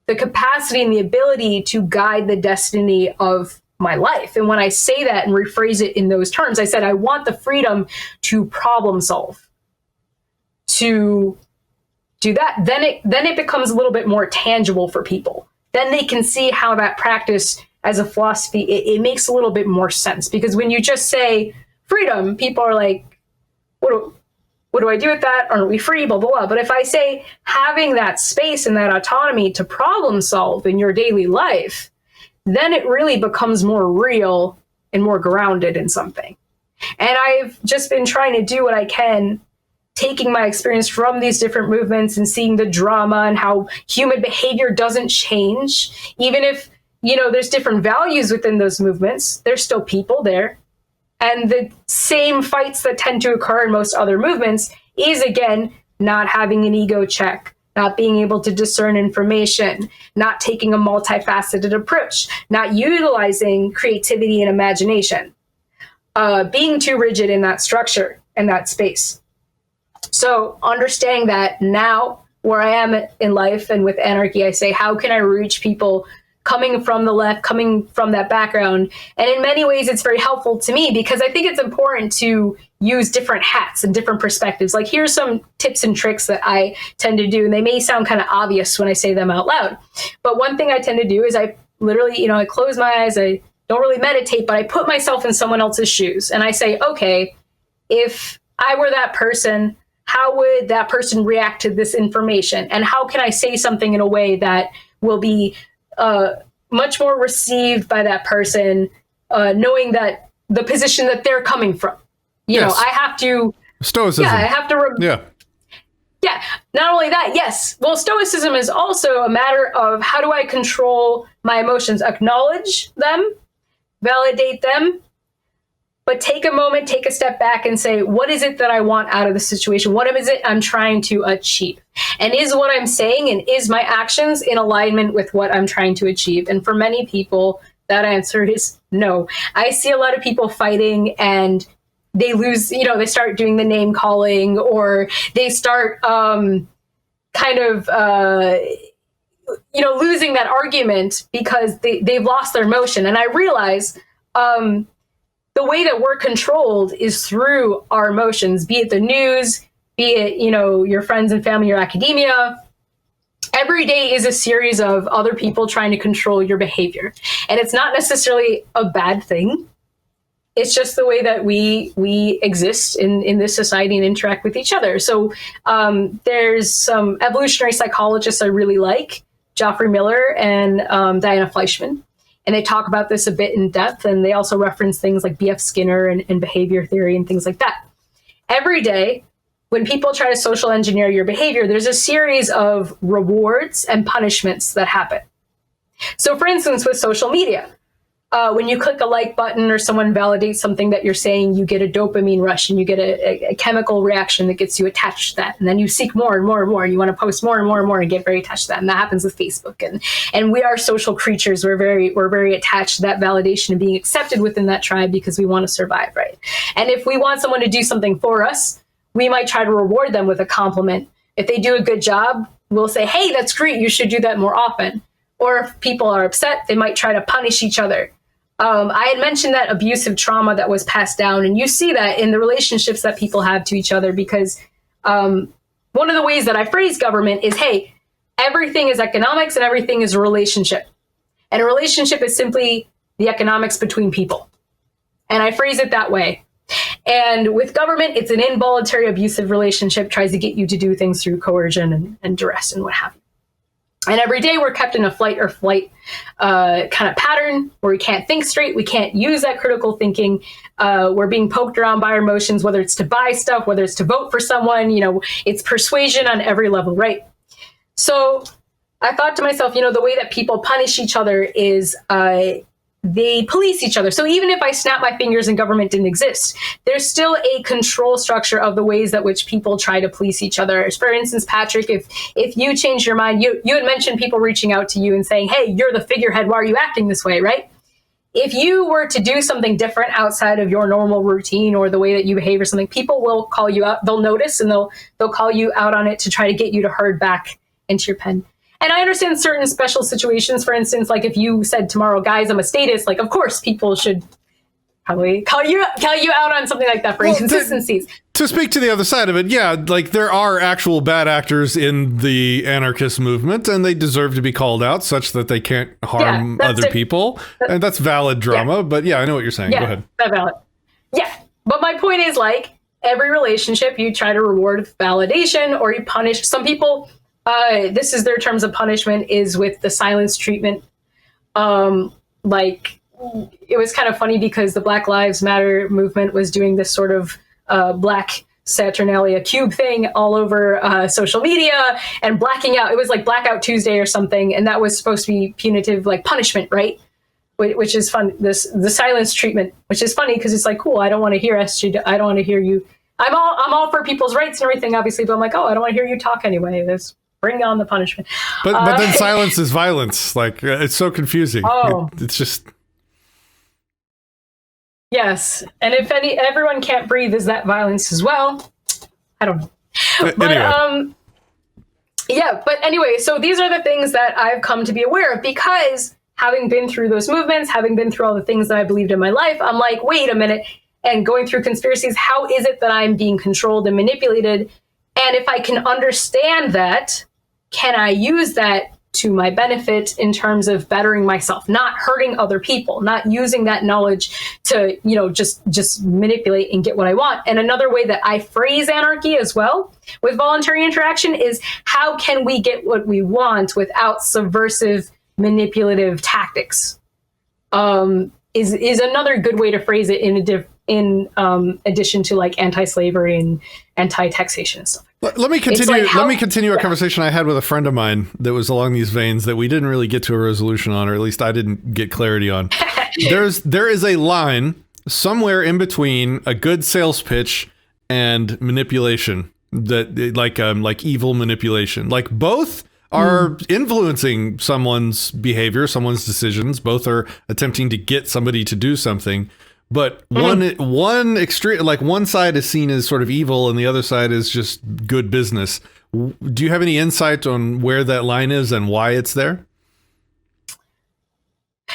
the capacity and the ability to guide the destiny of my life. And when I say that and rephrase it in those terms, I said, I want the freedom to problem solve, to do that. Then it becomes a little bit more tangible for people. Then they can see how that practice as a philosophy, it makes a little bit more sense. Because when you just say freedom, people are like, what do I do with that? Aren't we free? Blah, blah, blah. But if I say having that space and that autonomy to problem solve in your daily life, then it really becomes more real and more grounded in something. And I've just been trying to do what I can, taking my experience from these different movements and seeing the drama and how human behavior doesn't change. Even if, there's different values within those movements, there's still people there. And the same fights that tend to occur in most other movements is, again, not having an ego check, not being able to discern information, not taking a multifaceted approach, not utilizing creativity and imagination, being too rigid in that structure and that space. So understanding that now, where I am in life and with anarchy, I say, how can I reach people coming from the left, coming from that background? And in many ways, it's very helpful to me because I think it's important to use different hats and different perspectives. Like, here's some tips and tricks that I tend to do, and they may sound kind of obvious when I say them out loud. But one thing I tend to do is I literally, I close my eyes, I don't really meditate, but I put myself in someone else's shoes. And I say, okay, if I were that person, how would that person react to this information? And how can I say something in a way that will be much more received by that person, knowing that the position that they're coming from? You know, I have to... Stoicism. Yeah, I have to... Yeah, not only that, yes. Well, Stoicism is also a matter of how do I control my emotions, acknowledge them, validate them, but take a moment, take a step back and say, what is it that I want out of the situation? What is it I'm trying to achieve? And is what I'm saying and is my actions in alignment with what I'm trying to achieve? And for many people, that answer is no. I see a lot of people fighting and they lose, you know, they start doing the name calling, or they start losing that argument because they've lost their emotion. And I realize the way that we're controlled is through our emotions, be it the news, be it, you know, your friends and family, your academia. Every day is a series of other people trying to control your behavior. And it's not necessarily a bad thing. It's just the way that we exist in this society and interact with each other. So there's some evolutionary psychologists I really like, Geoffrey Miller and Diana Fleischman. And they talk about this a bit in depth. And they also reference things like B.F. Skinner and behavior theory and things like that. Every day, when people try to social engineer your behavior, there's a series of rewards and punishments that happen. So for instance, with social media, when you click a like button or someone validates something that you're saying, you get a dopamine rush and you get a chemical reaction that gets you attached to that. And then you seek more and more and more. You want to post more and more and more and get very attached to that. And that happens with Facebook. And we are social creatures. We're very attached to that validation and being accepted within that tribe because we want to survive, right? And if we want someone to do something for us, we might try to reward them with a compliment. If they do a good job, we'll say, hey, that's great. You should do that more often. Or if people are upset, they might try to punish each other. I had mentioned that abusive trauma that was passed down, and you see that in the relationships that people have to each other, because one of the ways that I phrase government is, hey, everything is economics and everything is a relationship. And a relationship is simply the economics between people. And I phrase it that way. And with government, it's an involuntary abusive relationship, tries to get you to do things through coercion and duress and what have you. And every day we're kept in a fight or flight kind of pattern where we can't think straight. We can't use that critical thinking. We're being poked around by our emotions, whether it's to buy stuff, whether it's to vote for someone, you know, it's persuasion on every level, right? So I thought to myself, you know, the way that people punish each other is they police each other. So even if I snap my fingers and government didn't exist, there's still a control structure of the ways that which people try to police each other. For instance, Patrick, if you change your mind, you had mentioned people reaching out to you and saying, hey, you're the figurehead, why are you acting this way, right? If you were to do something different outside of your normal routine or the way that you behave or something, people will call you out. They'll notice and they'll call you out on it to try to get you to herd back into your pen. And I understand certain special situations, for instance, like if you said tomorrow, guys, I'm a statist, like, of course, people should probably call you out on something like that for inconsistencies. To speak to the other side of it, yeah, like there are actual bad actors in the anarchist movement, and they deserve to be called out such that they can't harm other people. And that's valid drama. Yeah. But yeah, I know what you're saying. Yeah, go ahead. That's valid. Yeah. But my point is, like, every relationship, you try to reward with validation or you punish. Some people... this is their terms of punishment is with the silence treatment. Like it was kind of funny because the Black Lives Matter movement was doing this sort of Black Saturnalia cube thing all over social media and blacking out. It was like Blackout Tuesday or something. And that was supposed to be punitive, like punishment, right? Which is fun. The silence treatment, which is funny because it's like, cool. I don't want to hear SG. I don't want to hear you. I'm all for people's rights and everything, obviously. But I'm like, oh, I don't want to hear you talk anyway. Bring on the punishment. But then silence is violence. Like it's so confusing. Oh. It's just. Yes. And if everyone can't breathe, is that violence as well? I don't know. But, anyway. Yeah. But anyway, so these are the things that I've come to be aware of because having been through those movements, having been through all the things that I believed in my life, I'm like, wait a minute. And going through conspiracies, how is it that I'm being controlled and manipulated? And if I can understand that, can I use that to my benefit in terms of bettering myself, not hurting other people, not using that knowledge to, just manipulate and get what I want. And another way that I phrase anarchy as well with voluntary interaction is, how can we get what we want without subversive, manipulative tactics? Is another good way to phrase it in addition to like anti-slavery and anti-taxation and stuff. Let me continue a conversation I had with a friend of mine that was along these veins that we didn't really get to a resolution on, or at least I didn't get clarity on. There is a line somewhere in between a good sales pitch and manipulation, that like evil manipulation. Like both are influencing someone's behavior, someone's decisions. Both are attempting to get somebody to do something. But one extreme, like one side is seen as sort of evil and the other side is just good business. Do you have any insight on where that line is and why it's there?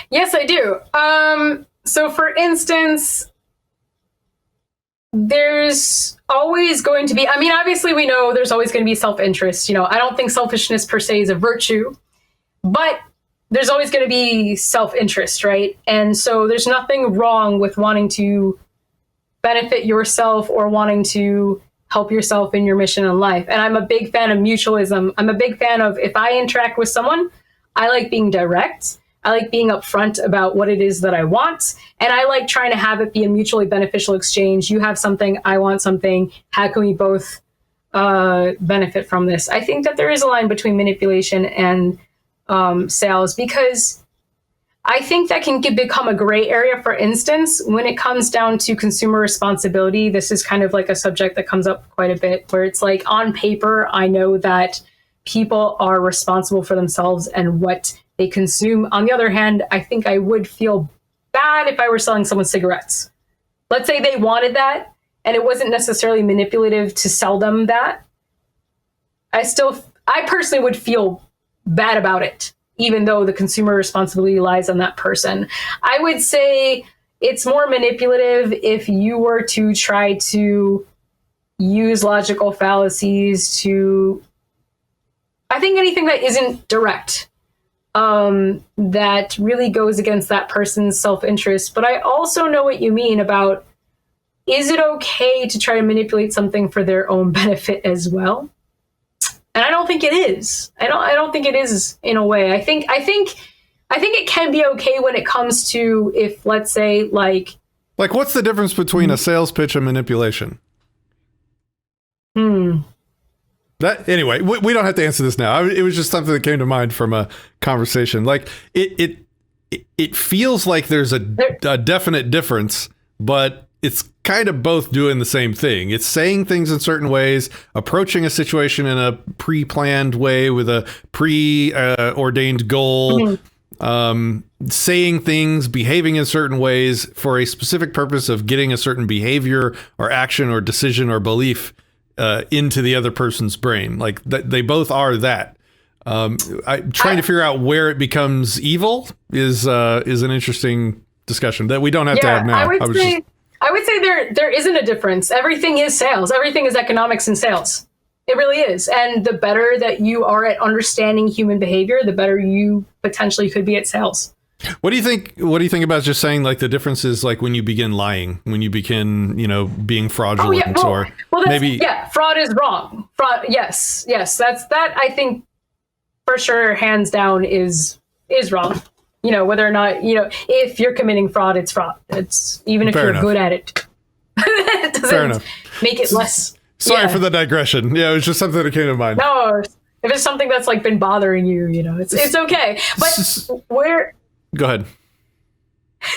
Yes, I do. So for instance, there's always going to be, I mean, obviously we know there's always going to be self-interest. I don't think selfishness per se is a virtue, but there's always going to be self-interest, right? And so there's nothing wrong with wanting to benefit yourself or wanting to help yourself in your mission in life. And I'm a big fan of mutualism. I'm a big fan of, if I interact with someone, I like being direct. I like being upfront about what it is that I want. And I like trying to have it be a mutually beneficial exchange. You have something, I want something. How can we both benefit from this? I think that there is a line between manipulation and sales, because I think that can become a gray area. For instance, when it comes down to consumer responsibility, this is kind of like a subject that comes up quite a bit, where it's like, on paper, I know that people are responsible for themselves and what they consume. On the other hand, I think I would feel bad if I were selling someone cigarettes. Let's say they wanted that and it wasn't necessarily manipulative to sell them that. I personally would feel bad about it, even though the consumer responsibility lies on that person. I would say it's more manipulative if you were to try to use logical fallacies to, I think anything that isn't direct, that really goes against that person's self-interest. But I also know what you mean about, is it okay to try to manipulate something for their own benefit as well? And I don't think it is. I don't think it is in a way. I think it can be okay when it comes to, if, let's say, like what's the difference between a sales pitch and manipulation? That, anyway, we don't have to answer this now. It was just something that came to mind from a conversation. Like it feels like there's a definite difference, but it's kind of both doing the same thing. It's saying things in certain ways, approaching a situation in a pre-planned way with a pre-ordained goal, saying things, behaving in certain ways for a specific purpose of getting a certain behavior or action or decision or belief into the other person's brain. Like they both are that. Trying to figure out where it becomes evil is an interesting discussion that we don't have to have now. I would say there isn't a difference. Everything is sales. Everything is economics and sales. It really is. And the better that you are at understanding human behavior, the better you potentially could be at sales. What do you think about just saying like the difference is like when you begin lying, when you begin, being fraudulent fraud is wrong. Fraud. Yes. That I think for sure, hands down is wrong. Whether or not, if you're committing fraud, it's fraud. It's even if you're good at it. It doesn't make it less. Sorry for the digression. Yeah, it was just something that came to mind. No, if it's something that's like been bothering you, it's okay. But Go ahead.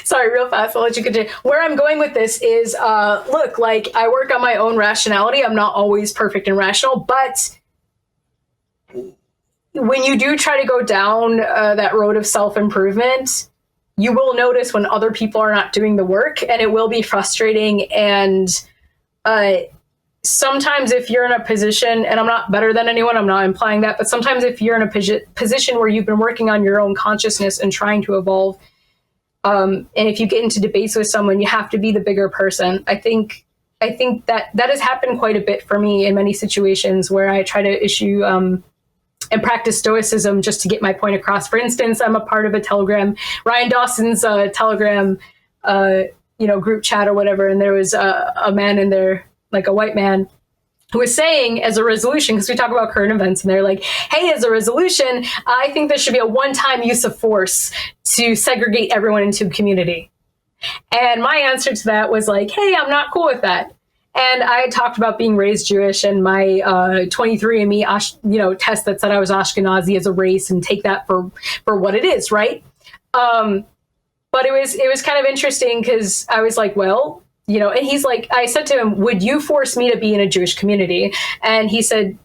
Sorry, real fast. I'll let you continue. Where I'm going with this is, look, like I work on my own rationality. I'm not always perfect and rational, but when you do try to go down that road of self-improvement, you will notice when other people are not doing the work, and it will be frustrating. And sometimes if you're in a position, and I'm not better than anyone, I'm not implying that, but sometimes if you're in a position where you've been working on your own consciousness and trying to evolve, and if you get into debates with someone, you have to be the bigger person. I think that has happened quite a bit for me in many situations where I try to issue practice Stoicism just to get my point across. For instance, I'm a part of a Telegram, Ryan Dawson's Telegram, group chat or whatever. And there was a man in there, like a white man, who was saying as a resolution, because we talk about current events, and they're like, hey, as a resolution, I think there should be a one-time use of force to segregate everyone into a community. And my answer to that was like, hey, I'm not cool with that. And I had talked about being raised Jewish and my 23andMe, test that said I was Ashkenazi as a race, and take that for what it is, right? But it was kind of interesting because I was like, well, and he's like, I said to him, would you force me to be in a Jewish community? And he said,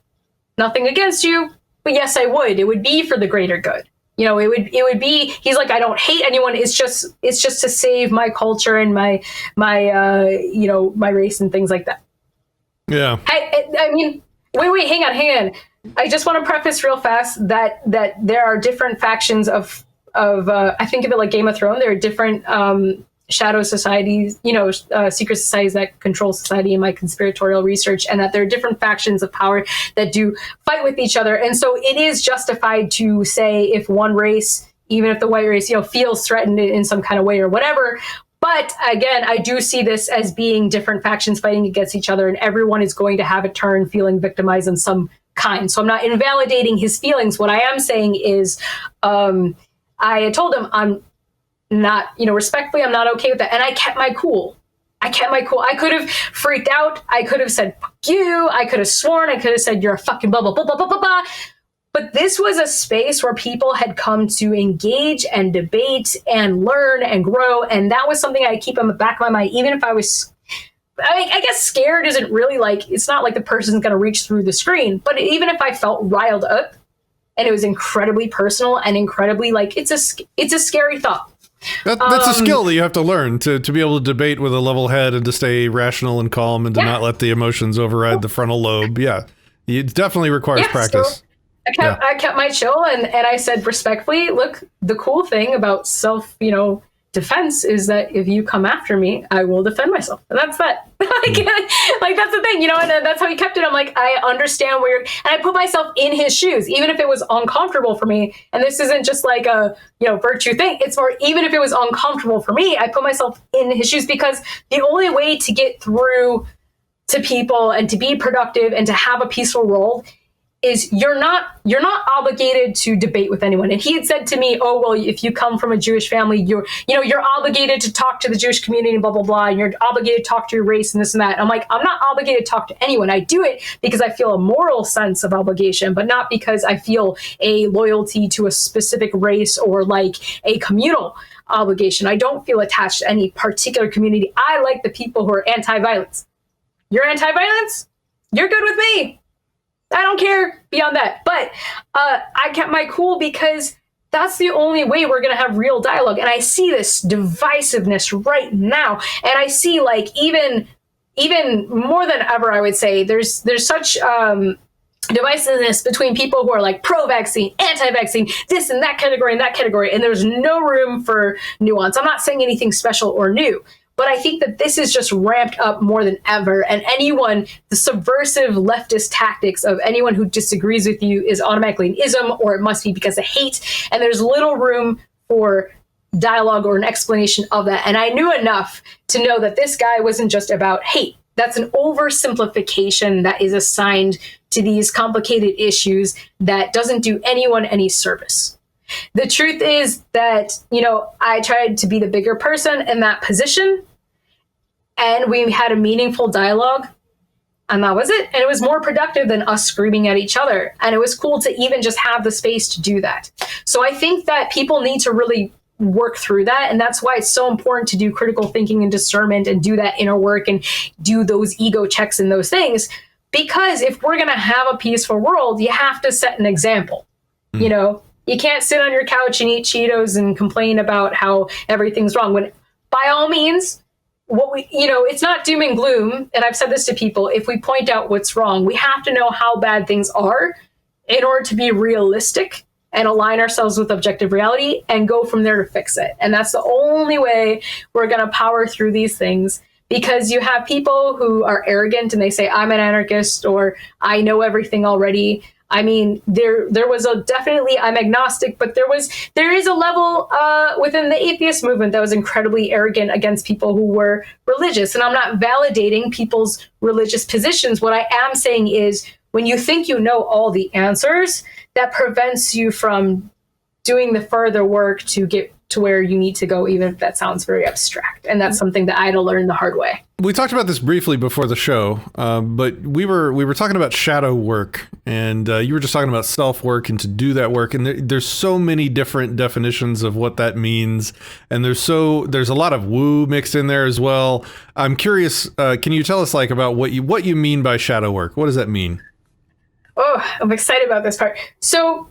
nothing against you, but yes, I would. It would be for the greater good. It would be, he's like, I don't hate anyone. It's just to save my culture and my race and things like that. Yeah. I mean, wait, hang on. I just want to preface real fast that there are different factions of I think of it like Game of Thrones. There are different shadow societies, secret societies that control society in my conspiratorial research, and that there are different factions of power that do fight with each other. And so it is justified to say if one race, even if the white race, feels threatened in some kind of way or whatever. But again, I do see this as being different factions fighting against each other, and everyone is going to have a turn feeling victimized in some kind. So I'm not invalidating his feelings. What I am saying is, I told him I'm not, respectfully, I'm not okay with that. And I kept my cool. I could have freaked out. I could have said, fuck you. I could have sworn. I could have said, you're a fucking blah, blah, blah, blah, blah, blah, blah. But this was a space where people had come to engage and debate and learn and grow. And that was something I keep in the back of my mind, even if I was, I guess scared isn't really like, it's not like the person's going to reach through the screen. But even if I felt riled up and it was incredibly personal and incredibly like, it's a scary thought. That's a skill that you have to learn to be able to debate with a level head and to stay rational and calm and to not let the emotions override the frontal lobe. Yeah, it definitely requires practice. So I kept my chill and I said respectfully, look, the cool thing about self, defense is that if you come after me, I will defend myself. And that's that. like that's the thing, and that's how he kept it. I'm like, I understand and I put myself in his shoes, even if it was uncomfortable for me. And this isn't just like a, virtue thing. It's more, even if it was uncomfortable for me, I put myself in his shoes, because the only way to get through to people and to be productive and to have a peaceful world is you're not obligated to debate with anyone. And he had said to me, oh, well, if you come from a Jewish family, you're obligated to talk to the Jewish community and blah, blah, blah. And you're obligated to talk to your race and this and that. And I'm like, I'm not obligated to talk to anyone. I do it because I feel a moral sense of obligation, but not because I feel a loyalty to a specific race or like a communal obligation. I don't feel attached to any particular community. I like the people who are anti-violence. You're anti-violence? You're good with me. I don't care beyond that. But I kept my cool because that's the only way we're going to have real dialogue. And I see this divisiveness right now. And I see like even more than ever, I would say there's such divisiveness between people who are like pro-vaccine, anti-vaccine, this and that category and that category. And there's no room for nuance. I'm not saying anything special or new. But I think that this is just ramped up more than ever. And the subversive leftist tactics of anyone who disagrees with you is automatically an ism, or it must be because of hate. And there's little room for dialogue or an explanation of that. And I knew enough to know that this guy wasn't just about hate. That's an oversimplification that is assigned to these complicated issues that doesn't do anyone any service. The truth is that, I tried to be the bigger person in that position. And we had a meaningful dialogue, and that was it. And it was more productive than us screaming at each other. And it was cool to even just have the space to do that. So I think that people need to really work through that. And that's why it's so important to do critical thinking and discernment and do that inner work and do those ego checks and those things. Because if we're going to have a peaceful world, you have to set an example. You can't sit on your couch and eat Cheetos and complain about how everything's wrong. When by all means, it's not doom and gloom. And I've said this to people, if we point out what's wrong, we have to know how bad things are in order to be realistic and align ourselves with objective reality and go from there to fix it. And that's the only way we're going to power through these things, because you have people who are arrogant and they say, I'm an anarchist, or I know everything already. I mean, there was a definitely, I'm agnostic, but there is a level within the atheist movement that was incredibly arrogant against people who were religious. And I'm not validating people's religious positions. What I am saying is, when you think you know all the answers, that prevents you from doing the further work to get to where you need to go, even if that sounds very abstract. And that's something that I had to learn the hard way. We talked about this briefly before the show, but we were talking about shadow work, and you were just talking about self work and to do that work. And there's so many different definitions of what that means, and there's a lot of woo mixed in there as well. I'm curious, can you tell us like about what you mean by shadow work? What does that mean? Oh, I'm excited about this part. So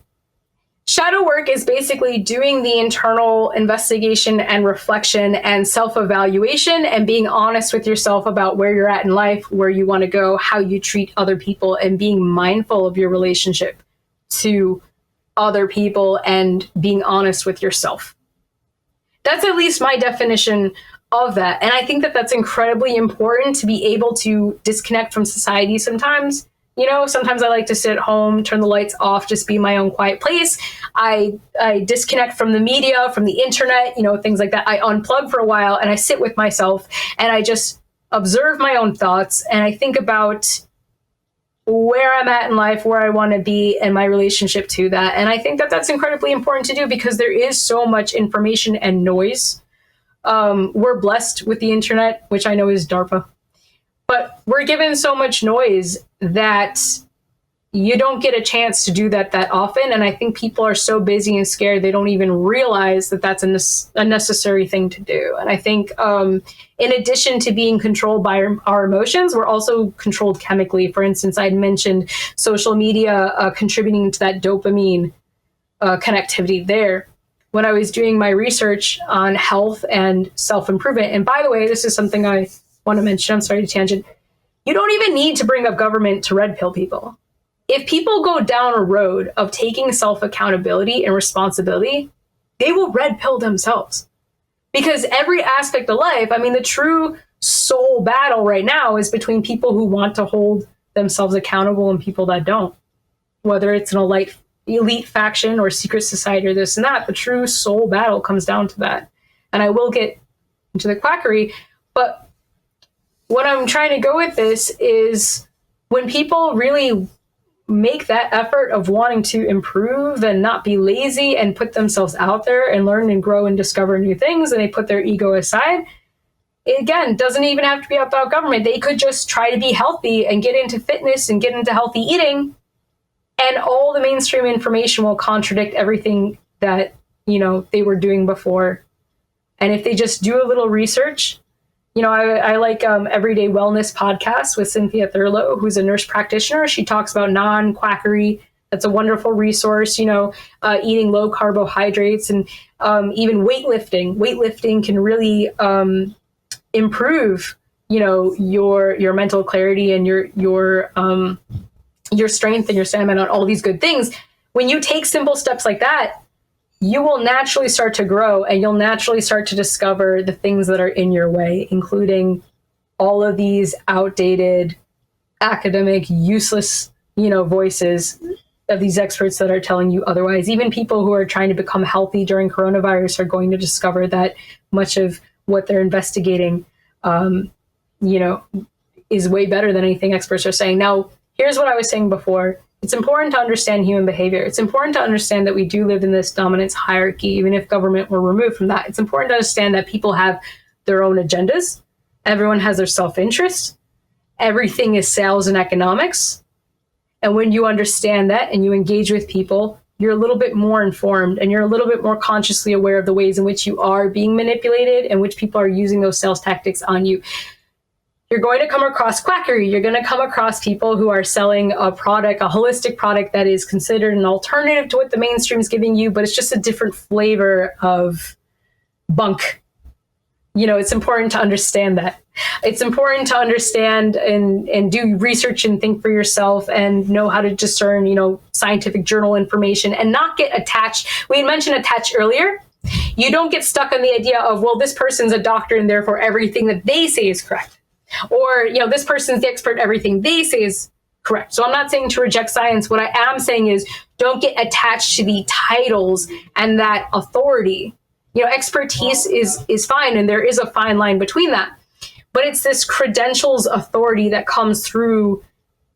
shadow work is basically doing the internal investigation and reflection and self-evaluation and being honest with yourself about where you're at in life, where you want to go, how you treat other people, and being mindful of your relationship to other people and being honest with yourself. That's at least my definition of that. And I think that that's incredibly important, to be able to disconnect from society sometimes. You know, sometimes I like to sit at home, turn the lights off, just be in my own quiet place. I disconnect from the media, from the internet, you know, things like that. I unplug for a while and I sit with myself and I just observe my own thoughts. And I think about where I'm at in life, where I want to be, and my relationship to that. And I think that that's incredibly important to do, because there is so much information and noise. We're blessed with the internet, which I know is DARPA. But we're given so much noise that you don't get a chance to do that often. And I think people are so busy and scared, they don't even realize that that's a necessary thing to do. And I think in addition to being controlled by our emotions, we're also controlled chemically. For instance, I'd mentioned social media contributing to that dopamine connectivity there. When I was doing my research on health and self-improvement, and by the way, this is something I want to mention, I'm sorry to tangent, you don't even need to bring up government to red pill people. If people go down a road of taking self-accountability and responsibility, they will red pill themselves. Because every aspect of life, I mean, the true soul battle right now is between people who want to hold themselves accountable and people that don't. Whether it's an elite faction or secret society or this and that, the true soul battle comes down to that. And I will get into the quackery, but what I'm trying to go with this is, when people really make that effort of wanting to improve and not be lazy and put themselves out there and learn and grow and discover new things, and they put their ego aside, it, again, doesn't even have to be about government. They could just try to be healthy and get into fitness and get into healthy eating, and all the mainstream information will contradict everything that, you know, they were doing before. And if they just do a little research, you know, I like Everyday Wellness podcast with Cynthia Thurlow, who's a nurse practitioner. She talks about non-quackery. That's a wonderful resource, you know, eating low carbohydrates, and even weightlifting. Weightlifting can really improve, you know, your mental clarity and your strength and your stamina and all these good things. When you take simple steps like that, you will naturally start to grow, and you'll naturally start to discover the things that are in your way, including all of these outdated, academic, useless, you know, voices of these experts that are telling you otherwise. Even people who are trying to become healthy during coronavirus are going to discover that much of what they're investigating, you know, is way better than anything experts are saying. Now, here's what I was saying before. It's important to understand human behavior. It's important to understand that we do live in this dominance hierarchy, even if government were removed from that. It's important to understand that people have their own agendas. Everyone has their self-interest. Everything is sales and economics. And when you understand that and you engage with people, you're a little bit more informed, and you're a little bit more consciously aware of the ways in which you are being manipulated and which people are using those sales tactics on you. You're going to come across quackery. You're going to come across people who are selling a product, a holistic product that is considered an alternative to what the mainstream is giving you, but it's just a different flavor of bunk. You know, it's important to understand that. It's important to understand and do research and think for yourself and know how to discern, you know, scientific journal information and not get attached. We had mentioned attached earlier. You don't get stuck on the idea of, well, this person's a doctor and therefore everything that they say is correct. Or, you know, this person's the expert, everything they say is Correct. So I'm not saying to reject science. What I am saying is don't get attached to the titles and that authority. You know, expertise is fine, and there is a fine line between that. But it's this credentials authority that comes through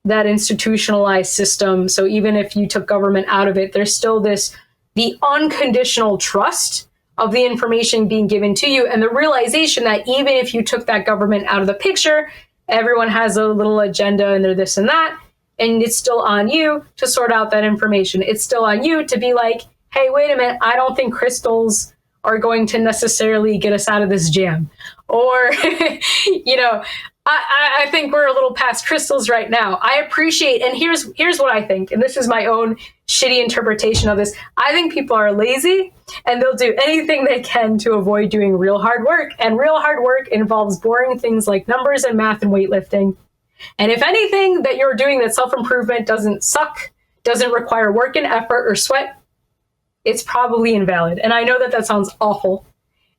that institutionalized system. So even if you took government out of it, there's still the unconditional trust of the information being given to you, and the realization that even if you took that government out of the picture, everyone has a little agenda and they're this and that, and it's still on you to sort out that information. It's still on you to be like, hey, wait a minute, I don't think crystals are going to necessarily get us out of this jam. Or, you know, I think we're a little past crystals right now. I appreciate, and here's what I think, and this is my own shitty interpretation of this. I think people are lazy and they'll do anything they can to avoid doing real hard work. And real hard work involves boring things like numbers and math and weightlifting. And if anything that you're doing that self-improvement doesn't suck, doesn't require work and effort or sweat, it's probably invalid. And I know that sounds awful.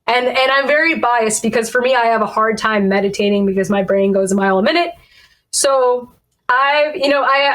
And I'm very biased because for me, I have a hard time meditating because my brain goes a mile a minute. So I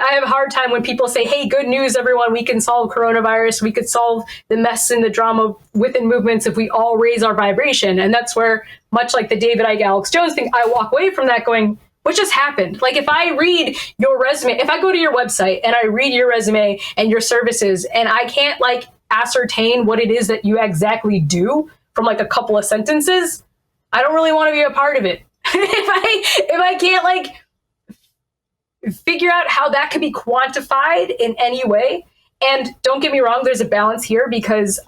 have a hard time when people say, hey, good news, everyone, we can solve coronavirus. We could solve the mess and the drama within movements if we all raise our vibration. And that's where, much like the David Icke, Alex Jones thing, I walk away from that going, what just happened? Like if I read your resume, if I go to your website and I read your resume and your services and I can't like ascertain what it is that you exactly do from like a couple of sentences, I don't really want to be a part of it. if I can't like figure out how that could be quantified in any way. And don't get me wrong, there's a balance here because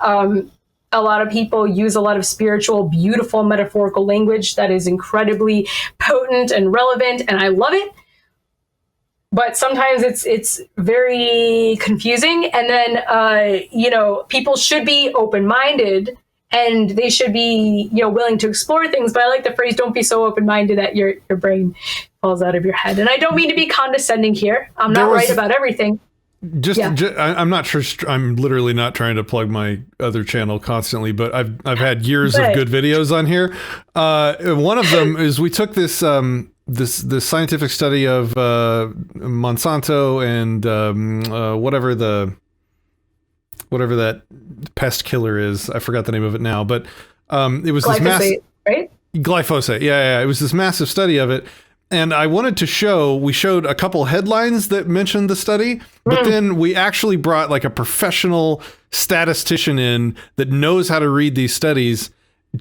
a lot of people use a lot of spiritual, beautiful, metaphorical language that is incredibly potent and relevant, and I love it. But sometimes it's very confusing. And then, people should be open-minded and they should be, willing to explore things. But I like the phrase, don't be so open-minded that your brain falls out of your head. And I don't mean to be condescending here. I'm not right about everything. I'm not sure. I'm literally not trying to plug my other channel constantly, but I've had years of good videos on here. One of them is we took this this scientific study of Monsanto and whatever that pest killer is. I forgot the name of it now, but it was glyphosate, right? Glyphosate. Yeah. It was this massive study of it. And I wanted to we showed a couple headlines that mentioned the study, but then we actually brought like a professional statistician in that knows how to read these studies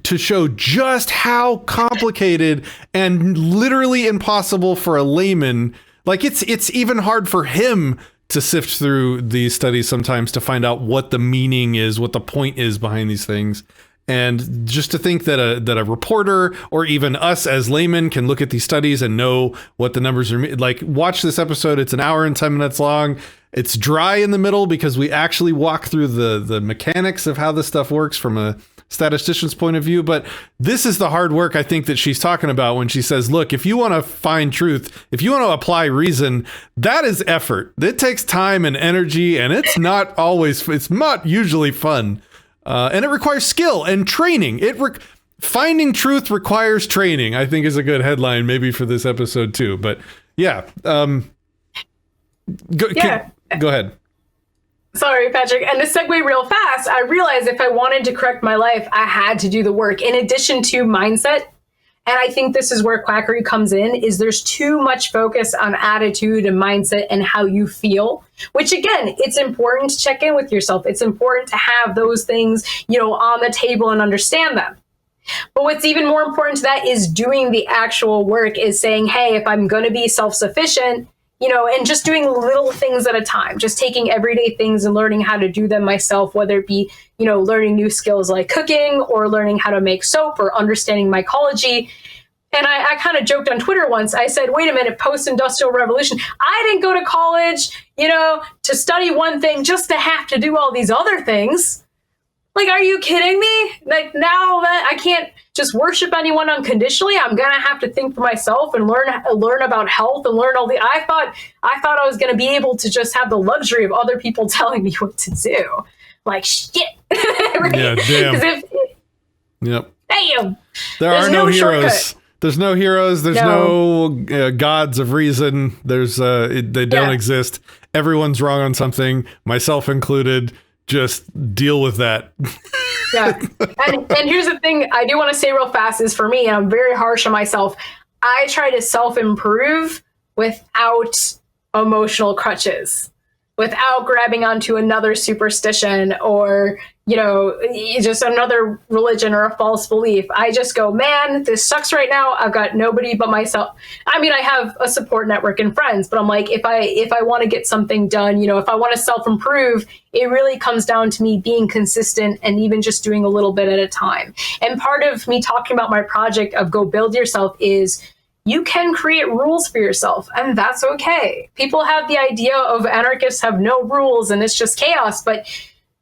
to show just how complicated and literally impossible for a layman. Like it's even hard for him to sift through these studies sometimes to find out what the meaning is, what the point is behind these things. And just to think that a reporter or even us as laymen can look at these studies and know what the numbers are, like watch this episode. It's an hour and 10 minutes long. It's dry in the middle because we actually walk through the mechanics of how this stuff works from a statistician's point of view. But this is the hard work I think that she's talking about when she says, look, if you want to find truth, if you want to apply reason, that is effort. It takes time and energy, and it's not usually fun. And it requires skill and training. Finding truth requires training, I think is a good headline maybe for this episode too. But yeah. Go ahead. Sorry, Patrick. And to segue real fast, I realized if I wanted to correct my life, I had to do the work in addition to mindset. And I think this is where quackery comes in, is there's too much focus on attitude and mindset and how you feel, which again, it's important to check in with yourself. It's important to have those things, on the table and understand them. But what's even more important to that is doing the actual work, is saying, hey, if I'm going to be self-sufficient, and just doing little things at a time, just taking everyday things and learning how to do them myself, whether it be, learning new skills like cooking or learning how to make soap or understanding mycology. And I kind of joked on Twitter once. I said, wait a minute, post-industrial revolution. I didn't go to college, to study one thing just to have to do all these other things. Like, are you kidding me? Like, now that I can't just worship anyone unconditionally, I'm going to have to think for myself and learn about health and learn all the, I thought I was going to be able to just have the luxury of other people telling me what to do. Like, shit. Right? Yeah, damn. Yep. Damn. There's There are no heroes. shortcut. There's no heroes. There's no gods of reason. There's they don't exist. Everyone's wrong on something, myself included. Just deal with that. Yeah. And here's the thing I do want to say real fast is for me, and I'm very harsh on myself, I try to self-improve without emotional crutches, without grabbing onto another superstition or, you know, just another religion or a false belief. I just go, man, this sucks right now. I've got nobody but myself. I mean, I have a support network and friends, but I'm like, if I want to get something done, you know, if I want to self-improve, it really comes down to me being consistent and even just doing a little bit at a time. And part of me talking about my project of Go Build Yourself is you can create rules for yourself, and that's okay. People have the idea of anarchists have no rules and it's just chaos, but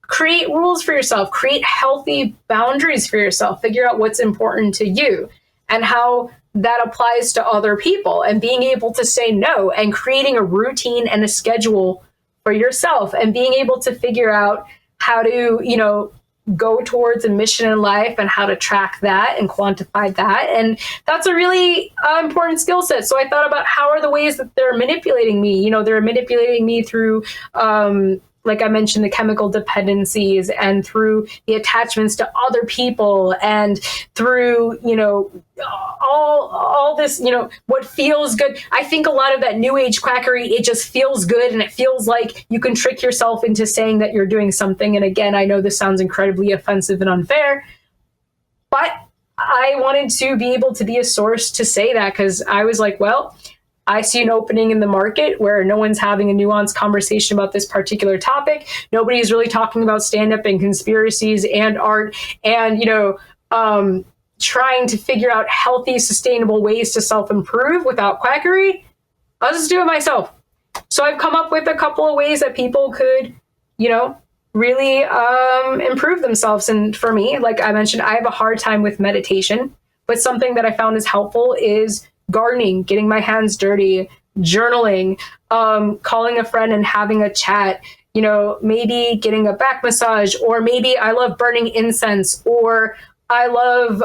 create rules for yourself, create healthy boundaries for yourself, figure out what's important to you and how that applies to other people, and being able to say no and creating a routine and a schedule for yourself and being able to figure out how to, you know, go towards a mission in life and how to track that and quantify that. And that's a really important skill set. So I thought about how are the ways that they're manipulating me. You know, they're manipulating me through, like I mentioned, the chemical dependencies and through the attachments to other people and through, you know, all this, you know, what feels good. I think a lot of that new age quackery, it just feels good. And it feels like you can trick yourself into saying that you're doing something. And again, I know this sounds incredibly offensive and unfair, but I wanted to be able to be a source to say that, because I was like, well, I see an opening in the market where no one's having a nuanced conversation about this particular topic. Nobody's really talking about stand-up and conspiracies and art and, you know, trying to figure out healthy, sustainable ways to self-improve without quackery. I'll just do it myself. So I've come up with a couple of ways that people could, you know, really improve themselves. And for me, like I mentioned, I have a hard time with meditation, but something that I found is helpful is gardening, getting my hands dirty, journaling, calling a friend and having a chat, you know, maybe getting a back massage, or maybe I love burning incense, or I love,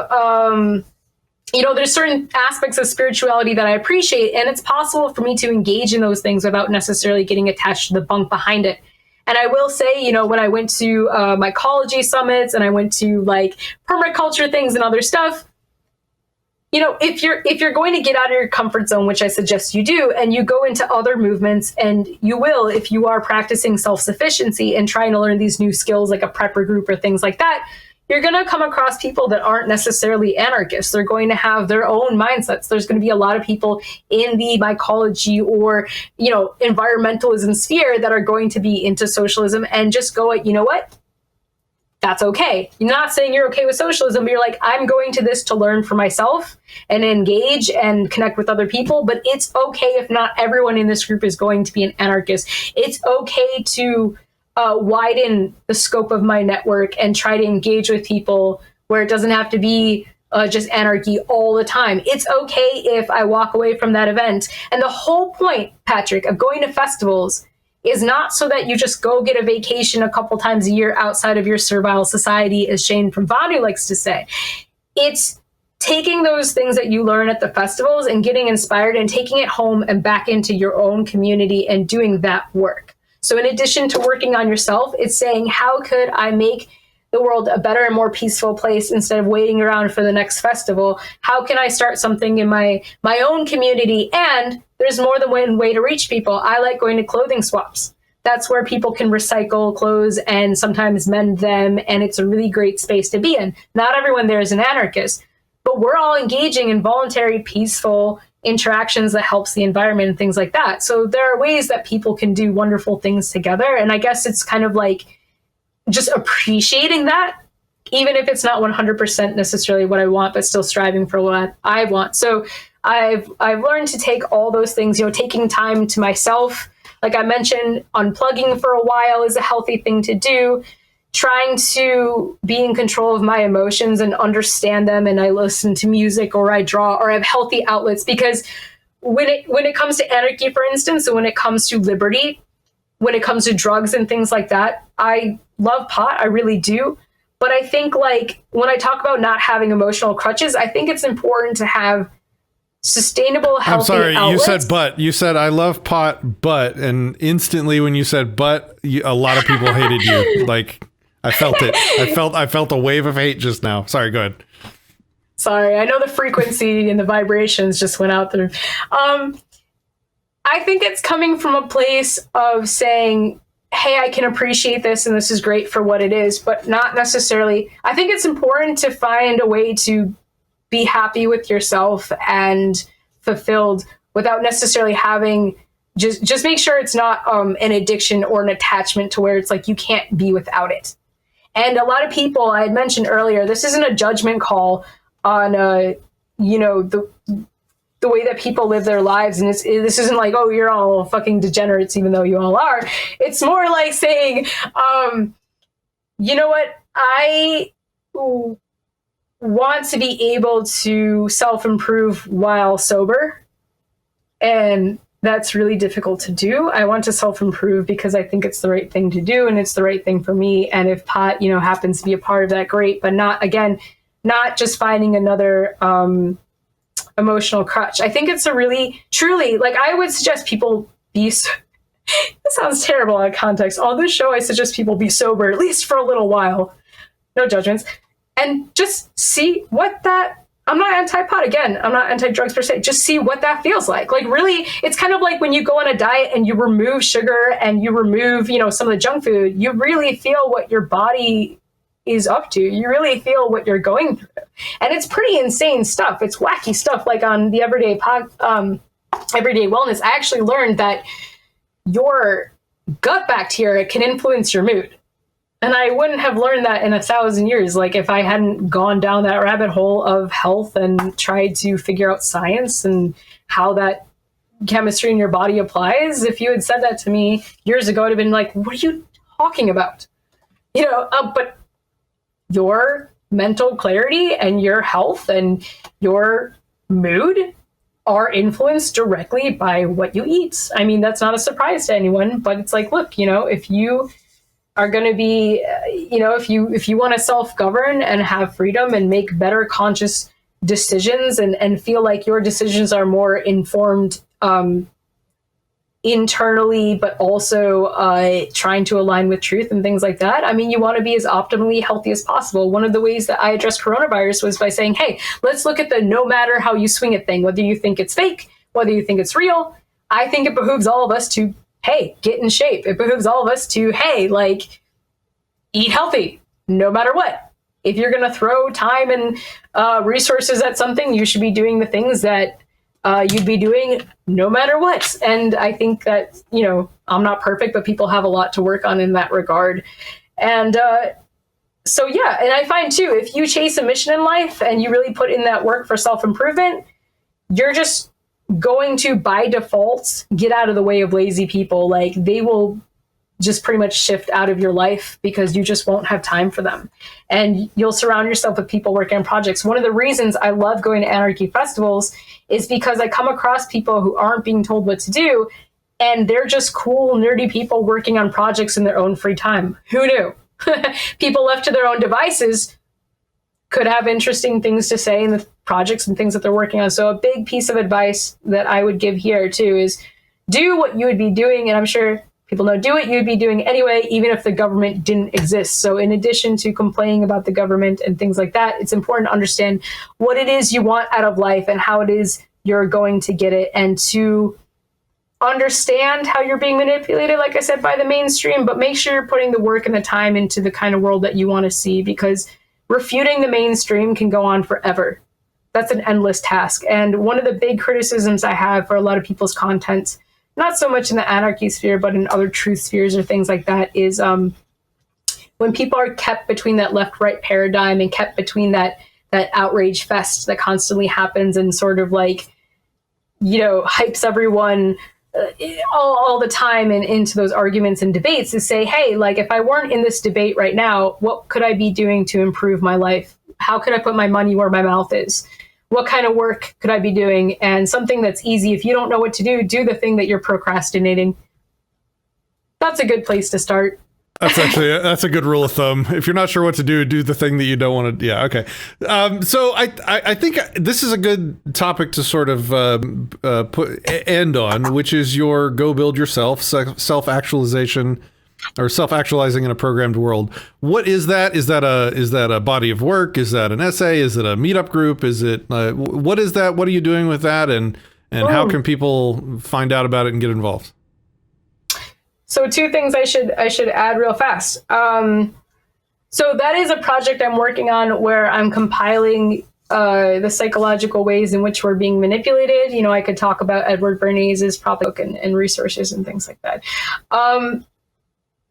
you know, there's certain aspects of spirituality that I appreciate, and it's possible for me to engage in those things without necessarily getting attached to the bunk behind it. And I will say, you know, when I went to mycology summits and I went to like permaculture things and other stuff, you know, if you're going to get out of your comfort zone, which I suggest you do, and you go into other movements, and you will, if you are practicing self-sufficiency and trying to learn these new skills like a prepper group or things like that, you're going to come across people that aren't necessarily anarchists. They're going to have their own mindsets. There's going to be a lot of people in the mycology or, you know, environmentalism sphere that are going to be into socialism and just go, you know what? That's okay. You're not saying you're okay with socialism, but you're like, I'm going to this to learn for myself and engage and connect with other people. But it's okay if not everyone in this group is going to be an anarchist. It's okay to widen the scope of my network and try to engage with people where it doesn't have to be just anarchy all the time. It's okay if I walk away from that event. And the whole point, Patrick, of going to festivals is not so that you just go get a vacation a couple times a year outside of your servile society, as Shane from Vanu likes to say. It's taking those things that you learn at the festivals and getting inspired and taking it home and back into your own community and doing that work. So in addition to working on yourself, it's saying, how could I make the world a better and more peaceful place instead of waiting around for the next festival? How can I start something in my own community? And there's more than one way to reach people. I like going to clothing swaps. That's where people can recycle clothes and sometimes mend them. And it's a really great space to be in. Not everyone there is an anarchist, but we're all engaging in voluntary, peaceful interactions that helps the environment and things like that. So there are ways that people can do wonderful things together. And I guess it's kind of like just appreciating that, even if it's not 100% necessarily what I want, but still striving for what I want. So I've learned to take all those things, you know, taking time to myself. Like I mentioned, unplugging for a while is a healthy thing to do. Trying to be in control of my emotions and understand them. And I listen to music or I draw or I have healthy outlets, because when it comes to anarchy, for instance, and when it comes to liberty, when it comes to drugs and things like that, I love pot. I really do. But I think like when I talk about not having emotional crutches, I think it's important to have sustainable, healthy I'm sorry, outlets. you said but. You said I love pot, but, and instantly when you said but, a lot of people hated you. Like, I felt it. I felt a wave of hate just now. Sorry, go ahead. Sorry, I know the frequency and the vibrations just went out there. I think it's coming from a place of saying, hey, I can appreciate this and this is great for what it is, but not necessarily. I think it's important to find a way to be happy with yourself and fulfilled without necessarily having, just make sure it's not an addiction or an attachment to where it's like you can't be without it. And a lot of people, I had mentioned earlier, this isn't a judgment call on, you know, the way that people live their lives. And this isn't like, oh, you're all fucking degenerates, even though you all are. It's more like saying, you know what? I want to be able to self-improve while sober. And that's really difficult to do. I want to self-improve because I think it's the right thing to do and it's the right thing for me. And if pot, you know, happens to be a part of that, great. But not just finding another emotional crutch. I think it's a really, truly, like, I would suggest people be, this sounds terrible out of context. On this show, I suggest people be sober, at least for a little while. No judgments. And just see what that, I'm not anti-pot, again, I'm not anti-drugs per se, just see what that feels like. Like, really, it's kind of like when you go on a diet and you remove sugar and you remove, you know, some of the junk food, you really feel what your body is up to. You really feel what you're going through. And it's pretty insane stuff. It's wacky stuff. Like on the Everyday Wellness, I actually learned that your gut bacteria can influence your mood. And I wouldn't have learned that in 1,000 years, like if I hadn't gone down that rabbit hole of health and tried to figure out science and how that chemistry in your body applies. If you had said that to me years ago, I'd have been like, what are you talking about? You know, but your mental clarity and your health and your mood are influenced directly by what you eat. I mean, that's not a surprise to anyone, but it's like, look, you know, if you are going to be, you know, if you want to self-govern and have freedom and make better conscious decisions and feel like your decisions are more informed internally, but also trying to align with truth and things like that. I mean, you want to be as optimally healthy as possible. One of the ways that I addressed coronavirus was by saying, hey, let's look at the no matter how you swing it thing, whether you think it's fake, whether you think it's real. I think it behooves all of us to, hey, get in shape. It behooves all of us to, hey, like, eat healthy, no matter what. If you're going to throw time and resources at something, you should be doing the things that you'd be doing no matter what. And I think that, you know, I'm not perfect, but people have a lot to work on in that regard. And so, yeah, and I find too, if you chase a mission in life and you really put in that work for self-improvement, you're just going to, by default, get out of the way of lazy people. Like, they will just pretty much shift out of your life because you just won't have time for them. And you'll surround yourself with people working on projects. One of the reasons I love going to anarchy festivals is because I come across people who aren't being told what to do, and they're just cool, nerdy people working on projects in their own free time. Who knew? People left to their own devices could have interesting things to say in the projects and things that they're working on. So a big piece of advice that I would give here too is do what you would be doing. And I'm sure people know, do what you'd be doing anyway, even if the government didn't exist. So in addition to complaining about the government and things like that, it's important to understand what it is you want out of life and how it is you're going to get it, and to understand how you're being manipulated, like I said, by the mainstream, but make sure you're putting the work and the time into the kind of world that you want to see, because refuting the mainstream can go on forever. That's an endless task. And one of the big criticisms I have for a lot of people's content, not so much in the anarchy sphere, but in other truth spheres or things like that, is when people are kept between that left-right paradigm and kept between that outrage fest that constantly happens and sort of like, you know, hypes everyone all the time and into those arguments and debates, to say, hey, like, if I weren't in this debate right now, what could I be doing to improve my life? How could I put my money where my mouth is? What kind of work could I be doing? And something that's easy. If you don't know what to do the thing that you're procrastinating. That's a good place to start. that's a good rule of thumb. If you're not sure what to do the thing that you don't want to. Yeah. Okay. So I think this is a good topic to sort of end on, which is your go build yourself self-actualization or self-actualizing in a programmed world. What is that? Is that a body of work? Is that an essay? Is it a meetup group? Is it what is that? What are you doing with that? And how can people find out about it and get involved? So two things I should add real fast. So that is a project I'm working on where I'm compiling the psychological ways in which we're being manipulated. You know, I could talk about Edward Bernays' Prophet book and resources and things like that.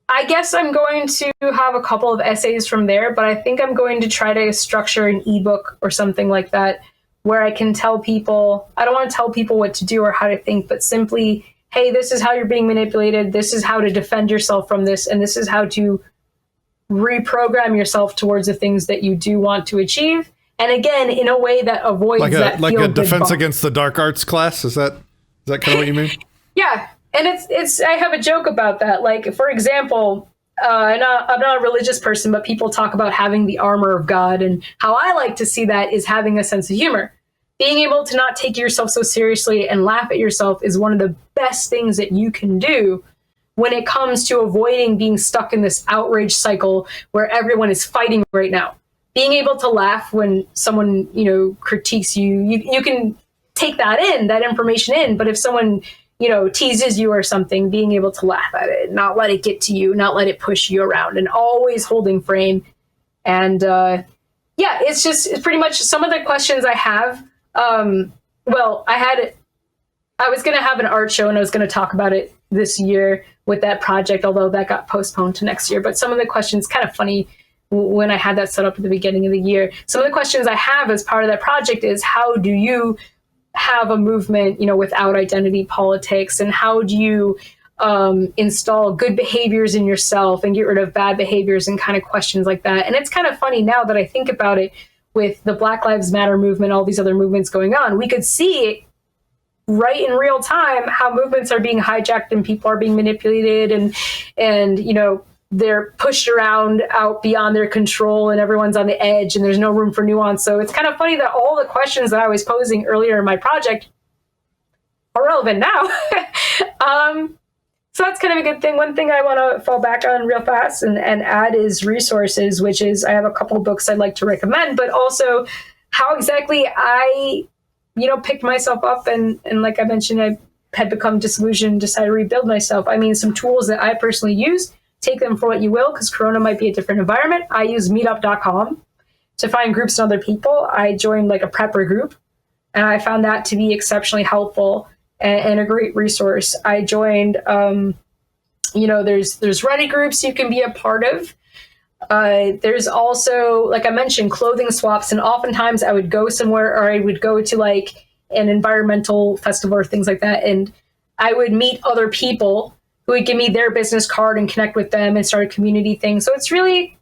I guess I'm going to have a couple of essays from there, but I think I'm going to try to structure an ebook or something like that where I can tell people, I don't want to tell people what to do or how to think, but simply, hey, this is how you're being manipulated. This is how to defend yourself from this. And this is how to reprogram yourself towards the things that you do want to achieve. And again, in a way that avoids that like a defense against the dark arts class. Is that kind of what you mean? Yeah. And it's I have a joke about that. Like, for example, I'm not a religious person, but people talk about having the armor of God. And how I like to see that is having a sense of humor. Being able to not take yourself so seriously and laugh at yourself is one of the best things that you can do when it comes to avoiding being stuck in this outrage cycle where everyone is fighting right now. Being able to laugh when someone, you know, critiques you, you can take that information in. But if someone, you know, teases you or something, being able to laugh at it, not let it get to you, not let it push you around, and always holding frame. And yeah, it's pretty much some of the questions I have. Well, I was going to have an art show and I was going to talk about it this year with that project, although that got postponed to next year. But some of the questions, kind of funny when I had that set up at the beginning of the year. Some of the questions I have as part of that project is, how do you have a movement, you know, without identity politics? And how do you install good behaviors in yourself and get rid of bad behaviors, and kind of questions like that. And it's kind of funny now that I think about it, with the Black Lives Matter movement, all these other movements going on, we could see right in real time how movements are being hijacked and people are being manipulated, and you know, they're pushed around out beyond their control, and everyone's on the edge and there's no room for nuance. So it's kind of funny that all the questions that I was posing earlier in my project are relevant now. So that's kind of a good thing. One thing I want to fall back on real fast and add is resources, which is I have a couple of books I'd like to recommend, but also how exactly I, you know, picked myself up and like I mentioned, I had become disillusioned, decided to rebuild myself. I mean, some tools that I personally use, take them for what you will, because Corona might be a different environment. I use meetup.com to find groups and other people. I joined like a prepper group, and I found that to be exceptionally helpful and a great resource. I joined, you know, there's Reddit groups you can be a part of. There's also, like I mentioned, clothing swaps. And oftentimes I would go somewhere, or I would go to like an environmental festival or things like that, and I would meet other people who would give me their business card and connect with them and start a community thing. So it's really,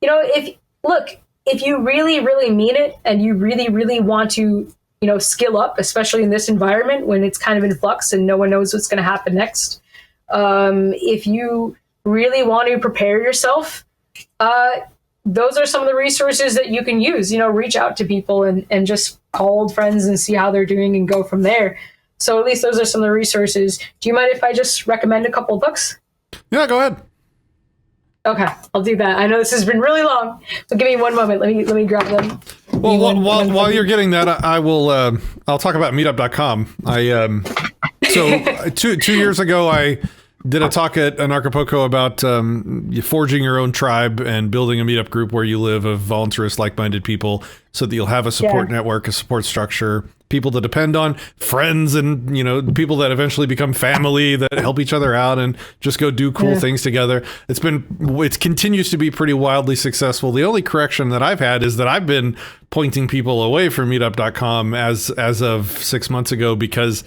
you know, if you really, really mean it and you really, really want to, you know, skill up, especially in this environment when it's kind of in flux and no one knows what's going to happen next. If you really want to prepare yourself, those are some of the resources that you can use. You know, reach out to people and just call old friends and see how they're doing and go from there. So at least those are some of the resources. Do you mind if I just recommend a couple of books? Yeah, go ahead. Okay, I'll do that. I know this has been really long, but give me one moment. Let me grab them. Well, while you're getting that, I will. I'll talk about Meetup.com. So 2 years ago, I did a talk at Anarchapulco about forging your own tribe and building a meetup group where you live of voluntarist, like-minded people, so that you'll have a support network, a support structure, people to depend on, friends, and, you know, people that eventually become family that help each other out and just go do cool things together. It continues to be pretty wildly successful. The only correction that I've had is that I've been pointing people away from Meetup.com as of 6 months ago, because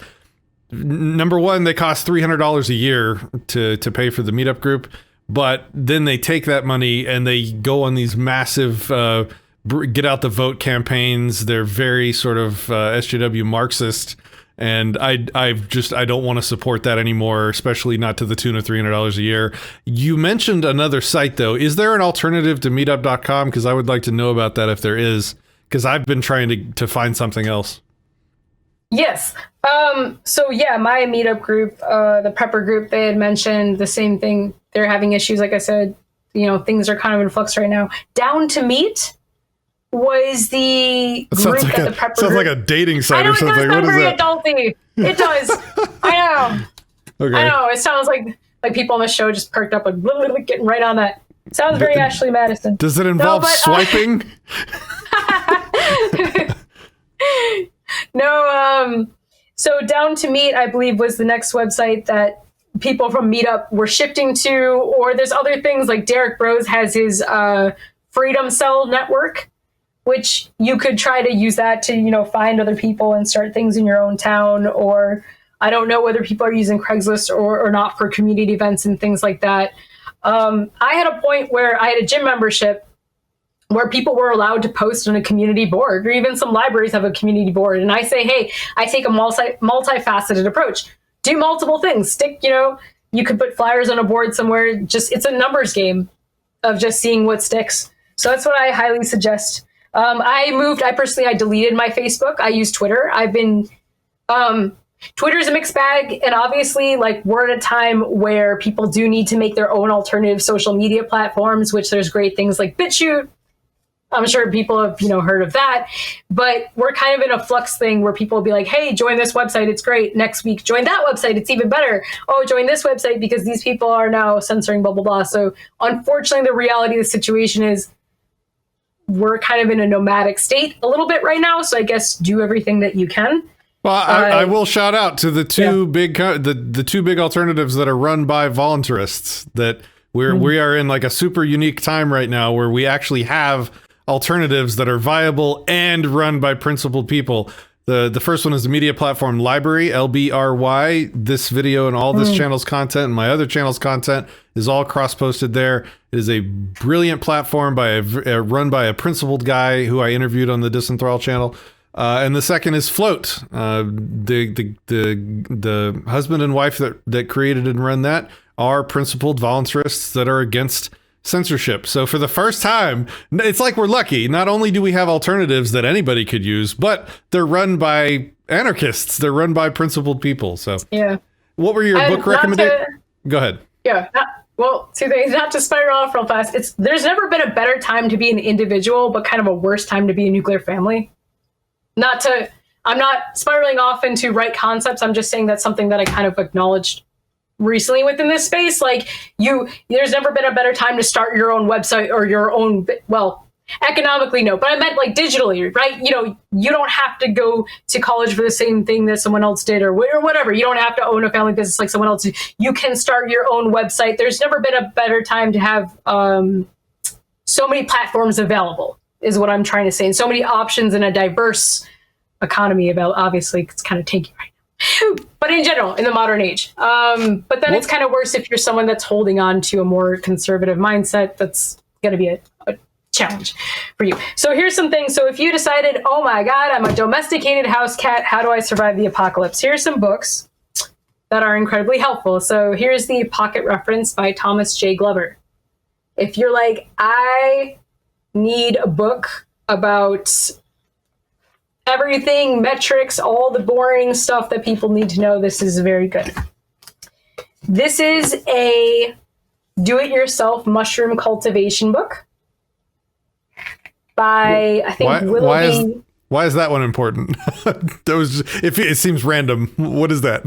number one, they cost $300 a year to pay for the meetup group, but then they take that money and they go on these massive get out the vote campaigns. They're very sort of SJW Marxist, And I don't want to support that anymore, especially not to the tune of $300 a year. You mentioned another site though. Is there an alternative to meetup.com? Because I would like to know about that if there is, because I've been trying to find something else. Yes. So yeah, my meetup group, the prepper group, they had mentioned the same thing. They're having issues. Like I said, things are kind of in flux right now. Down to Meet was the group that the prepper sounds group, like a dating site or something. It does What is very that? adulty. It does. I know. Okay. I know. It sounds like people on the show just perked up and getting right on that. Sounds very Ashley Madison. Does it involve swiping? No. So Down to Meet, I believe, was the next website that people from Meetup were shifting to, or there's other things like Derek Bros has his Freedom Cell network, which you could try to use that to, find other people and start things in your own town. Or I don't know whether people are using Craigslist or not for community events and things like that. I had a point where I had a gym membership where people were allowed to post on a community board, or even some libraries have a community board. And I say, hey, I take a multifaceted approach. Do multiple things. Stick, you could put flyers on a board somewhere. It's a numbers game of just seeing what sticks. So that's what I highly suggest. I deleted my Facebook. I use Twitter. Twitter's a mixed bag. And obviously, we're at a time where people do need to make their own alternative social media platforms, which there's great things like BitChute. I'm sure people have, heard of that, but we're kind of in a flux thing where people will be like, hey, join this website. It's great. Next week, join that website. It's even better. Oh, join this website because these people are now censoring blah, blah, blah. So unfortunately, the reality of the situation is we're kind of in a nomadic state a little bit right now. So I guess do everything that you can. Well, I will shout out to the two big the two big alternatives that are run by voluntarists that we are in a super unique time right now where we actually have alternatives that are viable and run by principled people. The first one is the media platform LBRY, LBRY. This video and all this channel's content and my other channel's content is all cross-posted there. It is a brilliant platform run by a principled guy who I interviewed on the Disenthrall channel. And the second is Float. The husband and wife that created and run that are principled voluntarists that are against censorship. So for the first time, it's like we're lucky. Not only do we have alternatives that anybody could use, but they're run by anarchists. They're run by principled people. So yeah. What were your book recommendations? Go ahead. Yeah. Two things. Not to spiral off real fast. There's never been a better time to be an individual, but kind of a worse time to be a nuclear family. I'm not spiraling off into right concepts. I'm just saying that's something that I kind of acknowledged recently within this space. There's never been a better time to start your own website or your own, economically, no, but I meant digitally, right? You don't have to go to college for the same thing that someone else did or whatever. You don't have to own a family business like someone else did. You can start your own website. There's never been a better time to have so many platforms available is what I'm trying to say. And so many options in a diverse economy about, obviously it's kind of tanky right now, but in general, in the modern age. But then it's kind of worse if you're someone that's holding on to a more conservative mindset. That's going to be a challenge for you. So here's some things. So if you decided, oh my God, I'm a domesticated house cat, how do I survive the apocalypse? Here's some books that are incredibly helpful. So here's the Pocket Reference by Thomas J. Glover. If you're like, I need a book about everything, metrics, all the boring stuff that people need to know, this is very good. This is a do-it-yourself mushroom cultivation book by, I think, Willoughby. Why is that one important? It seems random. What is that?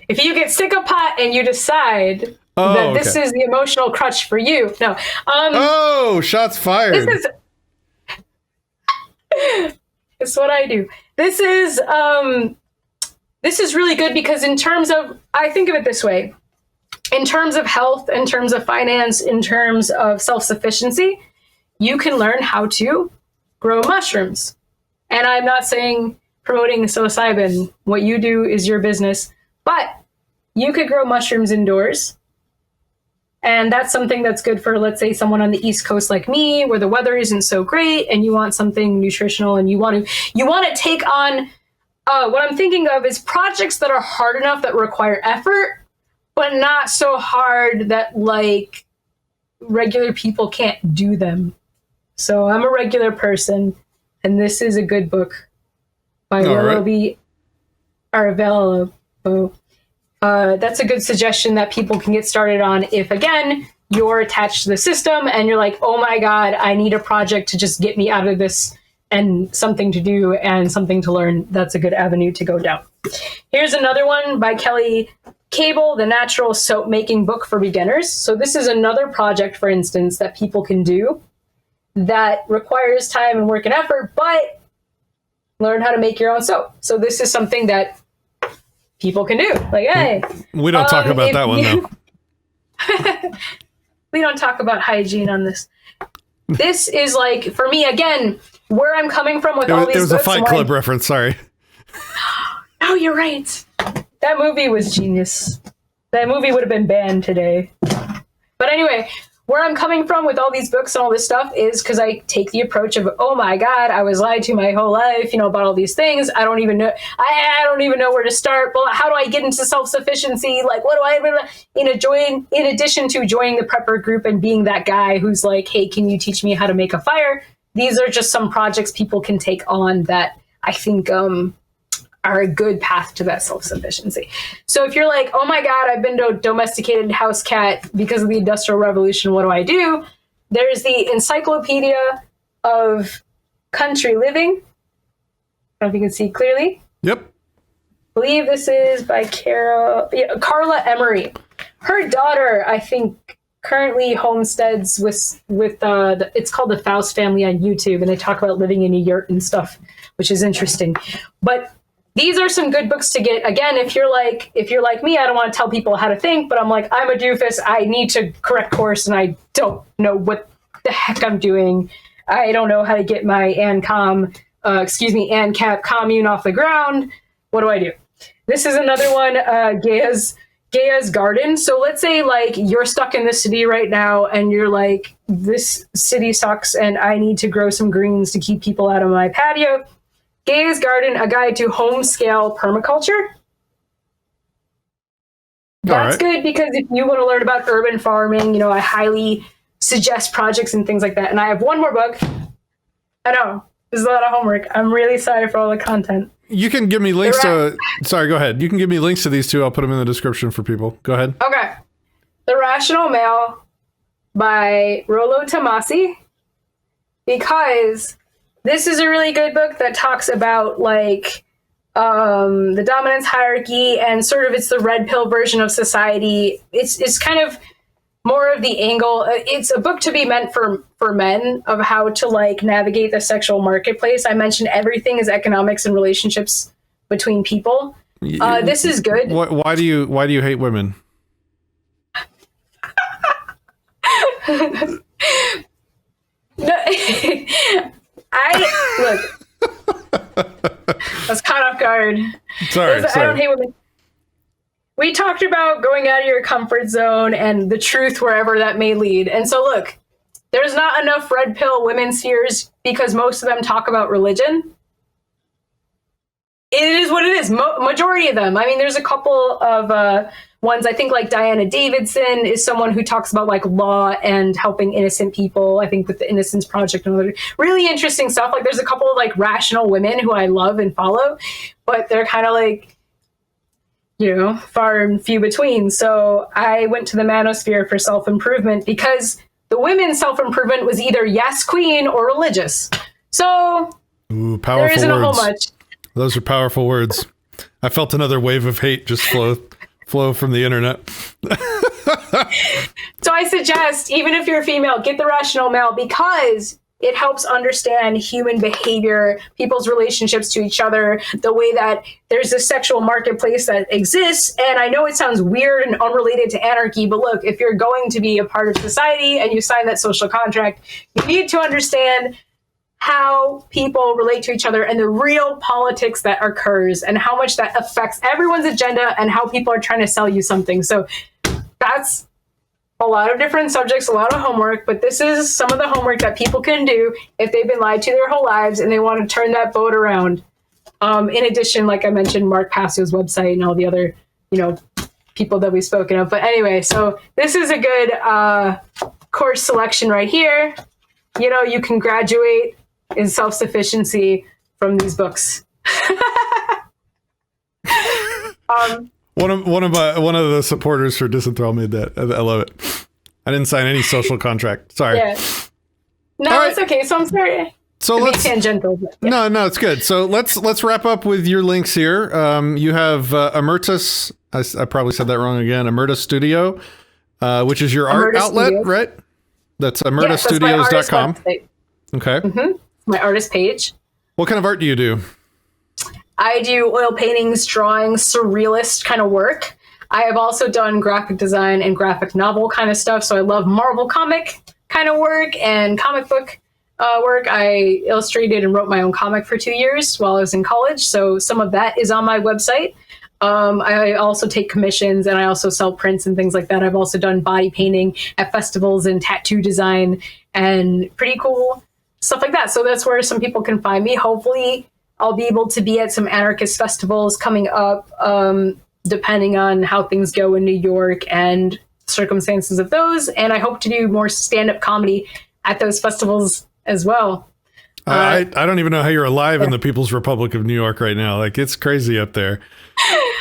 If you get sick of pot and you decide that this is the emotional crutch for you. No. Shots fired. It's what I do. This is really good because in terms of, I think of it this way, in terms of health, in terms of finance, in terms of self-sufficiency, you can learn how to grow mushrooms. And I'm not saying promoting psilocybin. What you do is your business, but you could grow mushrooms indoors. And that's something that's good for, let's say, someone on the East Coast like me, where the weather isn't so great, and you want something nutritional, and you want to take on what I'm thinking of is projects that are hard enough that require effort, but not so hard that like regular people can't do them. So I'm a regular person, and this is a good book by Willoughby Arvelo. That's a good suggestion that people can get started on if, again, you're attached to the system and you're like, oh my God, I need a project to just get me out of this and something to do and something to learn. That's a good avenue to go down. Here's another one by Kelly Cable, The Natural Soap Making Book for Beginners. So this is another project, for instance, that people can do that requires time and work and effort, but learn how to make your own soap. So this is something that people can do. Like, hey. We don't talk about that one, though. We don't talk about hygiene on this. This is like, for me, again, where I'm coming from with all these books. It was a Fight Club reference, sorry. Oh, you're right. That movie was genius. That movie would have been banned today. But anyway, where I'm coming from with all these books and all this stuff is because I take the approach of, oh my God, I was lied to my whole life, about all these things. I don't even know. I don't even know where to start. Well, how do I get into self-sufficiency? Like, what do I, in addition to joining the prepper group and being that guy who's like, hey, can you teach me how to make a fire? These are just some projects people can take on that I think, are a good path to that self-sufficiency. So if you're like, oh my God, I've been a domesticated house cat because of the Industrial Revolution, what do I do? There's the Encyclopedia of Country Living. I don't know if you can see clearly. Yep. I believe this is by Carla Emery. Her daughter, I think, currently homesteads with it's called the Faust Family on YouTube, and they talk about living in a yurt and stuff, which is interesting. But these are some good books to get. Again, if you're like me, I don't want to tell people how to think, but I'm like, I'm a doofus. I need to correct course, and I don't know what the heck I'm doing. I don't know how to get my ANCAP commune off the ground. What do I do? This is another one, Gaia's Garden. So let's say like you're stuck in this city right now, and you're like, this city sucks, and I need to grow some greens to keep people out of my patio. Gaia's Garden, a guide to home-scale permaculture. That's good because if you want to learn about urban farming, I highly suggest projects and things like that. And I have one more book. I know, this is a lot of homework. I'm really sorry for all the content. You can give me links to... Sorry, go ahead. You can give me links to these two. I'll put them in the description for people. Go ahead. Okay. The Rational Male by Rollo Tomasi. Because... this is a really good book that talks about like the dominance hierarchy and sort of it's the red pill version of society. It's kind of more of the angle. It's a book to be meant for men of how to like navigate the sexual marketplace. I mentioned everything is economics and relationships between people. This is good. Why do you hate women? Look, I was caught off guard. Sorry. I don't hate women. We talked about going out of your comfort zone and the truth wherever that may lead. And so look, there's not enough red pill women spheres because most of them talk about religion. It is what it is. Majority of them. I mean, there's a couple of ones, I think like Diana Davidson is someone who talks about like law and helping innocent people, I think with the Innocence Project and other really interesting stuff. Like there's a couple of like rational women who I love and follow, but they're kind of like, far and few between. So I went to the manosphere for self-improvement because the women's self-improvement was either yes, queen or religious. So Ooh, powerful there isn't words. a whole much. Those are powerful words. I felt another wave of hate just flow from the internet. So I suggest, even if you're a female, get the Rational Male because it helps understand human behavior, people's relationships to each other, the way that there's a sexual marketplace that exists. And I know it sounds weird and unrelated to anarchy, but look, if you're going to be a part of society and you sign that social contract, you need to understand how people relate to each other and the real politics that occurs and how much that affects everyone's agenda and how people are trying to sell you something. So that's a lot of different subjects, a lot of homework, but this is some of the homework that people can do if they've been lied to their whole lives and they want to turn that boat around. In addition, like I mentioned, Mark Passio's website and all the other, people that we've spoken of. But anyway, so this is a good course selection right here. You can graduate in self-sufficiency from these books. One of the supporters for Disenthrall made that. I love it. I didn't sign any social contract. Sorry. Yeah. No, right. It's okay. So I'm sorry. So let's tangential. But yeah. No, it's good. So let's wrap up with your links here. You have Emertus. I probably said that wrong again. Emertus Studio, which is your art outlet, Studios. Right? That's emertusstudios.com. Okay. Mm-hmm. My artist page. What kind of art do you do? I do oil paintings, drawings, surrealist kind of work. I have also done graphic design and graphic novel kind of stuff. So I love Marvel comic kind of work and comic book work. I illustrated and wrote my own comic for 2 years while I was in college. So some of that is on my website. I also take commissions and I also sell prints and things like that. I've also done body painting at festivals and tattoo design and pretty cool stuff like that. So that's where some people can find me. Hopefully I'll be able to be at some anarchist festivals coming up, depending on how things go in New York and circumstances of those. And I hope to do more stand-up comedy at those festivals as well. I don't even know how you're alive in the People's Republic of New York right now. Like, it's crazy up there.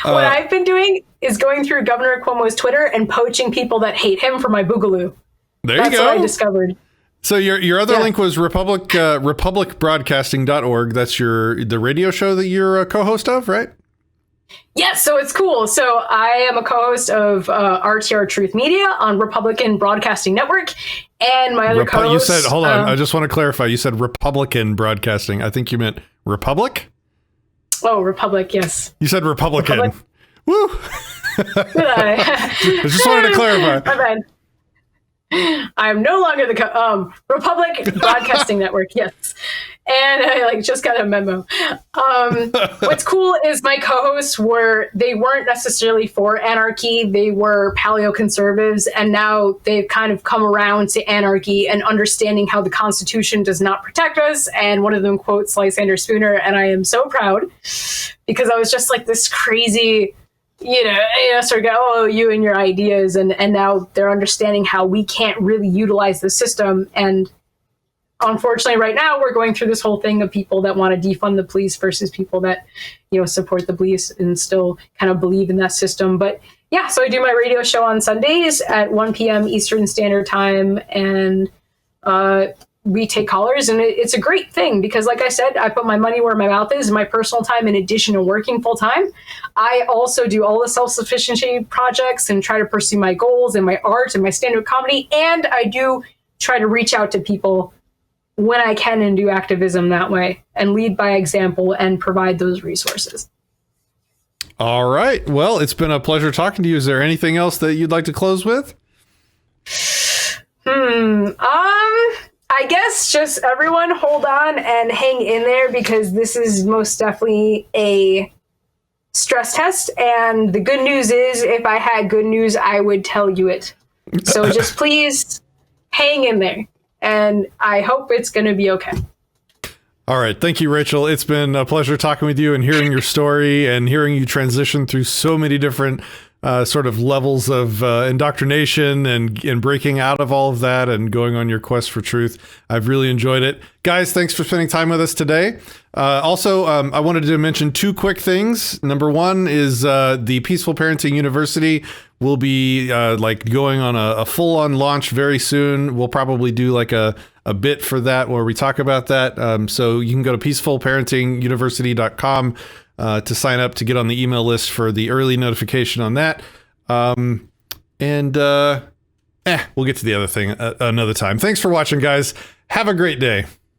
What I've been doing is going through Governor Cuomo's Twitter and poaching people that hate him for my boogaloo. That's what I discovered. So your other link was republicbroadcasting.org. That's the radio show that you're a co-host of, right? Yes, so it's cool. So I am a co-host of RTRtruthmedia on Republican Broadcasting Network, and my other co-host... You said, hold on, I just want to clarify. You said Republican Broadcasting. I think you meant Republic? Oh, Republic, yes. You said Republican. Republic? Woo! I just wanted to clarify. My bad. I am no longer the Republic Broadcasting Network, yes. And I just got a memo. What's cool is my co-hosts they weren't necessarily for anarchy. They were paleoconservatives, and now they've kind of come around to anarchy and understanding how the Constitution does not protect us. And one of them quotes Lysander Spooner, and I am so proud because I was just like this crazy, sort of go, oh, you and your ideas. And now they're understanding how we can't really utilize the system. And unfortunately, right now, we're going through this whole thing of people that want to defund the police versus people that, support the police and still kind of believe in that system. But yeah, so I do my radio show on Sundays at 1 p.m. Eastern Standard Time. And we take callers, and it's a great thing because, like I said, I put my money where my mouth is in my personal time in addition to working full time. I also do all the self-sufficiency projects and try to pursue my goals and my art and my stand-up comedy. And I do try to reach out to people when I can and do activism that way and lead by example and provide those resources. All right. Well, it's been a pleasure talking to you. Is there anything else that you'd like to close with? I guess just everyone hold on and hang in there because this is most definitely a stress test. And the good news is if I had good news, I would tell you it. So just please hang in there. And I hope it's going to be okay. All right. Thank you, Rachel. It's been a pleasure talking with you and hearing your story and hearing you transition through so many different sort of levels of indoctrination and breaking out of all of that and going on your quest for truth. I've really enjoyed it. Guys, thanks for spending time with us today. Also, I wanted to mention two quick things. Number one is the Peaceful Parenting University will be going on a full-on launch very soon. We'll probably do like a bit for that where we talk about that. So you can go to peacefulparentinguniversity.com to sign up to get on the email list for the early notification on that. We'll get to the other thing another time. Thanks for watching, guys. Have a great day.